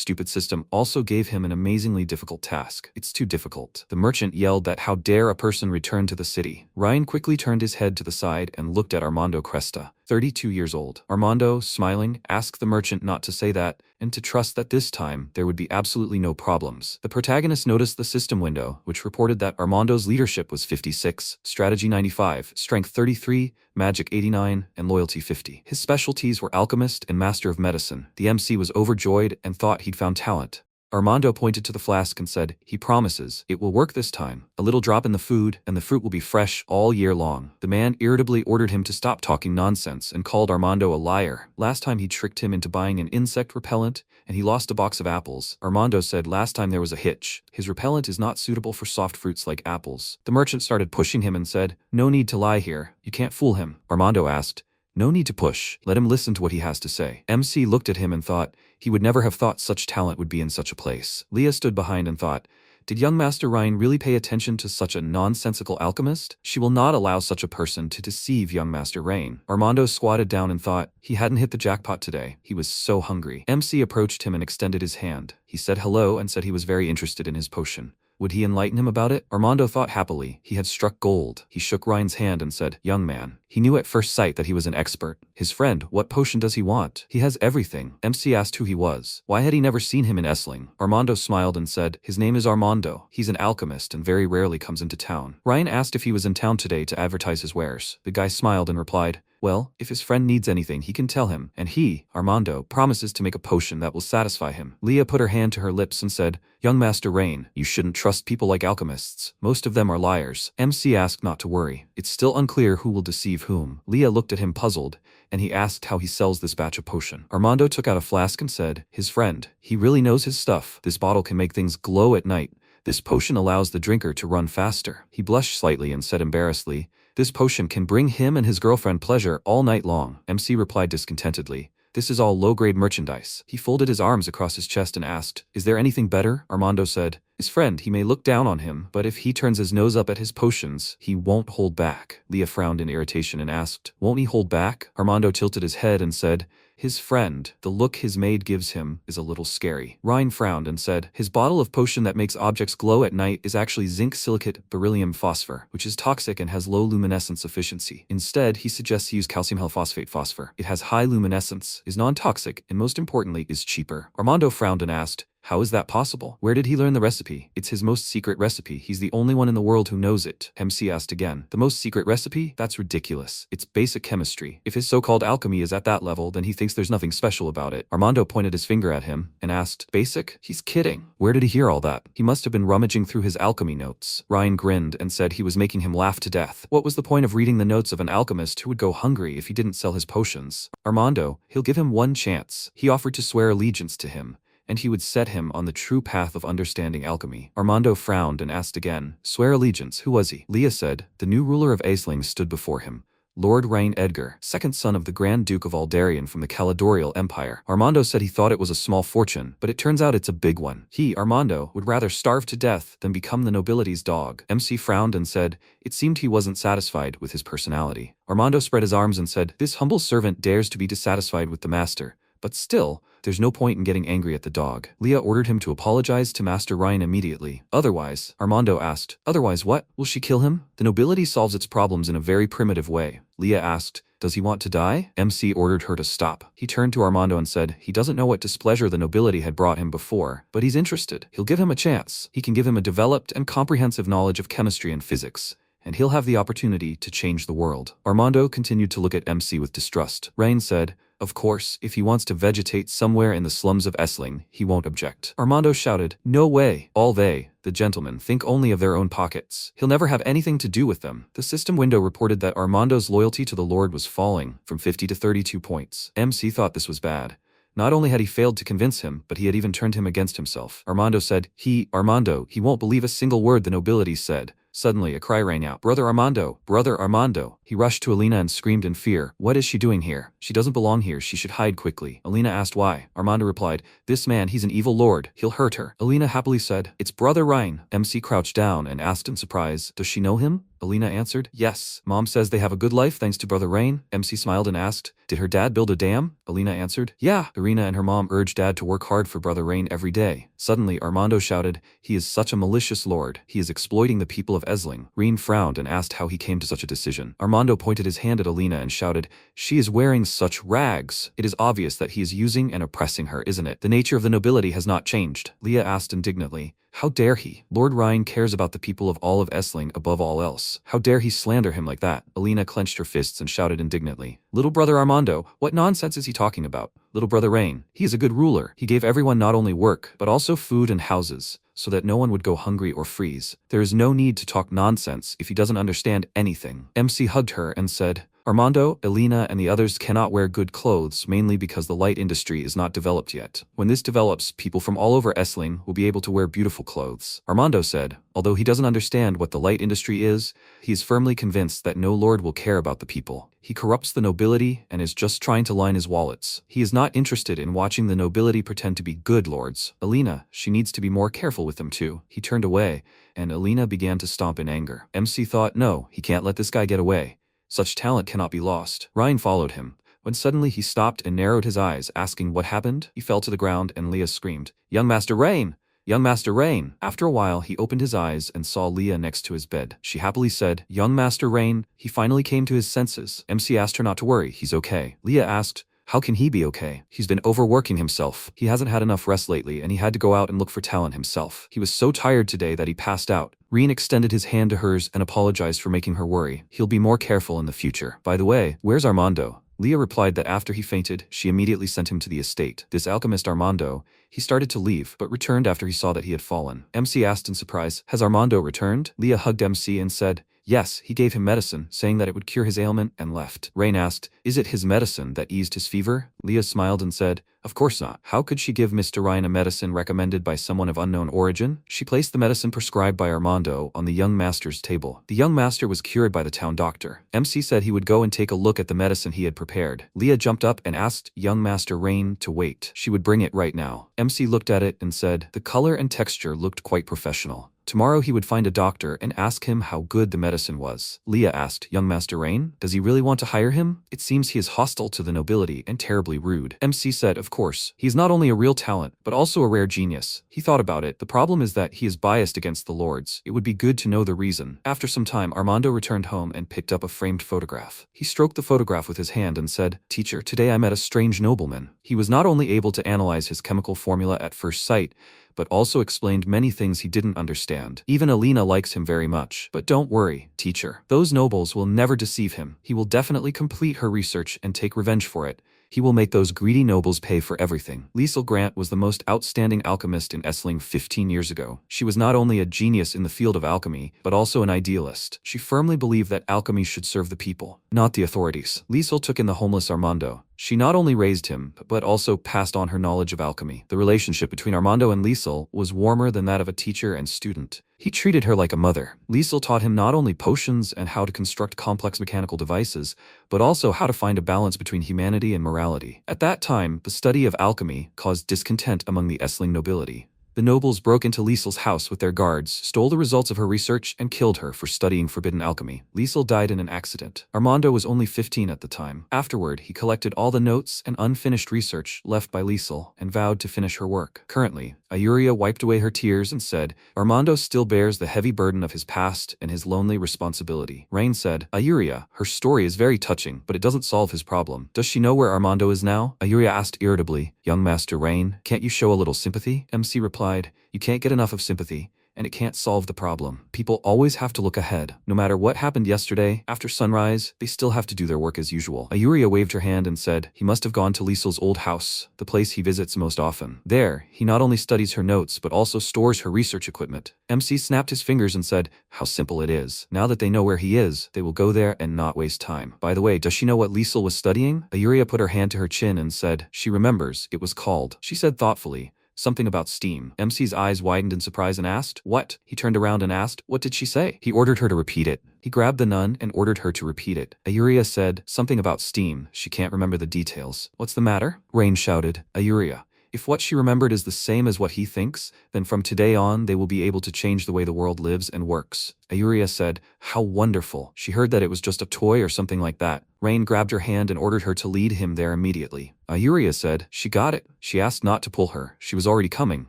stupid system also gave him an amazingly difficult task. It's too difficult. The merchant yelled that how dare a person return to the city. Ryan quickly turned his head to the side and looked at Armando Cresta, 32 years old. Armando, smiling, asked the merchant not to say that and to trust that this time there would be absolutely no problems. The protagonist noticed the system window, which reported that Armando's leadership was 56, strategy 95, strength 33, magic 89, and loyalty 50. His specialties were alchemist and master of medicine. The MC was overjoyed and thought he'd found talent. Armando pointed to the flask and said, he promises, it will work this time. A little drop in the food, and the fruit will be fresh all year long. The man irritably ordered him to stop talking nonsense and called Armando a liar. Last time he tricked him into buying an insect repellent, and he lost a box of apples. Armando said last time there was a hitch. His repellent is not suitable for soft fruits like apples. The merchant started pushing him and said, no need to lie here. You can't fool him. Armando asked, no need to push. Let him listen to what he has to say. MC looked at him and thought, he would never have thought such talent would be in such a place. Leah stood behind and thought, did young Master Ryan really pay attention to such a nonsensical alchemist? She will not allow such a person to deceive young Master Rain. Armando squatted down and thought, he hadn't hit the jackpot today. He was so hungry. MC approached him and extended his hand. He said hello and said he was very interested in his potion. Would he enlighten him about it? Armando thought happily. He had struck gold. He shook Ryan's hand and said, young man. He knew at first sight that he was an expert. His friend, what potion does he want? He has everything. MC asked who he was. Why had he never seen him in Essling? Armando smiled and said, his name is Armando. He's an alchemist and very rarely comes into town. Ryan asked if he was in town today to advertise his wares. The guy smiled and replied, well, if his friend needs anything, he can tell him, and he, Armando, promises to make a potion that will satisfy him. Leah put her hand to her lips and said, young Master Rain, you shouldn't trust people like alchemists. Most of them are liars. MC asked not to worry. It's still unclear who will deceive whom. Leah looked at him puzzled, and he asked how he sells this batch of potion. Armando took out a flask and said, his friend, he really knows his stuff. This bottle can make things glow at night. This potion allows the drinker to run faster. He blushed slightly and said embarrassedly, this potion can bring him and his girlfriend pleasure all night long. MC replied discontentedly, this is all low-grade merchandise. He folded his arms across his chest and asked, is there anything better? Armando said, his friend, he may look down on him, but if he turns his nose up at his potions, he won't hold back. Leah frowned in irritation and asked, won't he hold back? Armando tilted his head and said, his friend, the look his maid gives him is a little scary. Ryan frowned and said, his bottle of potion that makes objects glow at night is actually zinc silicate beryllium phosphor, which is toxic and has low luminescence efficiency. Instead, he suggests he use calcium halophosphate phosphor. It has high luminescence, is non-toxic, and most importantly, is cheaper. Armando frowned and asked, how is that possible? Where did he learn the recipe? It's his most secret recipe. He's the only one in the world who knows it. MC asked again. The most secret recipe? That's ridiculous. It's basic chemistry. If his so-called alchemy is at that level, then he thinks there's nothing special about it. Armando pointed his finger at him and asked, basic? He's kidding. Where did he hear all that? He must have been rummaging through his alchemy notes. Ryan grinned and said he was making him laugh to death. What was the point of reading the notes of an alchemist who would go hungry if he didn't sell his potions? Armando, he'll give him one chance. He offered to swear allegiance to him, and he would set him on the true path of understanding alchemy. Armando frowned and asked again, swear allegiance, who was he? Leah said, the new ruler of Aisling stood before him. Lord Rain Edgar, second son of the Grand Duke of Aldarian from the Caledorial Empire. Armando said he thought it was a small fortune, but it turns out it's a big one. He, Armando, would rather starve to death than become the nobility's dog. MC frowned and said, it seemed he wasn't satisfied with his personality. Armando spread his arms and said, this humble servant dares to be dissatisfied with the master, but still, there's no point in getting angry at the dog. Leah ordered him to apologize to Master Ryan immediately. Otherwise, Armando asked, otherwise what? Will she kill him? The nobility solves its problems in a very primitive way. Leah asked, does he want to die? MC ordered her to stop. He turned to Armando and said, he doesn't know what displeasure the nobility had brought him before, but he's interested. He'll give him a chance. He can give him a developed and comprehensive knowledge of chemistry and physics, and he'll have the opportunity to change the world. Armando continued to look at MC with distrust. Rain said, of course, if he wants to vegetate somewhere in the slums of Essling, he won't object. Armando shouted, no way. All they, the gentlemen, think only of their own pockets. He'll never have anything to do with them. The system window reported that Armando's loyalty to the Lord was falling from 50 to 32 points. MC thought this was bad. Not only had he failed to convince him, but he had even turned him against himself. Armando said, Armando, he won't believe a single word the nobility said. Suddenly, a cry rang out. Brother Armando! Brother Armando! He rushed to Alina and screamed in fear. What is she doing here? She doesn't belong here. She should hide quickly. Alina asked why. Armando replied, this man, he's an evil lord. He'll hurt her. Alina happily said, it's Brother Ryan. MC crouched down and asked in surprise, does she know him? Alina answered, yes. Mom says they have a good life thanks to Brother Rain. MC smiled and asked, did her dad build a dam? Alina answered, yeah. Irina and her mom urged Dad to work hard for Brother Rain every day. Suddenly, Armando shouted, he is such a malicious lord. He is exploiting the people of Essling. Rain frowned and asked how he came to such a decision. Armando pointed his hand at Alina and shouted, she is wearing such rags. It is obvious that he is using and oppressing her, isn't it? The nature of the nobility has not changed. Leah asked indignantly, How dare he? Lord Ryan cares about the people of all of Essling above all else. How dare he slander him like that? Alina clenched her fists and shouted indignantly. Little brother Armando, what nonsense is he talking about? Little brother Rain, he is a good ruler. He gave everyone not only work, but also food and houses, so that no one would go hungry or freeze. There is no need to talk nonsense if he doesn't understand anything. MC hugged her and said, Armando, Elena, and the others cannot wear good clothes mainly because the light industry is not developed yet. When this develops, people from all over Essling will be able to wear beautiful clothes. Armando said, although he doesn't understand what the light industry is, he is firmly convinced that no lord will care about the people. He corrupts the nobility and is just trying to line his wallets. He is not interested in watching the nobility pretend to be good lords. Elena, she needs to be more careful with them too. He turned away, and Elena began to stomp in anger. MC thought, no, he can't let this guy get away. Such talent cannot be lost. Ryan followed him, when suddenly he stopped and narrowed his eyes, asking what happened. He fell to the ground and Leah screamed, Young Master Rain! Young Master Rain! After a while, he opened his eyes and saw Leah next to his bed. She happily said, Young Master Rain. He finally came to his senses. MC asked her not to worry, he's okay. Leah asked, how can he be okay? He's been overworking himself. He hasn't had enough rest lately and he had to go out and look for talent himself. He was so tired today that he passed out. Reen extended his hand to hers and apologized for making her worry. He'll be more careful in the future. By the way, where's Armando? Leah replied that after he fainted, she immediately sent him to the estate. This alchemist Armando, he started to leave, but returned after he saw that he had fallen. MC asked in surprise, has Armando returned? Leah hugged MC and said, yes, he gave him medicine, saying that it would cure his ailment, and left. Rain asked, is it his medicine that eased his fever? Leah smiled and said, of course not. How could she give Mr. Ryan a medicine recommended by someone of unknown origin? She placed the medicine prescribed by Armando on the young master's table. The young master was cured by the town doctor. MC said he would go and take a look at the medicine he had prepared. Leah jumped up and asked young Master Rain to wait. She would bring it right now. MC looked at it and said, the color and texture looked quite professional. Tomorrow he would find a doctor and ask him how good the medicine was. Leah asked, young Master Rain, does he really want to hire him? It seems he is hostile to the nobility and terribly rude. MC said, of course. He is not only a real talent, but also a rare genius. He thought about it. The problem is that he is biased against the lords. It would be good to know the reason. After some time, Armando returned home and picked up a framed photograph. He stroked the photograph with his hand and said, teacher, today I met a strange nobleman. He was not only able to analyze his chemical formula at first sight, but also explained many things he didn't understand. Even Alina likes him very much. But don't worry, teacher. Those nobles will never deceive him. He will definitely complete her research and take revenge for it. He will make those greedy nobles pay for everything. Liesl Grant was the most outstanding alchemist in Essling 15 years ago. She was not only a genius in the field of alchemy, but also an idealist. She firmly believed that alchemy should serve the people, not the authorities. Liesl took in the homeless Armando. She not only raised him, but also passed on her knowledge of alchemy. The relationship between Armando and Liesl was warmer than that of a teacher and student. He treated her like a mother. Liesl taught him not only potions and how to construct complex mechanical devices, but also how to find a balance between humanity and morality. At that time, the study of alchemy caused discontent among the Essling nobility. The nobles broke into Liesl's house with their guards, stole the results of her research, and killed her for studying forbidden alchemy. Liesl died in an accident. Armando was only 15 at the time. Afterward, he collected all the notes and unfinished research left by Liesl and vowed to finish her work. Currently, Ayuria wiped away her tears and said, Armando still bears the heavy burden of his past and his lonely responsibility. Rain said, Ayuria, her story is very touching, but it doesn't solve his problem. Does she know where Armando is now? Ayuria asked irritably, young Master Rain, can't you show a little sympathy? MC replied, you can't get enough of sympathy, and it can't solve the problem. People always have to look ahead. No matter what happened yesterday, after sunrise, they still have to do their work as usual. Ayuria waved her hand and said, he must have gone to Liesl's old house, the place he visits most often. There, he not only studies her notes, but also stores her research equipment. MC snapped his fingers and said, how simple it is. Now that they know where he is, they will go there and not waste time. By the way, does she know what Liesl was studying? Ayuria put her hand to her chin and said, she remembers, it was called. She said thoughtfully, something about steam. MC's eyes widened in surprise and asked, what? He turned around and asked, what did she say? He ordered her to repeat it. He grabbed the nun and ordered her to repeat it. Ayuria said, something about steam. She can't remember the details. What's the matter? Rain shouted. Ayuria, if what she remembered is the same as what he thinks, then from today on they will be able to change the way the world lives and works. Ayuria said, how wonderful. She heard that it was just a toy or something like that. Rain grabbed her hand and ordered her to lead him there immediately. Ayuria said, "She got it." She asked not to pull her. She was already coming.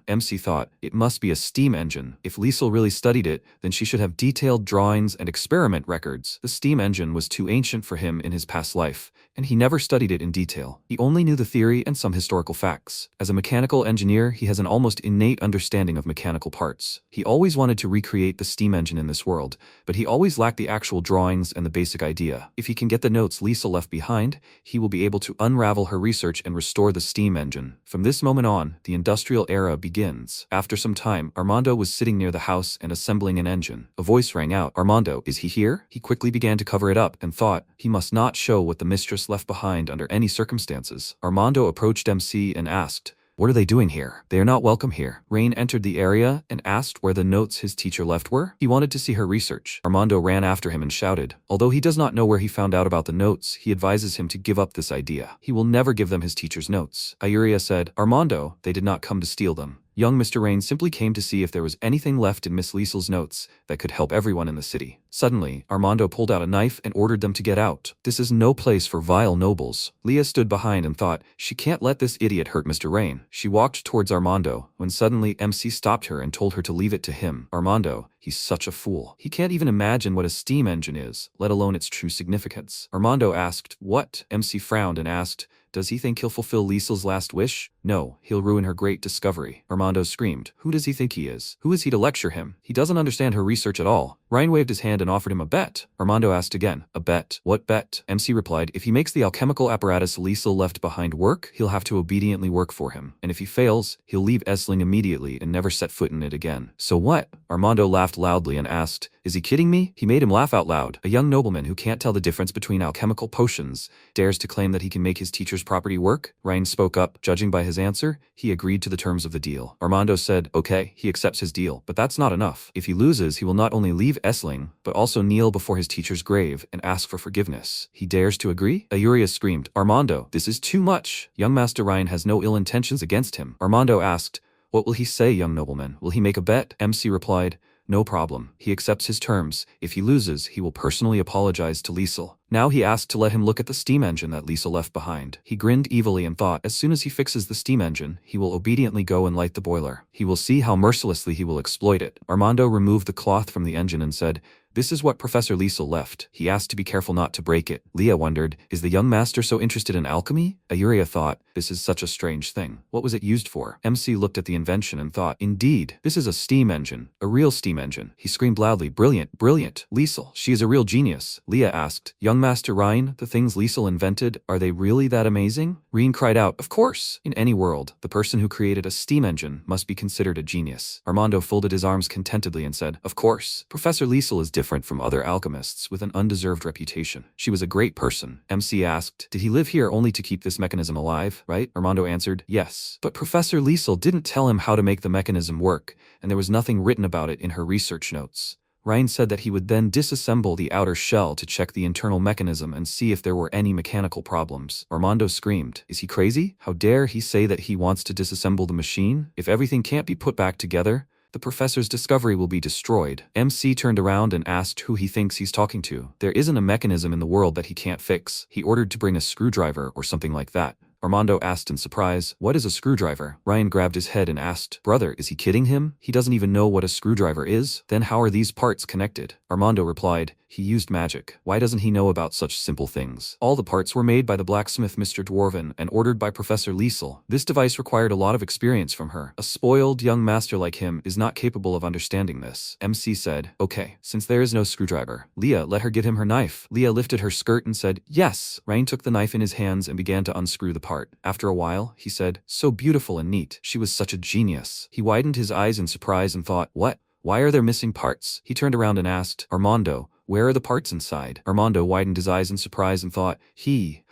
MC thought, it must be a steam engine. If Liesel really studied it, then she should have detailed drawings and experiment records. The steam engine was too ancient for him in his past life, and he never studied it in detail. He only knew the theory and some historical facts. As a mechanical engineer, he has an almost innate understanding of mechanical parts. He always wanted to recreate the steam engine in this world, but he always lacked the actual drawings and the basic idea. If he can get the notes Liesel left behind, he will be able to unravel her research and restore the steam engine. From this moment on, the industrial era begins. After some time, Armando was sitting near the house and assembling an engine. A voice rang out, "Armando, is he here?" He quickly began to cover it up and thought he must not show what the mistress left behind under any circumstances. Armando approached MC and asked, "What are they doing here? They are not welcome here." Rain entered the area and asked where the notes his teacher left were. He wanted to see her research. Armando ran after him and shouted. Although he does not know where he found out about the notes, he advises him to give up this idea. He will never give them his teacher's notes. Ayuria said, "Armando, they did not come to steal them. Young Mr. Rain simply came to see if there was anything left in Miss Liesel's notes that could help everyone in the city." Suddenly, Armando pulled out a knife and ordered them to get out. This is no place for vile nobles. Leah stood behind and thought, she can't let this idiot hurt Mr. Rain. She walked towards Armando, when suddenly MC stopped her and told her to leave it to him. Armando, he's such a fool. He can't even imagine what a steam engine is, let alone its true significance. Armando asked, "What?" MC frowned and asked, "Does he think he'll fulfill Liesel's last wish?" "No, he'll ruin her great discovery." Armando screamed, "Who does he think he is? Who is he to lecture him? He doesn't understand her research at all." Ryan waved his hand and offered him a bet. Armando asked again, "A bet? What bet?" MC replied, "If he makes the alchemical apparatus Liesel left behind work, he'll have to obediently work for him. And if he fails, he'll leave Essling immediately and never set foot in it again." "So what?" Armando laughed loudly and asked, "Is he kidding me?" He made him laugh out loud. A young nobleman who can't tell the difference between alchemical potions dares to claim that he can make his teacher's property work? Ryan spoke up. Judging by his answer, he agreed to the terms of the deal. Armando said, "Okay, he accepts his deal, but that's not enough. If he loses, he will not only leave Essling, but also kneel before his teacher's grave and ask for forgiveness." "He dares to agree?" Ayuria screamed, "Armando, this is too much." Young Master Ryan has no ill intentions against him. Armando asked, "What will he say, young nobleman? Will he make a bet?" MC replied, "No problem. He accepts his terms. If he loses, he will personally apologize to Liesel." Now he asked to let him look at the steam engine that Liesel left behind. He grinned evilly and thought, as soon as he fixes the steam engine, he will obediently go and light the boiler. He will see how mercilessly he will exploit it. Armando removed the cloth from the engine and said, "This is what Professor Liesel left. He asked to be careful not to break it." Leah wondered, is the young master so interested in alchemy? Ayuria thought, this is such a strange thing. What was it used for? MC looked at the invention and thought, indeed, this is a steam engine. A real steam engine. He screamed loudly, "Brilliant, brilliant. Liesel, she is a real genius." Leah asked, "Young Master Ryan, the things Liesel invented, are they really that amazing?" Reen cried out, "Of course. In any world, the person who created a steam engine must be considered a genius." Armando folded his arms contentedly and said, "Of course. Professor Liesel is different from other alchemists with an undeserved reputation. She was a great person." MC asked, "Did he live here only to keep this mechanism alive, right?" Armando answered, "Yes. But Professor Liesel didn't tell him how to make the mechanism work, and there was nothing written about it in her research notes." Ryan said that he would then disassemble the outer shell to check the internal mechanism and see if there were any mechanical problems. Armando screamed, "Is he crazy? How dare he say that he wants to disassemble the machine? If everything can't be put back together, the professor's discovery will be destroyed." MC turned around and asked who he thinks he's talking to. "There isn't a mechanism in the world that he can't fix. He ordered to bring a screwdriver or something like that." Armando asked in surprise, "What is a screwdriver?" Ryan grabbed his head and asked, "Brother, is he kidding him? He doesn't even know what a screwdriver is. Then how are these parts connected?" Armando replied, "He used magic. Why doesn't he know about such simple things? All the parts were made by the blacksmith Mr. Dwarven and ordered by Professor Liesel. This device required a lot of experience from her. A spoiled young master like him is not capable of understanding this." MC said, "Okay, since there is no screwdriver, Leah, let her give him her knife." Leah lifted her skirt and said, "Yes." Ryan took the knife in his hands and began to unscrew the part. After a while, he said, "So beautiful and neat. She was such a genius." He widened his eyes in surprise and thought, "What? Why are there missing parts?" He turned around and asked, "Armando, where are the parts inside?" Armando widened his eyes in surprise and thought,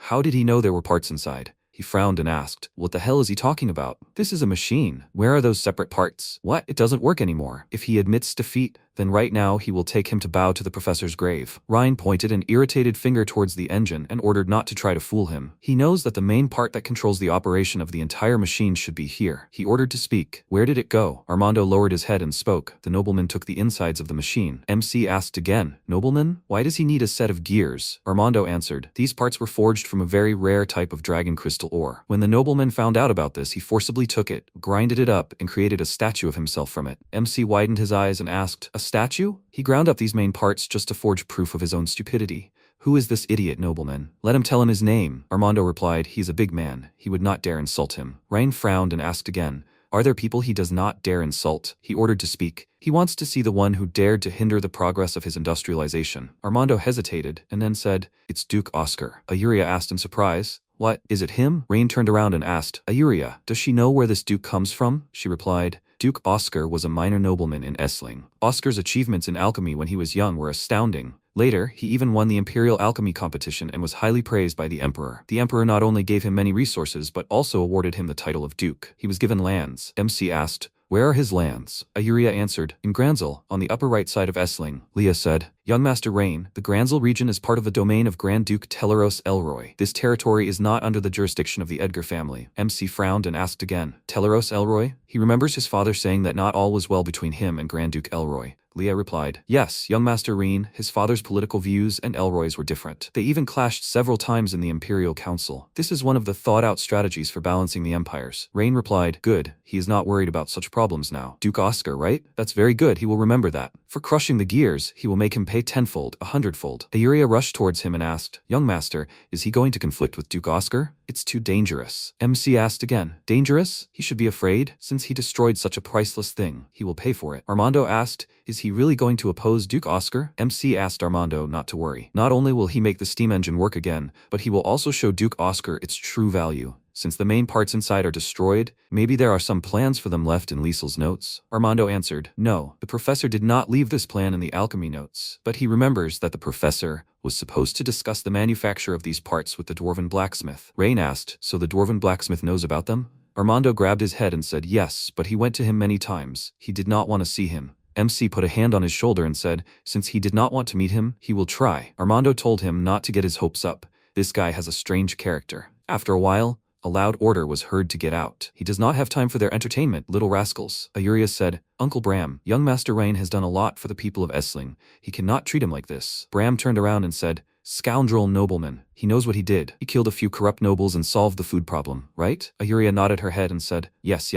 how did he know there were parts inside? He frowned and asked, "What the hell is he talking about? This is a machine. Where are those separate parts? What? It doesn't work anymore. If he admits defeat, then right now he will take him to bow to the professor's grave." Ryan pointed an irritated finger towards the engine and ordered not to try to fool him. He knows that the main part that controls the operation of the entire machine should be here. He ordered to speak. "Where did it go?" Armando lowered his head and spoke. "The nobleman took the insides of the machine." MC asked again, "Nobleman? Why does he need a set of gears?" Armando answered, "These parts were forged from a very rare type of dragon crystal ore. When the nobleman found out about this, he forcibly took it, grinded it up, and created a statue of himself from it." MC widened his eyes and asked, "A statue?" He ground up these main parts just to forge proof of his own stupidity. "Who is this idiot nobleman? Let him tell him his name." Armando replied, "He's a big man. He would not dare insult him." Ryan frowned and asked again, "Are there people he does not dare insult?" He ordered to speak. He wants to see the one who dared to hinder the progress of his industrialization. Armando hesitated and then said, "It's Duke Oscar." Ayuria asked in surprise, "What? Is it him?" Rain turned around and asked, "Ayuria, does she know where this duke comes from?" She replied, "Duke Oscar was a minor nobleman in Essling. Oscar's achievements in alchemy when he was young were astounding. Later, he even won the Imperial Alchemy competition and was highly praised by the Emperor. The Emperor not only gave him many resources but also awarded him the title of Duke. He was given lands." MC asked, "Where are his lands?" Ayuria answered, "In Granzel, on the upper right side of Essling." Leah said, "Young Master Rain, the Granzel region is part of the domain of Grand Duke Teleros Elroy. This territory is not under the jurisdiction of the Edgar family." MC frowned and asked again, "Teleros Elroy?" He remembers his father saying that not all was well between him and Grand Duke Elroy. Leah replied, "Yes, young Master Reen, his father's political views and Elroy's were different. They even clashed several times in the Imperial Council. This is one of the thought-out strategies for balancing the empires." Rain replied, "Good, he is not worried about such problems now. Duke Oscar, right? That's very good, he will remember that. For crushing the gears, he will make him pay 10-fold, 100-fold. Ayuria rushed towards him and asked, "Young Master, is he going to conflict with Duke Oscar? It's too dangerous." MC asked again, "Dangerous? He should be afraid. Since he destroyed such a priceless thing, he will pay for it." Armando asked, "Is he really going to oppose Duke Oscar?" MC asked Armando not to worry. Not only will he make the steam engine work again, but he will also show Duke Oscar its true value. Since the main parts inside are destroyed, maybe there are some plans for them left in Liesl's notes. Armando answered, "No, the professor did not leave this plan in the alchemy notes, but he remembers that the professor was supposed to discuss the manufacture of these parts with the dwarven blacksmith." Rain asked, "So the dwarven blacksmith knows about them?" Armando grabbed his head and said yes, but he went to him many times. He did not want to see him. MC put a hand on his shoulder and said, since he did not want to meet him, he will try. Armando told him not to get his hopes up. This guy has a strange character. After a while, a loud order was heard to get out. "He does not have time for their entertainment, little rascals." Ayuria said, "Uncle Bram, young Master Rain has done a lot for the people of Essling. He cannot treat him like this." Bram turned around and said, "Scoundrel nobleman. He knows what he did. He killed a few corrupt nobles and solved the food problem, right?" Ayuria nodded her head and said, yes,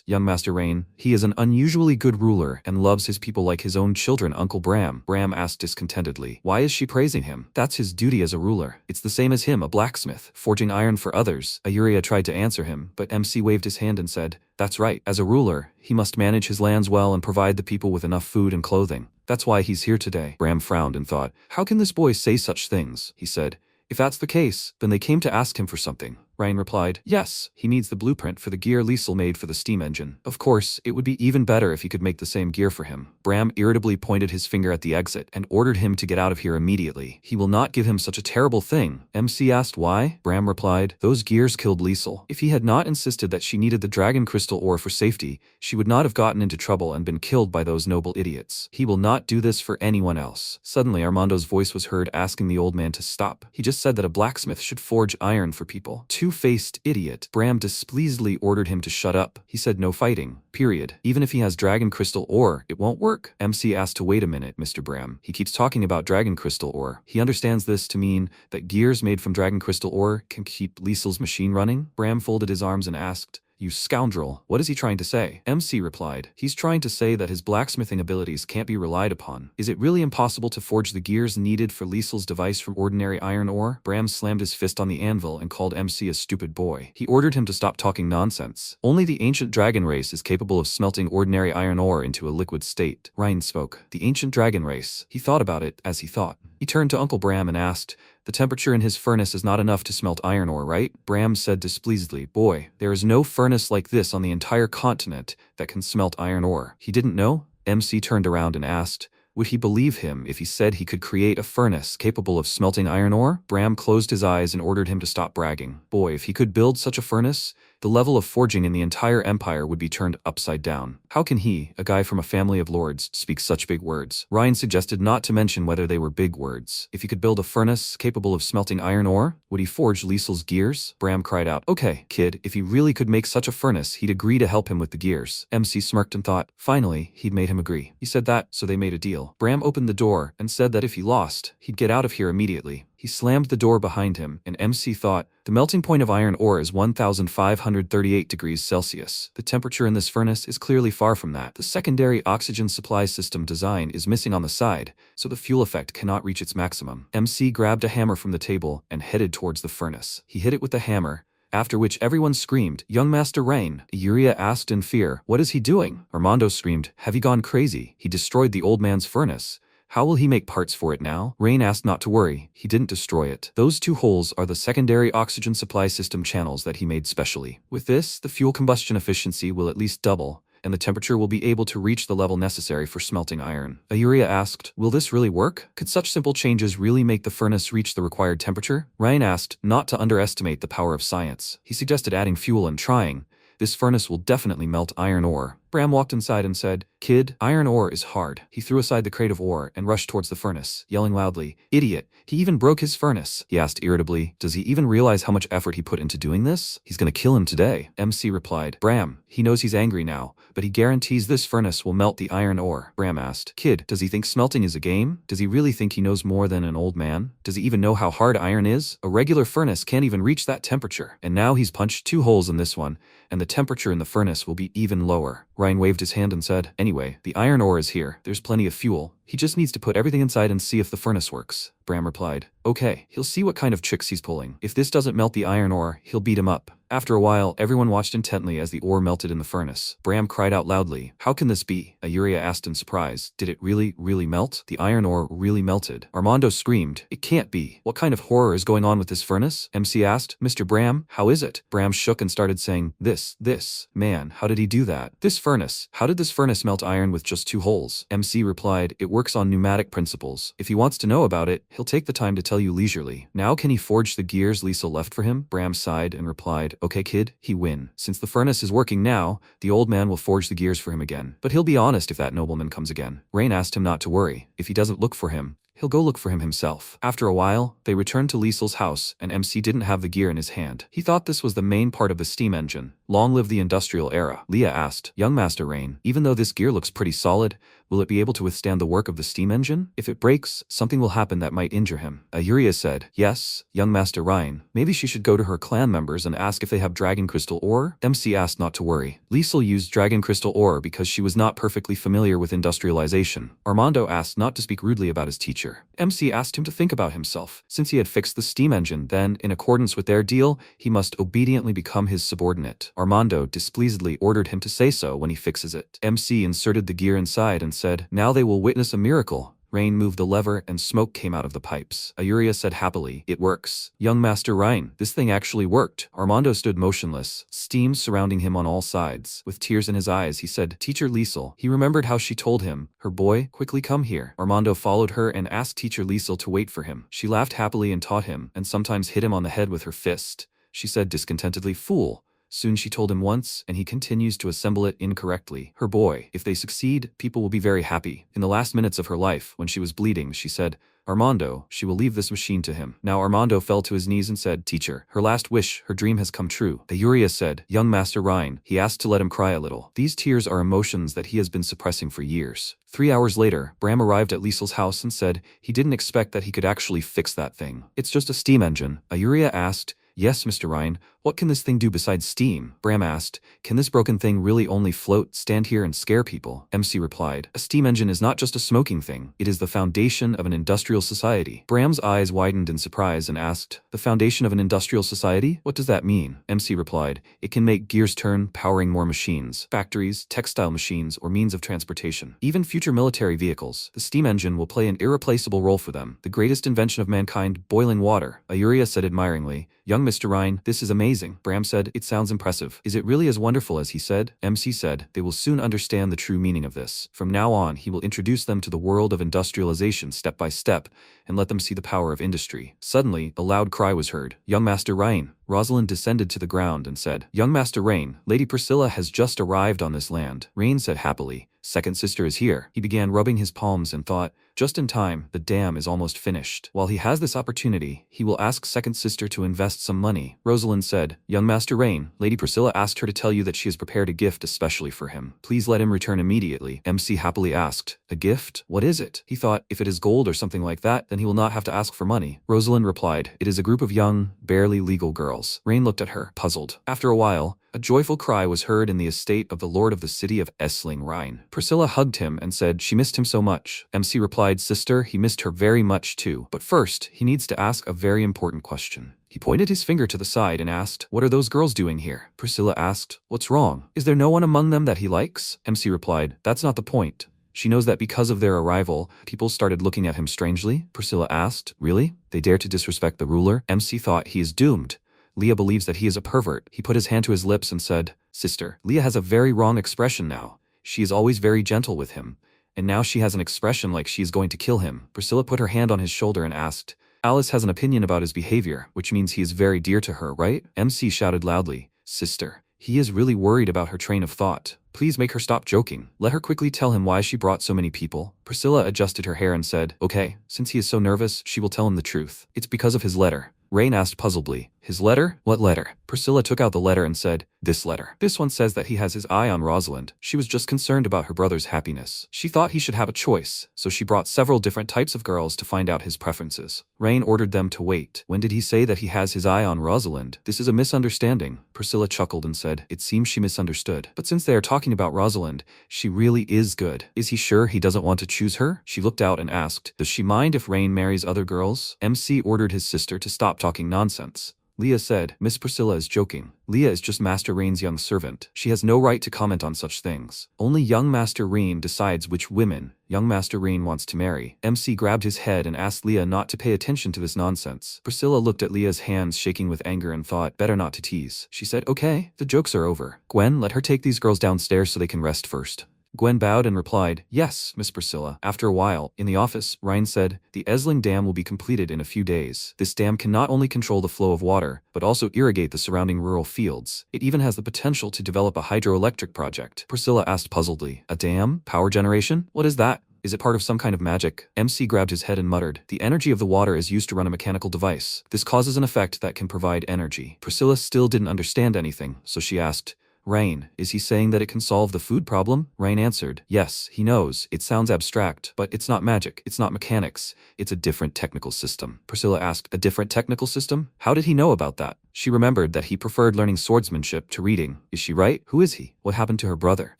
young Master Rain. He is an unusually good ruler and loves his people like his own children, Uncle Bram." Bram asked discontentedly, "Why is she praising him? That's his duty as a ruler. It's the same as him, a blacksmith, forging iron for others." Ayuria tried to answer him, but MC waved his hand and said, "That's right. As a ruler, he must manage his lands well and provide the people with enough food and clothing. That's why he's here today." Bram frowned and thought, "How can this boy say such things?" He said, "If that's the case, then they came to ask him for something." Ryan replied, "Yes, he needs the blueprint for the gear Liesl made for the steam engine. Of course, it would be even better if he could make the same gear for him." Bram irritably pointed his finger at the exit and ordered him to get out of here immediately. "He will not give him such a terrible thing." MC asked why. Bram replied, "Those gears killed Liesl. If he had not insisted that she needed the dragon crystal ore for safety, she would not have gotten into trouble and been killed by those noble idiots. He will not do this for anyone else." Suddenly Armando's voice was heard asking the old man to stop. He just said that a blacksmith should forge iron for people. Two-faced idiot. Bram displeasedly ordered him to shut up. He said no fighting. Period. Even if he has dragon crystal ore, it won't work. MC asked to wait a minute, Mr. Bram. He keeps talking about dragon crystal ore. He understands this to mean that gears made from dragon crystal ore can keep Liesl's machine running? Bram folded his arms and asked, "You scoundrel, what is he trying to say?" MC replied, "He's trying to say that his blacksmithing abilities can't be relied upon. Is it really impossible to forge the gears needed for Liesl's device from ordinary iron ore?" Bram slammed his fist on the anvil and called MC a stupid boy. He ordered him to stop talking nonsense. "Only the ancient dragon race is capable of smelting ordinary iron ore into a liquid state." Ryan spoke. The ancient dragon race. He thought about it as he thought. He turned to Uncle Bram and asked, "The temperature in his furnace is not enough to smelt iron ore, right?" Bram said displeasedly, "Boy, there is no furnace like this on the entire continent that can smelt iron ore." He didn't know? MC turned around and asked, Would he believe him if he said he could create a furnace capable of smelting iron ore? Bram closed his eyes and ordered him to stop bragging. Boy, if he could build such a furnace, the level of forging in the entire empire would be turned upside down. How can he, a guy from a family of lords, speak such big words? Ryan suggested not to mention whether they were big words. If he could build a furnace capable of smelting iron ore, would he forge Liesl's gears? Bram cried out, "Okay, kid, if he really could make such a furnace, he'd agree to help him with the gears." MC smirked and thought, finally, he'd made him agree. He said that, so they made a deal. Bram opened the door and said that if he lost, he'd get out of here immediately. He slammed the door behind him, and MC thought, the melting point of iron ore is 1,538 degrees Celsius. The temperature in this furnace is clearly far from that. The secondary oxygen supply system design is missing on the side, so the fuel effect cannot reach its maximum. MC grabbed a hammer from the table and headed towards the furnace. He hit it with the hammer, after which everyone screamed, "Young Master Rain!" Yuria asked in fear, "What is he doing?" Armando screamed, "Have you gone crazy? He destroyed the old man's furnace. How will he make parts for it now?" Rain asked not to worry, he didn't destroy it. Those two holes are the secondary oxygen supply system channels that he made specially. With this, the fuel combustion efficiency will at least double, and the temperature will be able to reach the level necessary for smelting iron. Ayuria asked, "Will this really work? Could such simple changes really make the furnace reach the required temperature?" Ryan asked, not to underestimate the power of science. He suggested adding fuel and trying. This furnace will definitely melt iron ore. Bram walked inside and said, "Kid, iron ore is hard." He threw aside the crate of ore and rushed towards the furnace, yelling loudly, "Idiot, he even broke his furnace." He asked irritably, "Does he even realize how much effort he put into doing this? He's gonna kill him today." MC replied, "Bram, he knows he's angry now, but he guarantees this furnace will melt the iron ore." Bram asked, "Kid, does he think smelting is a game? Does he really think he knows more than an old man? Does he even know how hard iron is? A regular furnace can't even reach that temperature. And now he's punched 2 holes in this one, and the temperature in the furnace will be even lower." Ryan waved his hand and said, "Anyway, the iron ore is here. There's plenty of fuel. He just needs to put everything inside and see if the furnace works." Bram replied, "Okay, he'll see what kind of tricks he's pulling. If this doesn't melt the iron ore, he'll beat him up." After a while, everyone watched intently as the ore melted in the furnace. Bram cried out loudly, "How can this be?" Ayuria asked in surprise, "Did it really melt? The iron ore really melted." Armando screamed, "It can't be. What kind of horror is going on with this furnace?" MC asked, "Mr. Bram, how is it?" Bram shook and started saying, This, man, how did he do that? This furnace, how did this furnace melt iron with just 2 holes?" MC replied, "It works on pneumatic principles. If he wants to know about it, he'll take the time to tell you leisurely. Now can he forge the gears Liesl left for him?" Bram sighed and replied, "Okay kid, he win. Since the furnace is working now, the old man will forge the gears for him again. But he'll be honest if that nobleman comes again." Rain asked him not to worry. If he doesn't look for him, he'll go look for him himself. After a while, they returned to Liesl's house, and MC didn't have the gear in his hand. He thought this was the main part of the steam engine. Long live the industrial era. Leah asked, "Young Master Rain, even though this gear looks pretty solid, will it be able to withstand the work of the steam engine? If it breaks, something will happen that might injure him." Ayuria said, "Yes, young Master Ryan. Maybe she should go to her clan members and ask if they have dragon crystal ore?" MC asked not to worry. Liesl used dragon crystal ore because she was not perfectly familiar with industrialization. Armando asked not to speak rudely about his teacher. MC asked him to think about himself. Since he had fixed the steam engine, then, in accordance with their deal, he must obediently become his subordinate. Armando displeasedly ordered him to say so when he fixes it. MC inserted the gear inside and said, "Now they will witness a miracle." Rain moved the lever and smoke came out of the pipes. Ayuria said happily, "It works. Young Master Ryan, this thing actually worked." Armando stood motionless, steam surrounding him on all sides. With tears in his eyes, he said, "Teacher Liesl." He remembered how she told him, "Her boy, quickly come here." Armando followed her and asked Teacher Liesl to wait for him. She laughed happily and taught him, and sometimes hit him on the head with her fist. She said discontentedly, "Fool." Soon she told him once, and he continues to assemble it incorrectly. Her boy, if they succeed, people will be very happy. In the last minutes of her life, when she was bleeding, she said, "Armando, she will leave this machine to him." Now Armando fell to his knees and said, "Teacher, her last wish, her dream has come true." Ayuria said, "Young Master Ryan." He asked to let him cry a little. These tears are emotions that he has been suppressing for years. 3 hours later, Bram arrived at Liesl's house and said he didn't expect that he could actually fix that thing. "It's just a steam engine." Ayuria asked, "Yes, Mr. Ryan, what can this thing do besides steam?" Bram asked, "Can this broken thing really only float, stand here and scare people?" MC replied, "A steam engine is not just a smoking thing, it is the foundation of an industrial society." Bram's eyes widened in surprise and asked, "The foundation of an industrial society? What does that mean?" MC replied, "It can make gears turn, powering more machines, factories, textile machines, or means of transportation. Even future military vehicles. The steam engine will play an irreplaceable role for them. The greatest invention of mankind, boiling water." Ayuria said admiringly, "Young Mr. Ryan, this is amazing. amazing. Bram said, it sounds impressive. Is it really as wonderful as he said? MC said, they will soon understand the true meaning of this. From now on, he will introduce them to the world of industrialization step by step and let them see the power of industry. Suddenly, a loud cry was heard. Young Master Rain. Rosalind descended to the ground and said, Young Master Rain, Lady Priscilla has just arrived on this land. Rain said happily, Second sister is here. He began rubbing his palms and thought, just in time, the dam is almost finished. While he has this opportunity, he will ask second sister to invest some money. Rosalind said, Young Master Rain, Lady Priscilla asked her to tell you that she has prepared a gift especially for him. Please let him return immediately. MC happily asked, a gift? What is it? He thought, if it is gold or something like that, then he will not have to ask for money. Rosalind replied, it is a group of young, barely legal girls. Rain looked at her, puzzled. After a while, a joyful cry was heard in the estate of the lord of the city of Essling Rhine. Priscilla hugged him and said she missed him so much. MC replied, Sister, he missed her very much too. But first, he needs to ask a very important question. He pointed his finger to the side and asked, what are those girls doing here? Priscilla asked, what's wrong? Is there no one among them that he likes? MC replied, that's not the point. She knows that because of their arrival, people started looking at him strangely. Priscilla asked, really? They dare to disrespect the ruler? MC thought he is doomed. Leah believes that he is a pervert. He put his hand to his lips and said, Sister, Leah has a very wrong expression now. She is always very gentle with him. And now she has an expression like she is going to kill him. Priscilla put her hand on his shoulder and asked, Alice has an opinion about his behavior, which means he is very dear to her, right? MC shouted loudly, Sister, he is really worried about her train of thought. Please make her stop joking. Let her quickly tell him why she brought so many people. Priscilla adjusted her hair and said, okay, since he is so nervous, she will tell him the truth. It's because of his letter. Rain asked puzzledly, his letter? What letter? Priscilla took out the letter and said, this letter. This one says that he has his eye on Rosalind. She was just concerned about her brother's happiness. She thought he should have a choice, so she brought several different types of girls to find out his preferences. Rain ordered them to wait. When did he say that he has his eye on Rosalind? This is a misunderstanding. Priscilla chuckled and said, it seems she misunderstood. But since they are talking about Rosalind, she really is good. Is he sure he doesn't want to choose her? She looked out and asked, does she mind if Rain marries other girls? MC ordered his sister to stop talking nonsense. Leah said, Miss Priscilla is joking. Leah is just Master Rain's young servant. She has no right to comment on such things. Only young Master Rain decides which women young Master Rain wants to marry. MC grabbed his head and asked Leah not to pay attention to this nonsense. Priscilla looked at Leah's hands shaking with anger and thought, better not to tease. She said, okay, the jokes are over. Gwen, let her take these girls downstairs so they can rest first. Gwen bowed and replied, yes, Miss Priscilla. After a while, in the office, Ryan said, the Essling Dam will be completed in a few days. This dam can not only control the flow of water, but also irrigate the surrounding rural fields. It even has the potential to develop a hydroelectric project. Priscilla asked puzzledly, a dam? Power generation? What is that? Is it part of some kind of magic? MC grabbed his head and muttered, the energy of the water is used to run a mechanical device. This causes an effect that can provide energy. Priscilla still didn't understand anything, so she asked, Rain, is he saying that it can solve the food problem? Rain answered, yes, he knows. It sounds abstract, but it's not magic. It's not mechanics. It's a different technical system. Priscilla asked, a different technical system? How did he know about that? She remembered that he preferred learning swordsmanship to reading. Is she right? Who is he? What happened to her brother?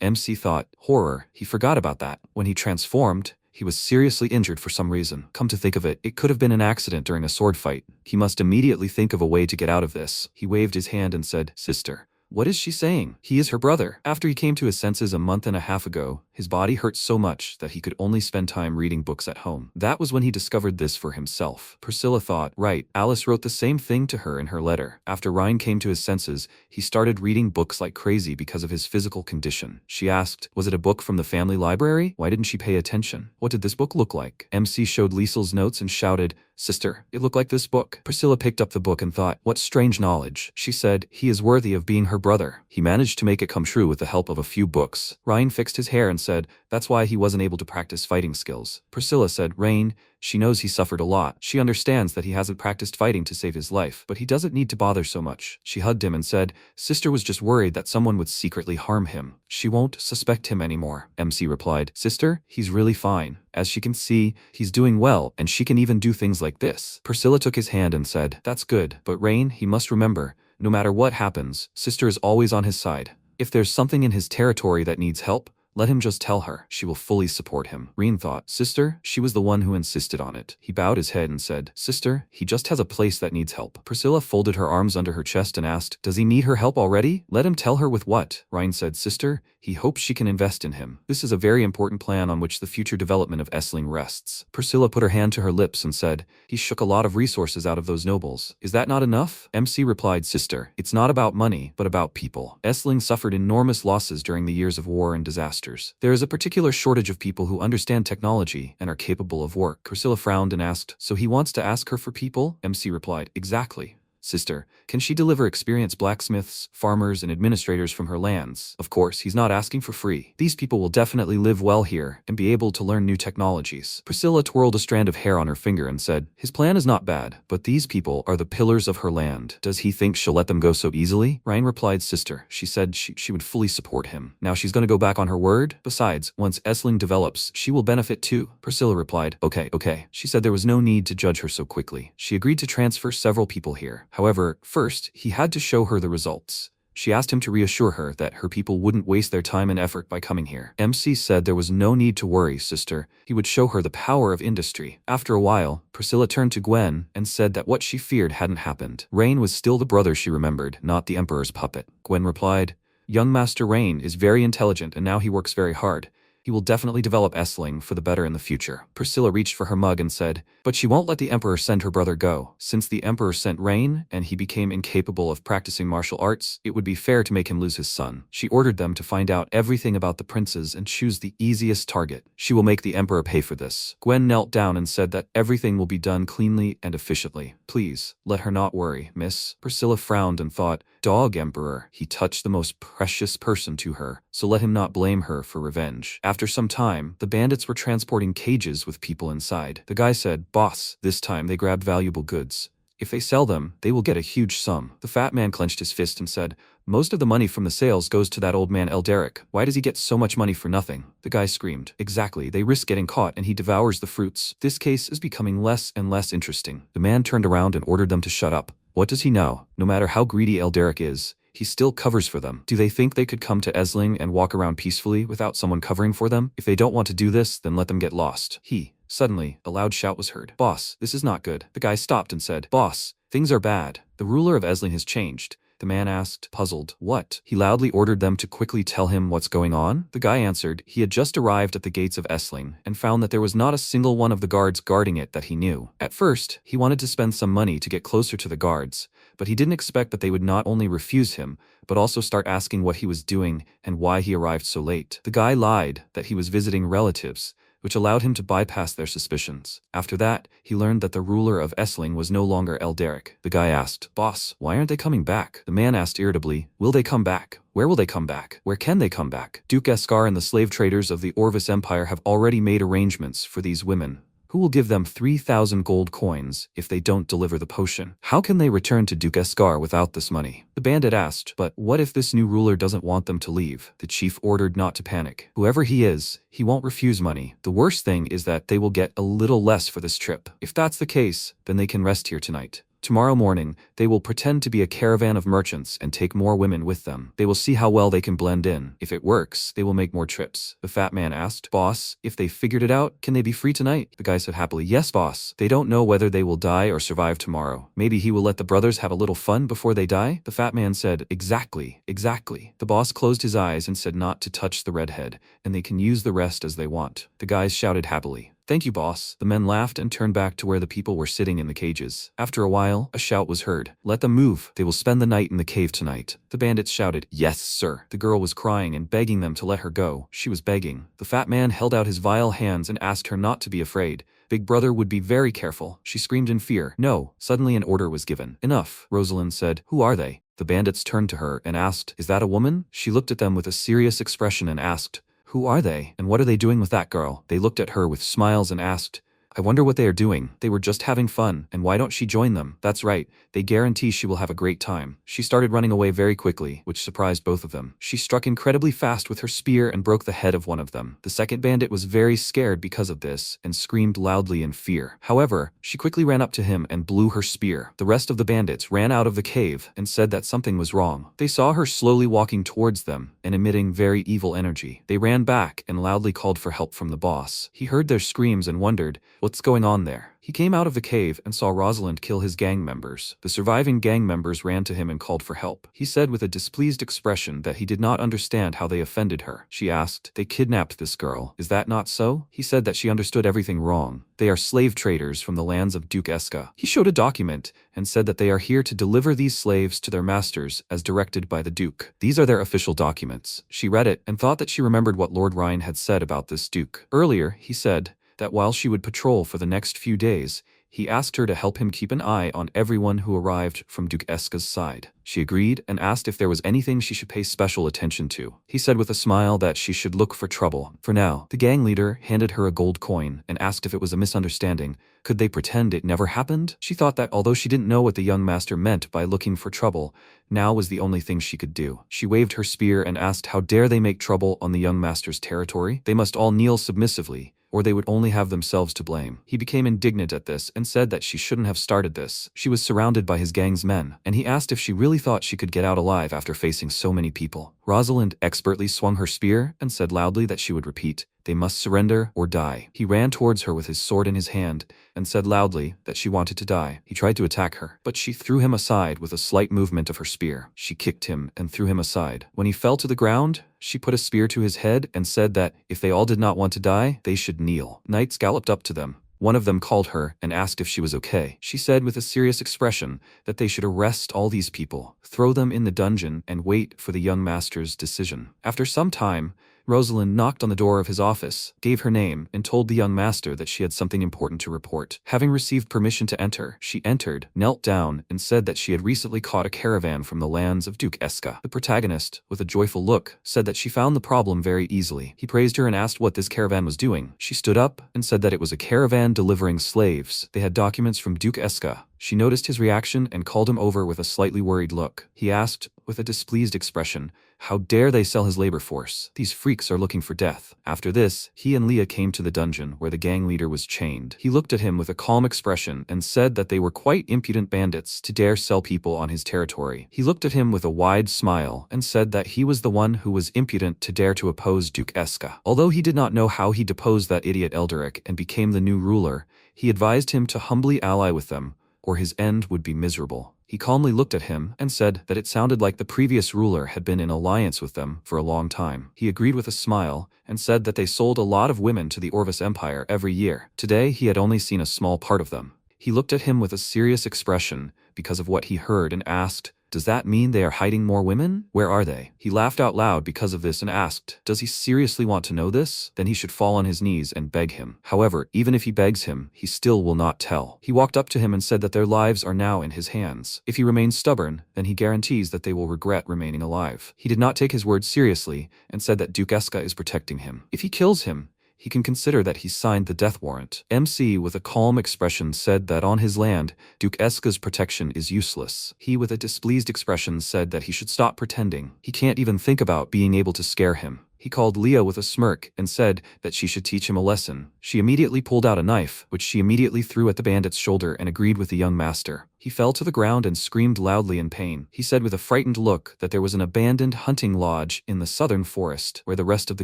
MC thought, horror. He forgot about that. When he transformed, he was seriously injured for some reason. Come to think of it, it could have been an accident during a sword fight. He must immediately think of a way to get out of this. He waved his hand and said, Sister. What is she saying? He is her brother. After he came to his senses a month and a half ago, his body hurt so much that he could only spend time reading books at home. That was when he discovered this for himself. Priscilla thought, right, Alice wrote the same thing to her in her letter. After Ryan came to his senses, he started reading books like crazy because of his physical condition. She asked, was it a book from the family library? Why didn't she pay attention? What did this book look like? MC showed Liesel's notes and shouted, Sister, it looked like this book. Priscilla picked up the book and thought, what strange knowledge. She said, he is worthy of being her brother. He managed to make it come true with the help of a few books. Ryan fixed his hair and said, that's why he wasn't able to practice fighting skills. Priscilla said, Rain, she knows he suffered a lot. She understands that he hasn't practiced fighting to save his life, but he doesn't need to bother so much. She hugged him and said, Sister was just worried that someone would secretly harm him. She won't suspect him anymore. MC replied, Sister, he's really fine. As she can see, he's doing well, and she can even do things like this. Priscilla took his hand and said, that's good, but Rain, he must remember, no matter what happens, Sister is always on his side. If there's something in his territory that needs help, Let him just tell her. She will fully support him. Reen thought, sister? She was the one who insisted on it. He bowed his head and said, sister, he just has a place that needs help. Priscilla folded her arms under her chest and asked, does he need her help already? Let him tell her with what? Ryan said, sister, he hopes she can invest in him. This is a very important plan on which the future development of Essling rests. Priscilla put her hand to her lips and said, he shook a lot of resources out of those nobles. Is that not enough? MC replied, sister, it's not about money, but about people. Essling suffered enormous losses during the years of war and disasters. There is a particular shortage of people who understand technology and are capable of work. Priscilla frowned and asked, so he wants to ask her for people? MC replied, exactly. Sister, can she deliver experienced blacksmiths, farmers, and administrators from her lands? Of course, he's not asking for free. These people will definitely live well here and be able to learn new technologies. Priscilla twirled a strand of hair on her finger and said, his plan is not bad, but these people are the pillars of her land. Does he think she'll let them go so easily? Ryan replied, sister, she said she would fully support him. Now she's gonna go back on her word? Besides, once Essling develops, she will benefit too. Priscilla replied, okay. She said there was no need to judge her so quickly. She agreed to transfer several people here. However, first, he had to show her the results. She asked him to reassure her that her people wouldn't waste their time and effort by coming here. MC said there was no need to worry, sister. He would show her the power of industry. After a while, Priscilla turned to Gwen and said that what she feared hadn't happened. Rain was still the brother she remembered, not the Emperor's puppet. Gwen replied, young Master Rain is very intelligent and now he works very hard. He will definitely develop Essling for the better in the future. Priscilla reached for her mug and said, but she won't let the Emperor send her brother go. Since the Emperor sent Rain and he became incapable of practicing martial arts, it would be fair to make him lose his son. She ordered them to find out everything about the princes and choose the easiest target. She will make the Emperor pay for this. Gwen knelt down and said that everything will be done cleanly and efficiently. Please, let her not worry, miss. Priscilla frowned and thought, dog Emperor. He touched the most precious person to her, so let him not blame her for revenge. After some time, the bandits were transporting cages with people inside. The guy said, boss, this time they grabbed valuable goods. If they sell them, they will get a huge sum. The fat man clenched his fist and said, most of the money from the sales goes to that old man Elderic. Why does he get so much money for nothing? The guy screamed, exactly, they risk getting caught and he devours the fruits. This case is becoming less and less interesting. The man turned around and ordered them to shut up. What does he know? No matter how greedy Elderic is, he still covers for them. Do they think they could come to Essling and walk around peacefully without someone covering for them? If they don't want to do this, then let them get lost. Suddenly, a loud shout was heard. Boss, this is not good. The guy stopped and said, boss, things are bad. The ruler of Essling has changed. The man asked, puzzled, what? He loudly ordered them to quickly tell him what's going on. The guy answered, he had just arrived at the gates of Essling and found that there was not a single one of the guards guarding it that he knew. At first, he wanted to spend some money to get closer to the guards, but he didn't expect that they would not only refuse him, but also start asking what he was doing and why he arrived so late. The guy lied that he was visiting relatives, which allowed him to bypass their suspicions. After that, he learned that the ruler of Essling was no longer Elderic. The guy asked, boss, why aren't they coming back? The man asked irritably, will they come back? Where will they come back? Where can they come back? Duke Eskar and the slave traders of the Orvis Empire have already made arrangements for these women, who will give them 3,000 gold coins if they don't deliver the potion. How can they return to Duke Eskar without this money? The bandit asked, but what if this new ruler doesn't want them to leave? The chief ordered not to panic. Whoever he is, he won't refuse money. The worst thing is that they will get a little less for this trip. If that's the case, then they can rest here tonight. Tomorrow morning, they will pretend to be a caravan of merchants and take more women with them. They will see how well they can blend in. If it works, they will make more trips. The fat man asked, boss, if they figured it out, can they be free tonight? The guy said happily, yes, boss. They don't know whether they will die or survive tomorrow. Maybe he will let the brothers have a little fun before they die? The fat man said, exactly. The boss closed his eyes and said not to touch the redhead, and they can use the rest as they want. The guys shouted happily, thank you, boss. The men laughed and turned back to where the people were sitting in the cages. After a while, a shout was heard. Let them move. They will spend the night in the cave tonight. The bandits shouted, yes, sir. The girl was crying and begging them to let her go. She was begging. The fat man held out his vile hands and asked her not to be afraid. Big brother would be very careful. She screamed in fear. No. Suddenly an order was given. Enough. Rosalind said, who are they? The bandits turned to her and asked, is that a woman? She looked at them with a serious expression and asked, who are they, and what are they doing with that girl? They looked at her with smiles and asked, I wonder what they are doing. They were just having fun, and why don't she join them? That's right, they guarantee she will have a great time. She started running away very quickly, which surprised both of them. She struck incredibly fast with her spear and broke the head of one of them. The second bandit was very scared because of this and screamed loudly in fear. However, she quickly ran up to him and blew her spear. The rest of the bandits ran out of the cave and said that something was wrong. They saw her slowly walking towards them and emitting very evil energy. They ran back and loudly called for help from the boss. He heard their screams and wondered, what's going on there? He came out of the cave and saw Rosalind kill his gang members. The surviving gang members ran to him and called for help. He said with a displeased expression that he did not understand how they offended her. She asked, they kidnapped this girl. Is that not so? He said that she understood everything wrong. They are slave traders from the lands of Duke Eska. He showed a document and said that they are here to deliver these slaves to their masters as directed by the Duke. These are their official documents. She read it and thought that she remembered what Lord Ryan had said about this Duke. Earlier, he said that while she would patrol for the next few days, he asked her to help him keep an eye on everyone who arrived from Duke Eska's side. She agreed and asked if there was anything she should pay special attention to. He said with a smile that she should look for trouble. For now, the gang leader handed her a gold coin and asked if it was a misunderstanding. Could they pretend it never happened? She thought that although she didn't know what the young master meant by looking for trouble, now was the only thing she could do. She waved her spear and asked how dare they make trouble on the young master's territory? They must all kneel submissively, or they would only have themselves to blame. He became indignant at this and said that she shouldn't have started this. She was surrounded by his gang's men, and he asked if she really thought she could get out alive after facing so many people. Rosalind expertly swung her spear and said loudly that she would repeat, they must surrender or die. He ran towards her with his sword in his hand and said loudly that she wanted to die. He tried to attack her, but she threw him aside with a slight movement of her spear. She kicked him and threw him aside. When he fell to the ground, she put a spear to his head and said that if they all did not want to die, they should kneel. Knights galloped up to them. One of them called her and asked if she was okay. She said with a serious expression that they should arrest all these people, throw them in the dungeon, and wait for the young master's decision. After some time, Rosalind knocked on the door of his office, gave her name, and told the young master that she had something important to report. Having received permission to enter, she entered, knelt down, and said that she had recently caught a caravan from the lands of Duke Eska. The protagonist, with a joyful look, said that she found the problem very easily. He praised her and asked what this caravan was doing. She stood up and said that it was a caravan delivering slaves. They had documents from Duke Eska. She noticed his reaction and called him over with a slightly worried look. He asked, with a displeased expression, how dare they sell his labor force? These freaks are looking for death. After this, he and Leah came to the dungeon where the gang leader was chained. He looked at him with a calm expression and said that they were quite impudent bandits to dare sell people on his territory. He looked at him with a wide smile and said that he was the one who was impudent to dare to oppose Duke Eska. Although he did not know how he deposed that idiot Elderic and became the new ruler, he advised him to humbly ally with them, or his end would be miserable. He calmly looked at him and said that it sounded like the previous ruler had been in alliance with them for a long time. He agreed with a smile and said that they sold a lot of women to the Orvis Empire every year. Today, he had only seen a small part of them. He looked at him with a serious expression because of what he heard and asked, does that mean they are hiding more women? Where are they? He laughed out loud because of this and asked, does he seriously want to know this? Then he should fall on his knees and beg him. However, even if he begs him, he still will not tell. He walked up to him and said that their lives are now in his hands. If he remains stubborn, then he guarantees that they will regret remaining alive. He did not take his words seriously and said that Duke Eska is protecting him. If he kills him, he can consider that he signed the death warrant. MC, with a calm expression, said that on his land, Duke Eska's protection is useless. He, with a displeased expression, said that he should stop pretending. He can't even think about being able to scare him. He called Leah with a smirk and said that she should teach him a lesson. She immediately pulled out a knife, which she immediately threw at the bandit's shoulder and agreed with the young master. He fell to the ground and screamed loudly in pain. He said with a frightened look that there was an abandoned hunting lodge in the southern forest where the rest of the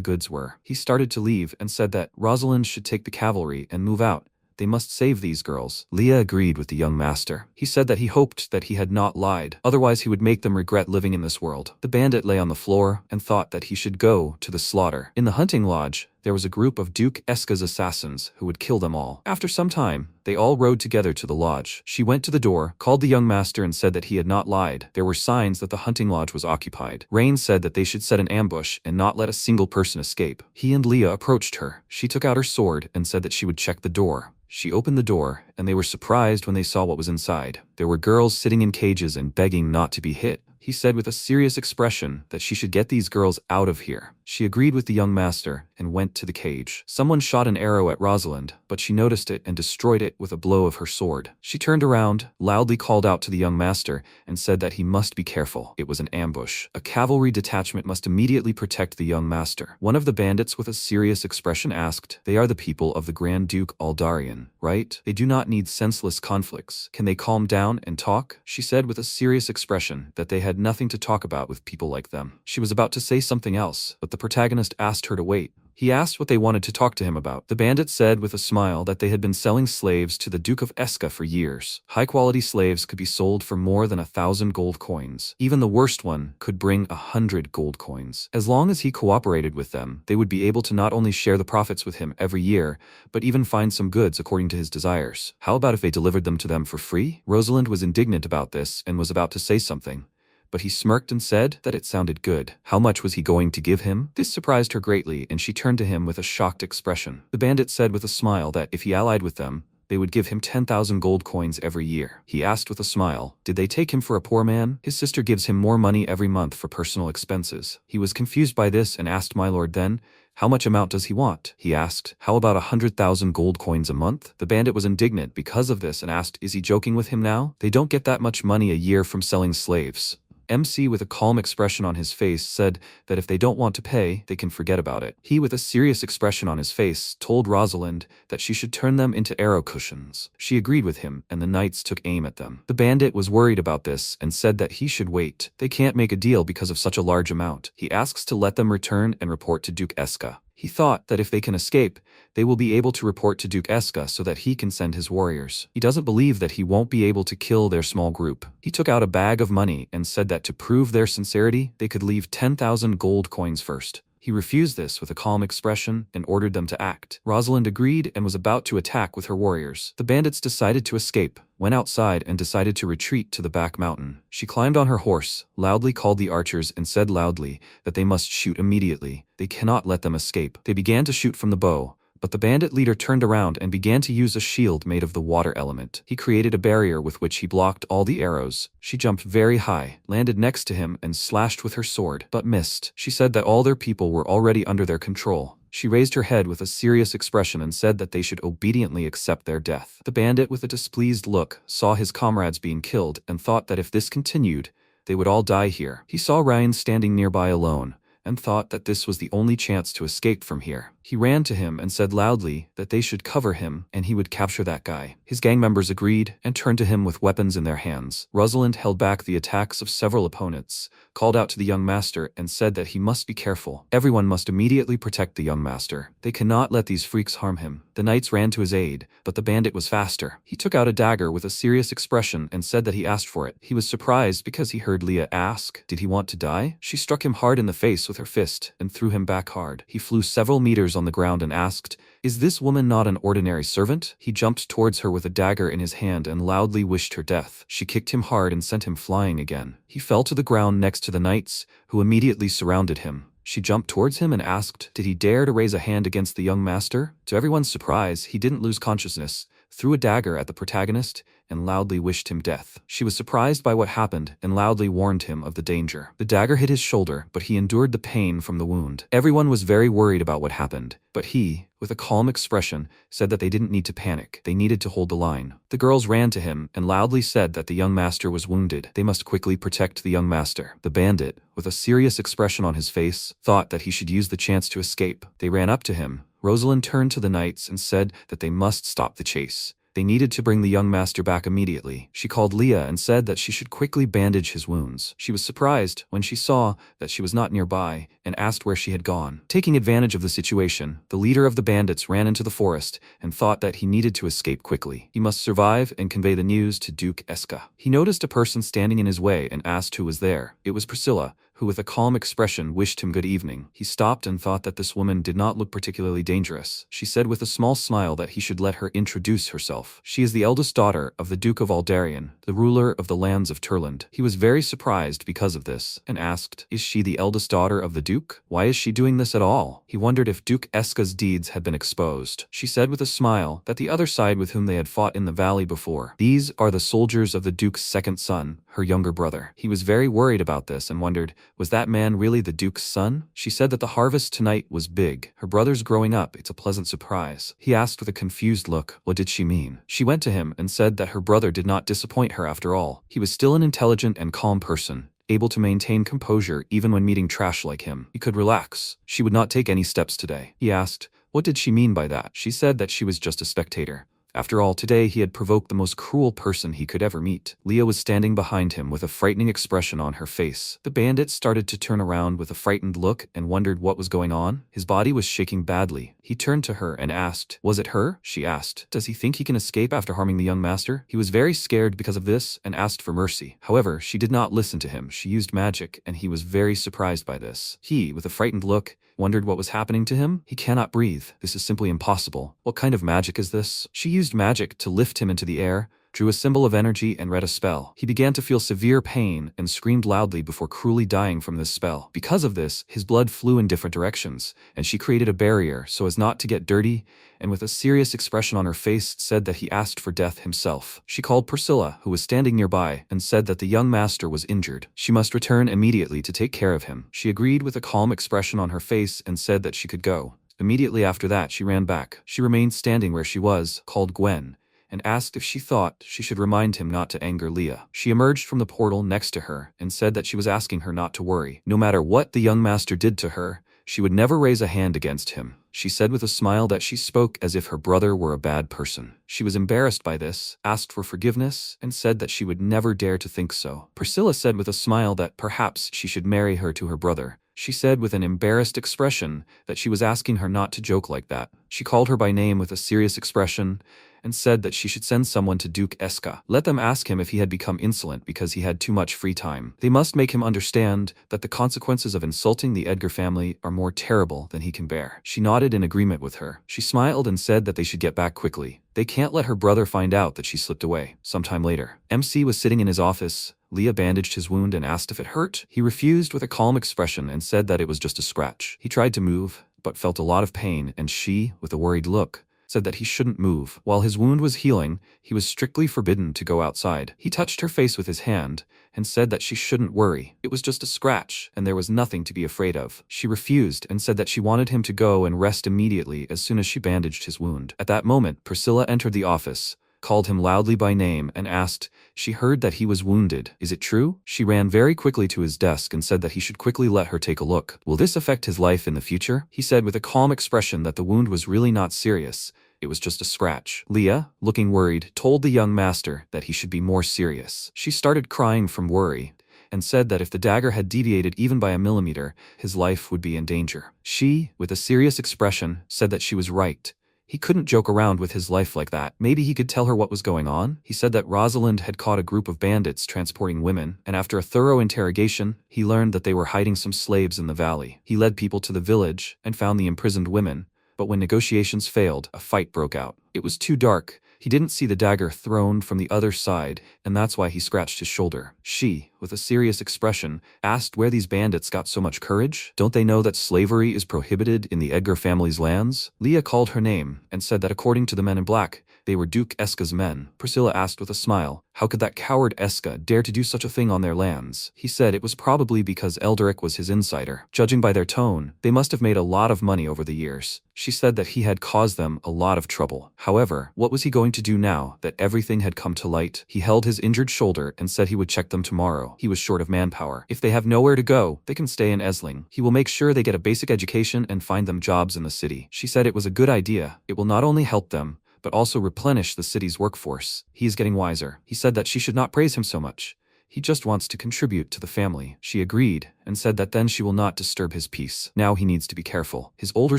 goods were. He started to leave and said that Rosalind should take the cavalry and move out. They must save these girls. Leah agreed with the young master. He said that he hoped that he had not lied, otherwise he would make them regret living in this world. The bandit lay on the floor and thought that he should go to the slaughter. In the hunting lodge, there was a group of Duke Eska's assassins who would kill them all. After some time, they all rode together to the lodge. She went to the door, called the young master and said that he had not lied. There were signs that the hunting lodge was occupied. Rain said that they should set an ambush and not let a single person escape. He and Leah approached her. She took out her sword and said that she would check the door. She opened the door, and they were surprised when they saw what was inside. There were girls sitting in cages and begging not to be hit. He said with a serious expression that she should get these girls out of here. She agreed with the young master and went to the cage. Someone shot an arrow at Rosalind, but she noticed it and destroyed it with a blow of her sword. She turned around, loudly called out to the young master, and said that he must be careful. It was an ambush. A cavalry detachment must immediately protect the young master. One of the bandits with a serious expression asked, "They are the people of the Grand Duke Aldarian, right? They do not need senseless conflicts. Can they calm down and talk?" She said with a serious expression that they had nothing to talk about with people like them. She was about to say something else, but the protagonist asked her to wait. He asked what they wanted to talk to him about. The bandit said with a smile that they had been selling slaves to the Duke of Eska for years. High-quality slaves could be sold for more than 1,000 gold coins. Even the worst one could bring 100 gold coins. As long as he cooperated with them, they would be able to not only share the profits with him every year, but even find some goods according to his desires. How about if they delivered them to them for free? Rosalind was indignant about this and was about to say something, but he smirked and said that it sounded good. How much was he going to give him? This surprised her greatly, and she turned to him with a shocked expression. The bandit said with a smile that if he allied with them, they would give him 10,000 gold coins every year. He asked with a smile, did they take him for a poor man? His sister gives him more money every month for personal expenses. He was confused by this and asked my lord then, how much amount does he want? He asked, how about 100,000 gold coins a month? The bandit was indignant because of this and asked, is he joking with him now? They don't get that much money a year from selling slaves. MC with a calm expression on his face said that if they don't want to pay, they can forget about it. He with a serious expression on his face told Rosalind that she should turn them into arrow cushions. She agreed with him and the knights took aim at them. The bandit was worried about this and said that he should wait. They can't make a deal because of such a large amount. He asks to let them return and report to Duke Eska. He thought that if they can escape, they will be able to report to Duke Eska so that he can send his warriors. He doesn't believe that he won't be able to kill their small group. He took out a bag of money and said that to prove their sincerity, they could leave 10,000 gold coins first. He refused this with a calm expression and ordered them to act. Rosalind agreed and was about to attack with her warriors. The bandits decided to escape, went outside and decided to retreat to the back mountain. She climbed on her horse, loudly called the archers and said loudly that they must shoot immediately. They cannot let them escape. They began to shoot from the bow, but the bandit leader turned around and began to use a shield made of the water element. He created a barrier with which he blocked all the arrows. She jumped very high, landed next to him and slashed with her sword, but missed. She said that all their people were already under their control. She raised her head with a serious expression and said that they should obediently accept their death. The bandit with a displeased look saw his comrades being killed and thought that if this continued, they would all die here. He saw Ryan standing nearby alone, and thought that this was the only chance to escape from here. He ran to him and said loudly that they should cover him and he would capture that guy. His gang members agreed and turned to him with weapons in their hands. Rosalind held back the attacks of several opponents, called out to the young master and said that he must be careful. Everyone must immediately protect the young master. They cannot let these freaks harm him. The knights ran to his aid, but the bandit was faster. He took out a dagger with a serious expression and said that he asked for it. He was surprised because he heard Leah ask, did he want to die? She struck him hard in the face with her fist and threw him back hard. He flew several meters on the ground and asked, is this woman not an ordinary servant? He jumped towards her with a dagger in his hand and loudly wished her death. She kicked him hard and sent him flying again. He fell to the ground next to the knights, who immediately surrounded him. She jumped towards him and asked, did he dare to raise a hand against the young master? To everyone's surprise, he didn't lose consciousness, threw a dagger at the protagonist, and loudly wished him death. She was surprised by what happened and loudly warned him of the danger. The dagger hit his shoulder, but he endured the pain from the wound. Everyone was very worried about what happened, but he, with a calm expression, said that they didn't need to panic. They needed to hold the line. The girls ran to him and loudly said that the young master was wounded. They must quickly protect the young master. The bandit, with a serious expression on his face, thought that he should use the chance to escape. They ran up to him. Rosalind turned to the knights and said that they must stop the chase. They needed to bring the young master back immediately. She called Leah and said that she should quickly bandage his wounds. She was surprised when she saw that she was not nearby and asked where she had gone. Taking advantage of the situation, the leader of the bandits ran into the forest and thought that he needed to escape quickly. He must survive and convey the news to Duke Eska. He noticed a person standing in his way and asked who was there. It was Priscilla, who with a calm expression wished him good evening. He stopped and thought that this woman did not look particularly dangerous. She said with a small smile that he should let her introduce herself. She is the eldest daughter of the Duke of Aldarian, the ruler of the lands of Turland. He was very surprised because of this, and asked, "Is she the eldest daughter of the Duke? Why is she doing this at all?" He wondered if Duke Eska's deeds had been exposed. She said with a smile that the other side with whom they had fought in the valley before. These are the soldiers of the Duke's second son, her younger brother. He was very worried about this and wondered, was that man really the Duke's son? She said that the harvest tonight was big. Her brother's growing up, it's a pleasant surprise. He asked with a confused look, what did she mean? She went to him and said that her brother did not disappoint her after all. He was still an intelligent and calm person, able to maintain composure even when meeting trash like him. He could relax. She would not take any steps today. He asked, what did she mean by that? She said that she was just a spectator. After all, today he had provoked the most cruel person he could ever meet. Leah was standing behind him with a frightening expression on her face. The bandit started to turn around with a frightened look and wondered what was going on. His body was shaking badly. He turned to her and asked, was it her? She asked, does he think he can escape after harming the young master? He was very scared because of this and asked for mercy. However, she did not listen to him. She used magic and he was very surprised by this. He, with a frightened look, wondered what was happening to him. He cannot breathe. This is simply impossible. What kind of magic is this? She used magic to lift him into the air, drew a symbol of energy and read a spell. He began to feel severe pain and screamed loudly before cruelly dying from this spell. Because of this, his blood flew in different directions, and she created a barrier so as not to get dirty, and with a serious expression on her face said that he asked for death himself. She called Priscilla, who was standing nearby, and said that the young master was injured. She must return immediately to take care of him. She agreed with a calm expression on her face and said that she could go. Immediately after that, she ran back. She remained standing where she was, called Gwen, and asked if she thought she should remind him not to anger Leah. She emerged from the portal next to her and said that she was asking her not to worry. No matter what the young master did to her, she would never raise a hand against him. She said with a smile that she spoke as if her brother were a bad person. She was embarrassed by this, asked for forgiveness, and said that she would never dare to think so. Priscilla said with a smile that perhaps she should marry her to her brother. She said with an embarrassed expression that she was asking her not to joke like that. She called her by name with a serious expression and said that she should send someone to Duke Eska. Let them ask him if he had become insolent because he had too much free time. They must make him understand that the consequences of insulting the Edgar family are more terrible than he can bear. She nodded in agreement with her. She smiled and said that they should get back quickly. They can't let her brother find out that she slipped away. Sometime later, MC was sitting in his office. Leah bandaged his wound and asked if it hurt. He refused with a calm expression and said that it was just a scratch. He tried to move, but felt a lot of pain, and she, with a worried look, said that he shouldn't move. While his wound was healing, he was strictly forbidden to go outside. He touched her face with his hand and said that she shouldn't worry. It was just a scratch, and there was nothing to be afraid of. She refused and said that she wanted him to go and rest immediately as soon as she bandaged his wound. At that moment, Priscilla entered the office, called him loudly by name and asked, she heard that he was wounded. Is it true? She ran very quickly to his desk and said that he should quickly let her take a look. Will this affect his life in the future? He said with a calm expression that the wound was really not serious. It was just a scratch. Leah, looking worried, told the young master that he should be more serious. She started crying from worry and said that if the dagger had deviated even by a millimeter, his life would be in danger. She, with a serious expression, said that she was right. He couldn't joke around with his life like that. Maybe he could tell her what was going on. He said that Rosalind had caught a group of bandits transporting women, and after a thorough interrogation, he learned that they were hiding some slaves in the valley. He led people to the village and found the imprisoned women, but when negotiations failed, a fight broke out. It was too dark. He didn't see the dagger thrown from the other side, and that's why he scratched his shoulder. She, with a serious expression, asked where these bandits got so much courage. Don't they know that slavery is prohibited in the Edgar family's lands? Leah called her name and said that according to the men in black, they were Duke Eska's men. Priscilla asked with a smile, how could that coward Eska dare to do such a thing on their lands? He said it was probably because Elderic was his insider. Judging by their tone, they must have made a lot of money over the years. She said that he had caused them a lot of trouble. However, what was he going to do now that everything had come to light? He held his injured shoulder and said he would check them tomorrow. He was short of manpower. If they have nowhere to go, they can stay in Esling. He will make sure they get a basic education and find them jobs in the city. She said it was a good idea. It will not only help them, but also replenish the city's workforce. He is getting wiser. He said that she should not praise him so much. He just wants to contribute to the family. She agreed and said that then she will not disturb his peace. Now he needs to be careful. His older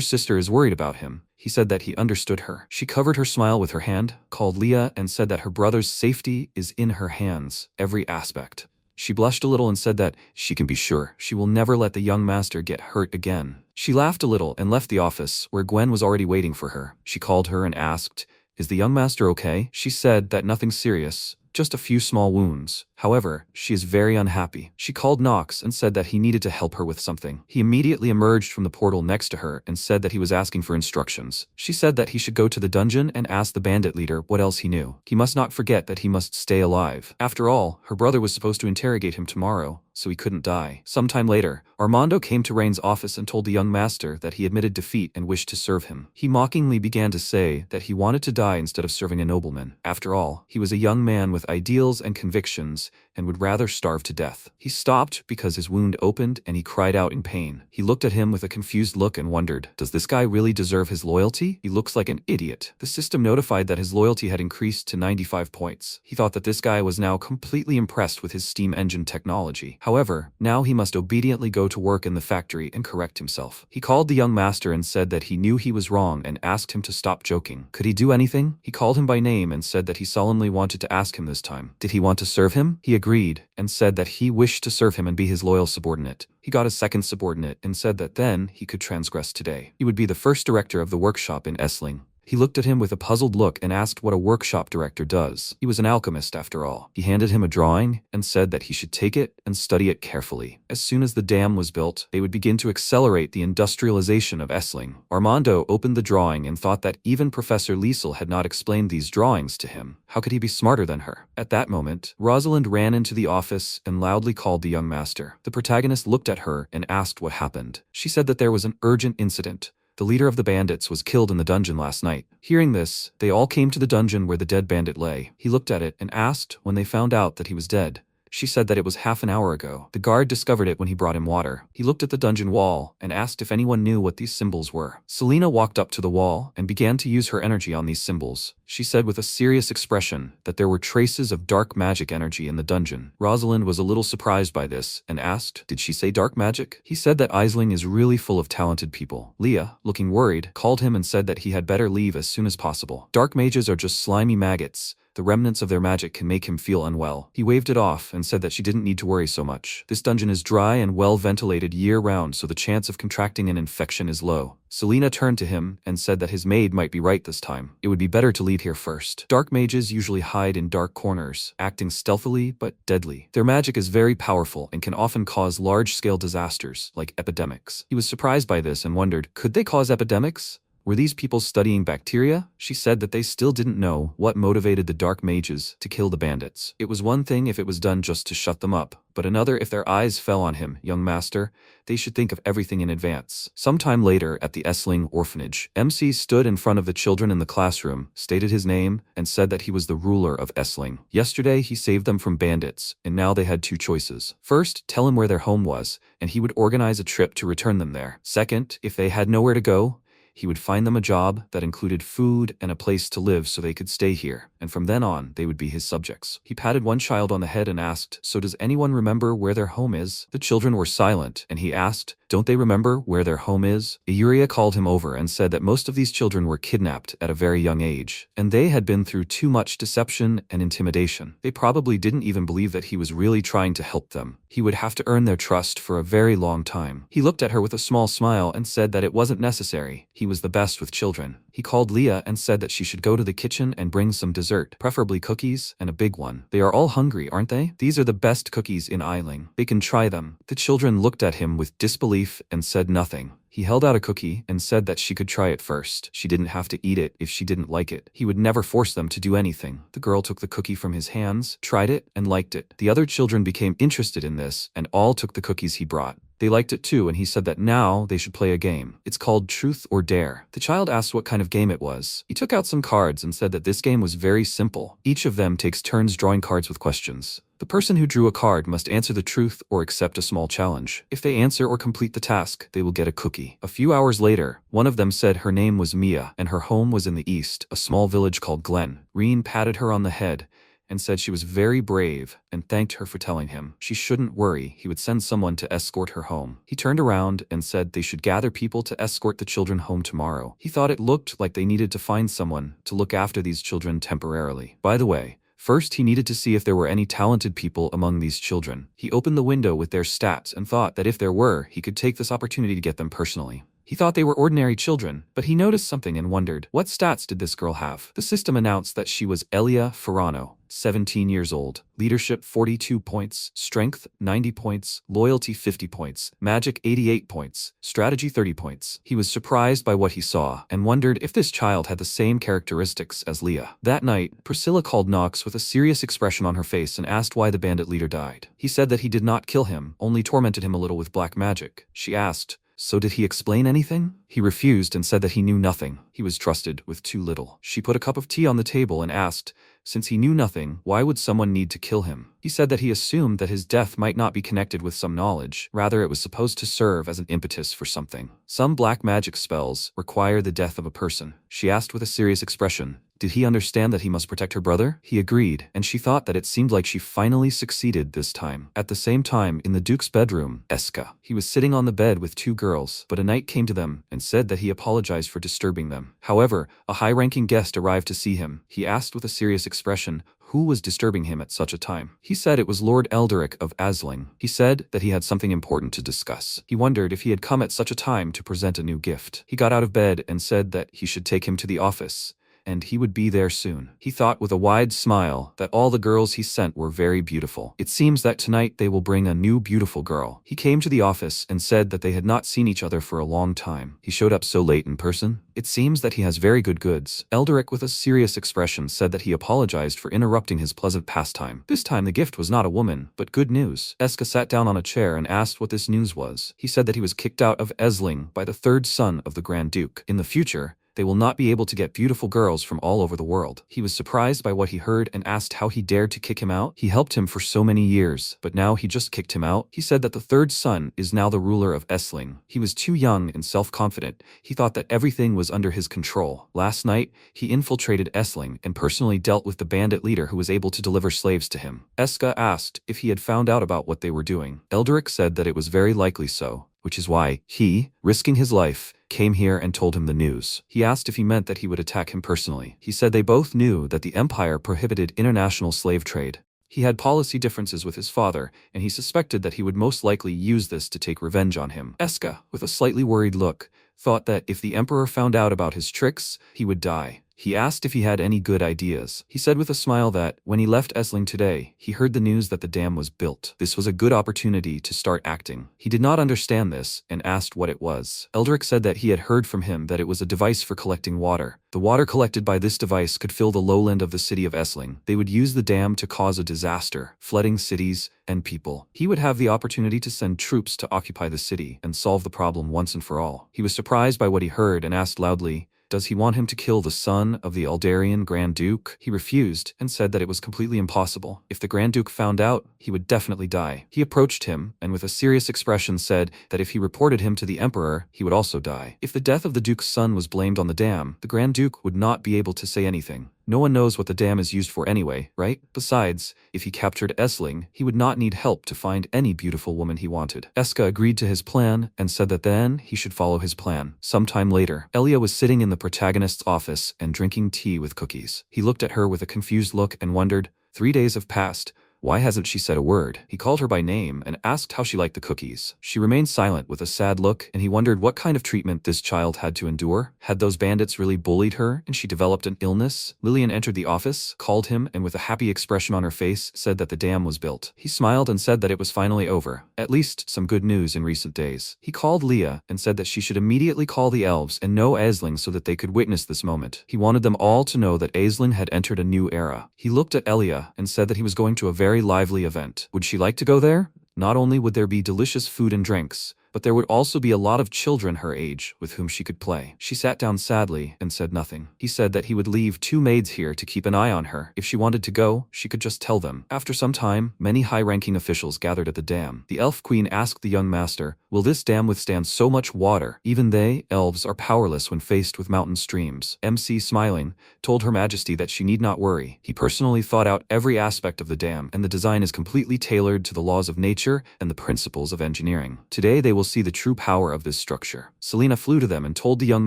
sister is worried about him. He said that he understood her. She covered her smile with her hand, called Leah, and said that her brother's safety is in her hands, every aspect. She blushed a little and said that she can be sure she will never let the young master get hurt again. She laughed a little and left the office, where Gwen was already waiting for her. She called her and asked, "Is the young master okay?" She said that nothing serious, just a few small wounds. However, she is very unhappy. She called Knox and said that he needed to help her with something. He immediately emerged from the portal next to her and said that he was asking for instructions. She said that he should go to the dungeon and ask the bandit leader what else he knew. He must not forget that he must stay alive. After all, her brother was supposed to interrogate him tomorrow, so he couldn't die. Sometime later, Armando came to Rain's office and told the young master that he admitted defeat and wished to serve him. He mockingly began to say that he wanted to die instead of serving a nobleman. After all, he was a young man with ideals and convictions and would rather starve to death. He stopped because his wound opened and he cried out in pain. He looked at him with a confused look and wondered, does this guy really deserve his loyalty? He looks like an idiot. The system notified that his loyalty had increased to 95 points. He thought that this guy was now completely impressed with his steam engine technology. However, now he must obediently go to work in the factory and correct himself. He called the young master and said that he knew he was wrong and asked him to stop joking. Could he do anything? He called him by name and said that he solemnly wanted to ask him this time. Did he want to serve him? He agreed and said that he wished to serve him and be his loyal subordinate. He got a second subordinate and said that then he could transgress today. He would be the first director of the workshop in Essling. He looked at him with a puzzled look and asked what a workshop director does. He was an alchemist after all. He handed him a drawing and said that he should take it and study it carefully. As soon as the dam was built, they would begin to accelerate the industrialization of Essling. Armando opened the drawing and thought that even Professor Liesel had not explained these drawings to him. How could he be smarter than her? At that moment, Rosalind ran into the office and loudly called the young master. The protagonist looked at her and asked what happened. She said that there was an urgent incident. The leader of the bandits was killed in the dungeon last night. Hearing this, they all came to the dungeon where the dead bandit lay. He looked at it and asked when they found out that he was dead. She said that it was half an hour ago. The guard discovered it when he brought him water. He looked at the dungeon wall and asked if anyone knew what these symbols were. Selena walked up to the wall and began to use her energy on these symbols. She said with a serious expression that there were traces of dark magic energy in the dungeon. Rosalind was a little surprised by this and asked, did she say dark magic? He said that Isling is really full of talented people. Leah, looking worried, called him and said that he had better leave as soon as possible. Dark mages are just slimy maggots. The remnants of their magic can make him feel unwell. He waved it off and said that she didn't need to worry so much. This dungeon is dry and well ventilated year-round, so the chance of contracting an infection is low. Selena turned to him and said that his maid might be right this time. It would be better to leave here first. Dark mages usually hide in dark corners, acting stealthily but deadly. Their magic is very powerful and can often cause large-scale disasters, like epidemics. He was surprised by this and wondered, could they cause epidemics? Were these people studying bacteria? She said that they still didn't know what motivated the dark mages to kill the bandits. It was one thing if it was done just to shut them up, but another if their eyes fell on him, young master. They should think of everything in advance. Sometime later at the Essling orphanage, MC stood in front of the children in the classroom, stated his name, and said that he was the ruler of Essling. Yesterday he saved them from bandits, and now they had two choices. First, tell him where their home was, and he would organize a trip to return them there. Second, if they had nowhere to go, he would find them a job that included food and a place to live so they could stay here, and from then on, they would be his subjects. He patted one child on the head and asked, so does anyone remember where their home is? The children were silent, and he asked, don't they remember where their home is? Iuria called him over and said that most of these children were kidnapped at a very young age, and they had been through too much deception and intimidation. They probably didn't even believe that he was really trying to help them. He would have to earn their trust for a very long time. He looked at her with a small smile and said that it wasn't necessary. He was the best with children. He called Leah and said that she should go to the kitchen and bring some dessert, preferably cookies and a big one. They are all hungry, aren't they? These are the best cookies in Eiling. They can try them. The children looked at him with disbelief and said nothing. He held out a cookie and said that she could try it first. She didn't have to eat it if she didn't like it. He would never force them to do anything. The girl took the cookie from his hands, tried it, and liked it. The other children became interested in this, and all took the cookies he brought. They liked it too, and he said that now they should play a game. It's called Truth or Dare. The child asked what kind of game it was. He took out some cards and said that this game was very simple. Each of them takes turns drawing cards with questions. The person who drew a card must answer the truth or accept a small challenge. If they answer or complete the task, they will get a cookie. A few hours later, one of them said her name was Mia and her home was in the east, a small village called Glen. Reen patted her on the head and said she was very brave and thanked her for telling him. She shouldn't worry, he would send someone to escort her home. He turned around and said they should gather people to escort the children home tomorrow. He thought it looked like they needed to find someone to look after these children temporarily. By the way, First, he needed to see if there were any talented people among these children. He opened the window with their stats and thought that if there were, he could take this opportunity to get them personally. He thought they were ordinary children, but he noticed something and wondered, what stats did this girl have? The system announced that she was Elia Ferrano, 17 years old, leadership 42 points, strength 90 points, loyalty 50 points, magic 88 points, strategy 30 points. He was surprised by what he saw and wondered if this child had the same characteristics as Leah. That night, Priscilla called Knox with a serious expression on her face and asked why the bandit leader died. He said that he did not kill him, only tormented him a little with black magic. She asked, "So did he explain anything?" He refused and said that he knew nothing. He was trusted with too little. She put a cup of tea on the table and asked, since he knew nothing, why would someone need to kill him? He said that he assumed that his death might not be connected with some knowledge, rather it was supposed to serve as an impetus for something. Some black magic spells require the death of a person. She asked with a serious expression, did he understand that he must protect her brother? He agreed, and she thought that it seemed like she finally succeeded this time. At the same time, in the Duke's bedroom, Eska. He was sitting on the bed with two girls, but a knight came to them and said that he apologized for disturbing them. However, a high-ranking guest arrived to see him. He asked with a serious expression, who was disturbing him at such a time? He said it was Lord Elderic of Asling. He said that he had something important to discuss. He wondered if he had come at such a time to present a new gift. He got out of bed and said that he should take him to the office, and he would be there soon. He thought with a wide smile that all the girls he sent were very beautiful. It seems that tonight they will bring a new beautiful girl. He came to the office and said that they had not seen each other for a long time. He showed up so late in person. It seems that he has very good goods. Elderic with a serious expression said that he apologized for interrupting his pleasant pastime. This time the gift was not a woman, but good news. Eska sat down on a chair and asked what this news was. He said that he was kicked out of Esling by the third son of the Grand Duke. In the future, they will not be able to get beautiful girls from all over the world. He was surprised by what he heard and asked how he dared to kick him out. He helped him for so many years, but now he just kicked him out. He said that the third son is now the ruler of Esling. He was too young and self-confident. He thought that everything was under his control. Last night, he infiltrated Esling and personally dealt with the bandit leader who was able to deliver slaves to him. Eska asked if he had found out about what they were doing. Elderic said that it was very likely so, which is why he, risking his life, came here and told him the news. He asked if he meant that he would attack him personally. He said they both knew that the Empire prohibited international slave trade. He had policy differences with his father, and he suspected that he would most likely use this to take revenge on him. Eska, with a slightly worried look, thought that if the Emperor found out about his tricks, he would die. He asked if he had any good ideas. He said with a smile that, when he left Esling today, he heard the news that the dam was built. This was a good opportunity to start acting. He did not understand this, and asked what it was. Elderic said that he had heard from him that it was a device for collecting water. The water collected by this device could fill the lowland of the city of Esling. They would use the dam to cause a disaster, flooding cities and people. He would have the opportunity to send troops to occupy the city and solve the problem once and for all. He was surprised by what he heard and asked loudly, does he want him to kill the son of the Aldarian Grand Duke? He refused and said that it was completely impossible. If the Grand Duke found out, he would definitely die. He approached him and with a serious expression said that if he reported him to the Emperor, he would also die. If the death of the Duke's son was blamed on the dam, the Grand Duke would not be able to say anything. No one knows what the dam is used for anyway, right? Besides, if he captured Esling, he would not need help to find any beautiful woman he wanted. Eska agreed to his plan and said that then he should follow his plan. Sometime later, Elia was sitting in the protagonist's office and drinking tea with cookies. He looked at her with a confused look and wondered, 3 days have passed. Why hasn't she said a word? He called her by name and asked how she liked the cookies. She remained silent with a sad look, and he wondered what kind of treatment this child had to endure. Had those bandits really bullied her and she developed an illness? Lillian entered the office, called him, and with a happy expression on her face, said that the dam was built. He smiled and said that it was finally over. At least some good news in recent days. He called Leah and said that she should immediately call the elves and know Aisling so that they could witness this moment. He wanted them all to know that Aisling had entered a new era. He looked at Elia and said that he was going to a very lively event. Would she like to go there? Not only would there be delicious food and drinks, but there would also be a lot of children her age with whom she could play. She sat down sadly and said nothing. He said that he would leave 2 maids here to keep an eye on her. If she wanted to go, she could just tell them. After some time, many high-ranking officials gathered at the dam. The elf queen asked the young master, will this dam withstand so much water? Even they, elves, are powerless when faced with mountain streams. MC, smiling, told Her Majesty that she need not worry. He personally thought out every aspect of the dam, and the design is completely tailored to the laws of nature and the principles of engineering. Today they will will see the true power of this structure. Selena flew to them and told the young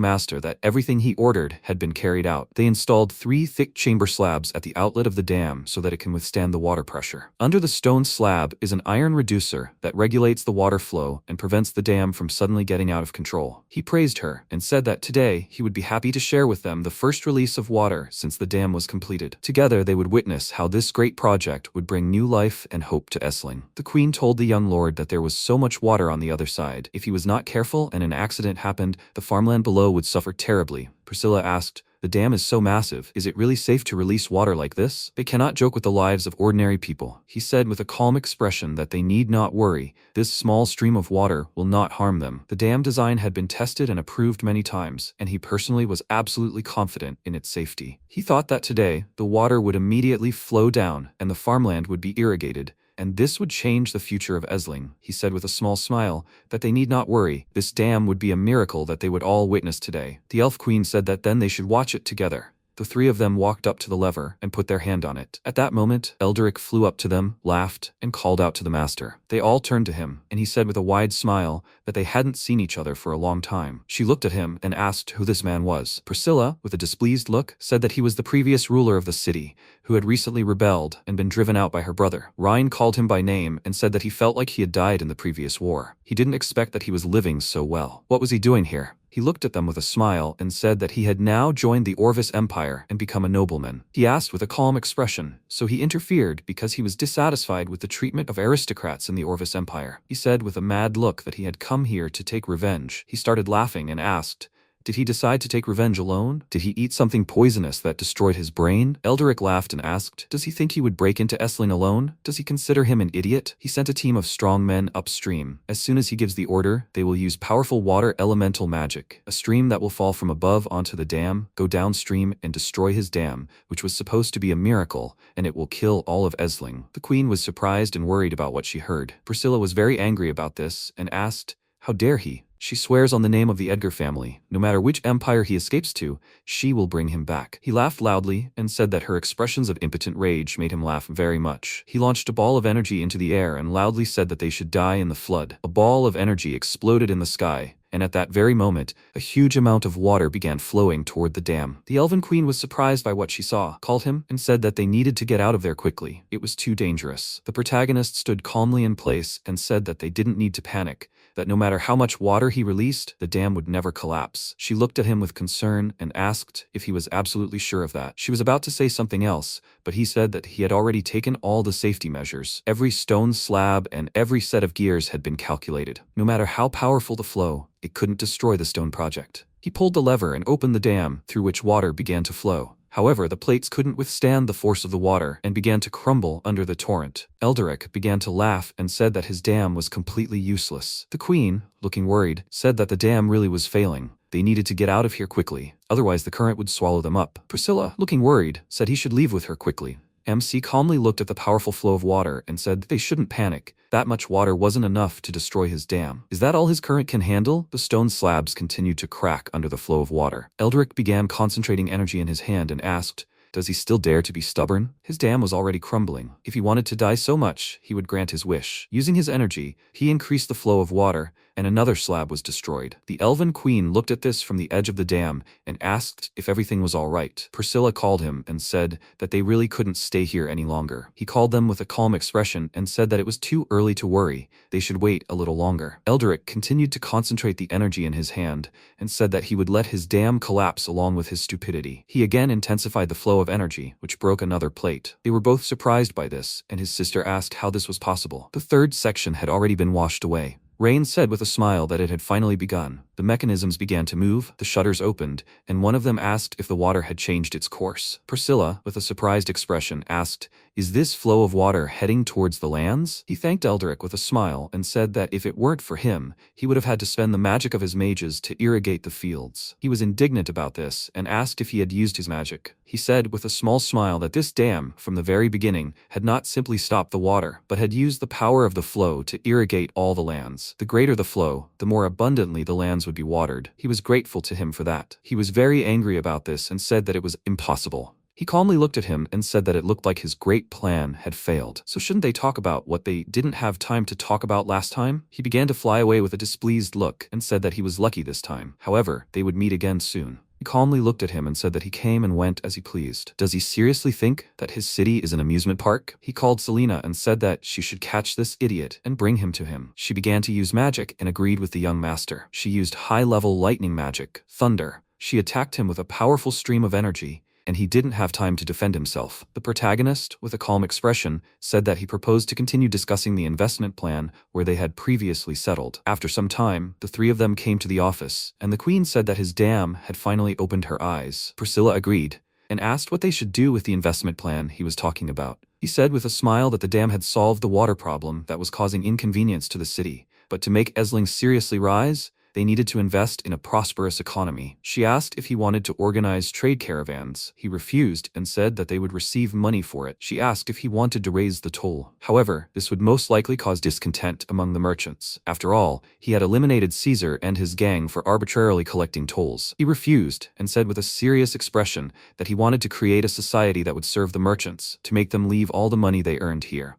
master that everything he ordered had been carried out. They installed 3 thick chamber slabs at the outlet of the dam so that it can withstand the water pressure. Under the stone slab is an iron reducer that regulates the water flow and prevents the dam from suddenly getting out of control. He praised her and said that today he would be happy to share with them the first release of water since the dam was completed. Together they would witness how this great project would bring new life and hope to Essling. The queen told the young lord that there was so much water on the other side. If he was not careful and an accident happened, the farmland below would suffer terribly. Priscilla asked, "The dam is so massive, is it really safe to release water like this? They cannot joke with the lives of ordinary people." He said with a calm expression that they need not worry, this small stream of water will not harm them. The dam design had been tested and approved many times, and he personally was absolutely confident in its safety. He thought that today, the water would immediately flow down and the farmland would be irrigated, and this would change the future of Essling. He said with a small smile that they need not worry, this dam would be a miracle that they would all witness today. The elf queen said that then they should watch it together. The 3 of them walked up to the lever and put their hand on it. At that moment, Eldrick flew up to them, laughed, and called out to the master. They all turned to him, and he said with a wide smile that they hadn't seen each other for a long time. She looked at him and asked who this man was. Priscilla, with a displeased look, said that he was the previous ruler of the city, who had recently rebelled and been driven out by her brother. Ryan called him by name and said that he felt like he had died in the previous war. He didn't expect that he was living so well. What was he doing here? He looked at them with a smile and said that he had now joined the Orvis Empire and become a nobleman. He asked with a calm expression, so he interfered because he was dissatisfied with the treatment of aristocrats in the Orvis Empire. He said with a mad look that he had come here to take revenge. He started laughing and asked, did he decide to take revenge alone? Did he eat something poisonous that destroyed his brain? Eldrick laughed and asked, does he think he would break into Essling alone? Does he consider him an idiot? He sent a team of strong men upstream. As soon as he gives the order, they will use powerful water elemental magic, a stream that will fall from above onto the dam, go downstream and destroy his dam, which was supposed to be a miracle, and it will kill all of Essling. The queen was surprised and worried about what she heard. Priscilla was very angry about this and asked, how dare he? She swears on the name of the Edgar family, no matter which empire he escapes to, she will bring him back. He laughed loudly and said that her expressions of impotent rage made him laugh very much. He launched a ball of energy into the air and loudly said that they should die in the flood. A ball of energy exploded in the sky, and at that very moment, a huge amount of water began flowing toward the dam. The Elven Queen was surprised by what she saw, called him, and said that they needed to get out of there quickly. It was too dangerous. The protagonist stood calmly in place and said that they didn't need to panic, that no matter how much water he released, the dam would never collapse. She looked at him with concern and asked if he was absolutely sure of that. She was about to say something else, but he said that he had already taken all the safety measures. Every stone slab and every set of gears had been calculated. No matter how powerful the flow, it couldn't destroy the stone project. He pulled the lever and opened the dam, through which water began to flow. However, the plates couldn't withstand the force of the water and began to crumble under the torrent. Eldrick began to laugh and said that his dam was completely useless. The queen, looking worried, said that the dam really was failing. They needed to get out of here quickly, otherwise the current would swallow them up. Priscilla, looking worried, said he should leave with her quickly. MC calmly looked at the powerful flow of water and said they shouldn't panic. That much water wasn't enough to destroy his dam. Is that all his current can handle? The stone slabs continued to crack under the flow of water. Eldrick began concentrating energy in his hand and asked, does he still dare to be stubborn? His dam was already crumbling. If he wanted to die so much, he would grant his wish. Using his energy, he increased the flow of water, and another slab was destroyed. The Elven Queen looked at this from the edge of the dam and asked if everything was all right. Priscilla called him and said that they really couldn't stay here any longer. He called them with a calm expression and said that it was too early to worry. They should wait a little longer. Eldrick continued to concentrate the energy in his hand and said that he would let his dam collapse along with his stupidity. He again intensified the flow of energy, which broke another plate. They were both surprised by this, and his sister asked how this was possible. The third section had already been washed away. Rain said with a smile that it had finally begun. The mechanisms began to move, the shutters opened, and one of them asked if the water had changed its course. Priscilla, with a surprised expression, asked, is this flow of water heading towards the lands? He thanked Eldrick with a smile and said that if it weren't for him, he would have had to spend the magic of his mages to irrigate the fields. He was indignant about this and asked if he had used his magic. He said with a small smile that this dam, from the very beginning, had not simply stopped the water, but had used the power of the flow to irrigate all the lands. The greater the flow, the more abundantly the lands would be watered. He was grateful to him for that. He was very angry about this and said that it was impossible. He calmly looked at him and said that it looked like his great plan had failed. So shouldn't they talk about what they didn't have time to talk about last time? He began to fly away with a displeased look and said that he was lucky this time. However, they would meet again soon. He calmly looked at him and said that he came and went as he pleased. Does he seriously think that his city is an amusement park? He called Selena and said that she should catch this idiot and bring him to him. She began to use magic and agreed with the young master. She used high-level lightning magic, thunder. She attacked him with a powerful stream of energy, and he didn't have time to defend himself. The protagonist, with a calm expression, said that he proposed to continue discussing the investment plan where they had previously settled. After some time, the three of them came to the office, and the queen said that his dam had finally opened her eyes. Priscilla agreed, and asked what they should do with the investment plan he was talking about. He said with a smile that the dam had solved the water problem that was causing inconvenience to the city, but to make Esling seriously rise, they needed to invest in a prosperous economy. She asked if he wanted to organize trade caravans. He refused and said that they would receive money for it. She asked if he wanted to raise the toll. However, this would most likely cause discontent among the merchants. After all, he had eliminated Caesar and his gang for arbitrarily collecting tolls. He refused and said with a serious expression that he wanted to create a society that would serve the merchants, to make them leave all the money they earned here.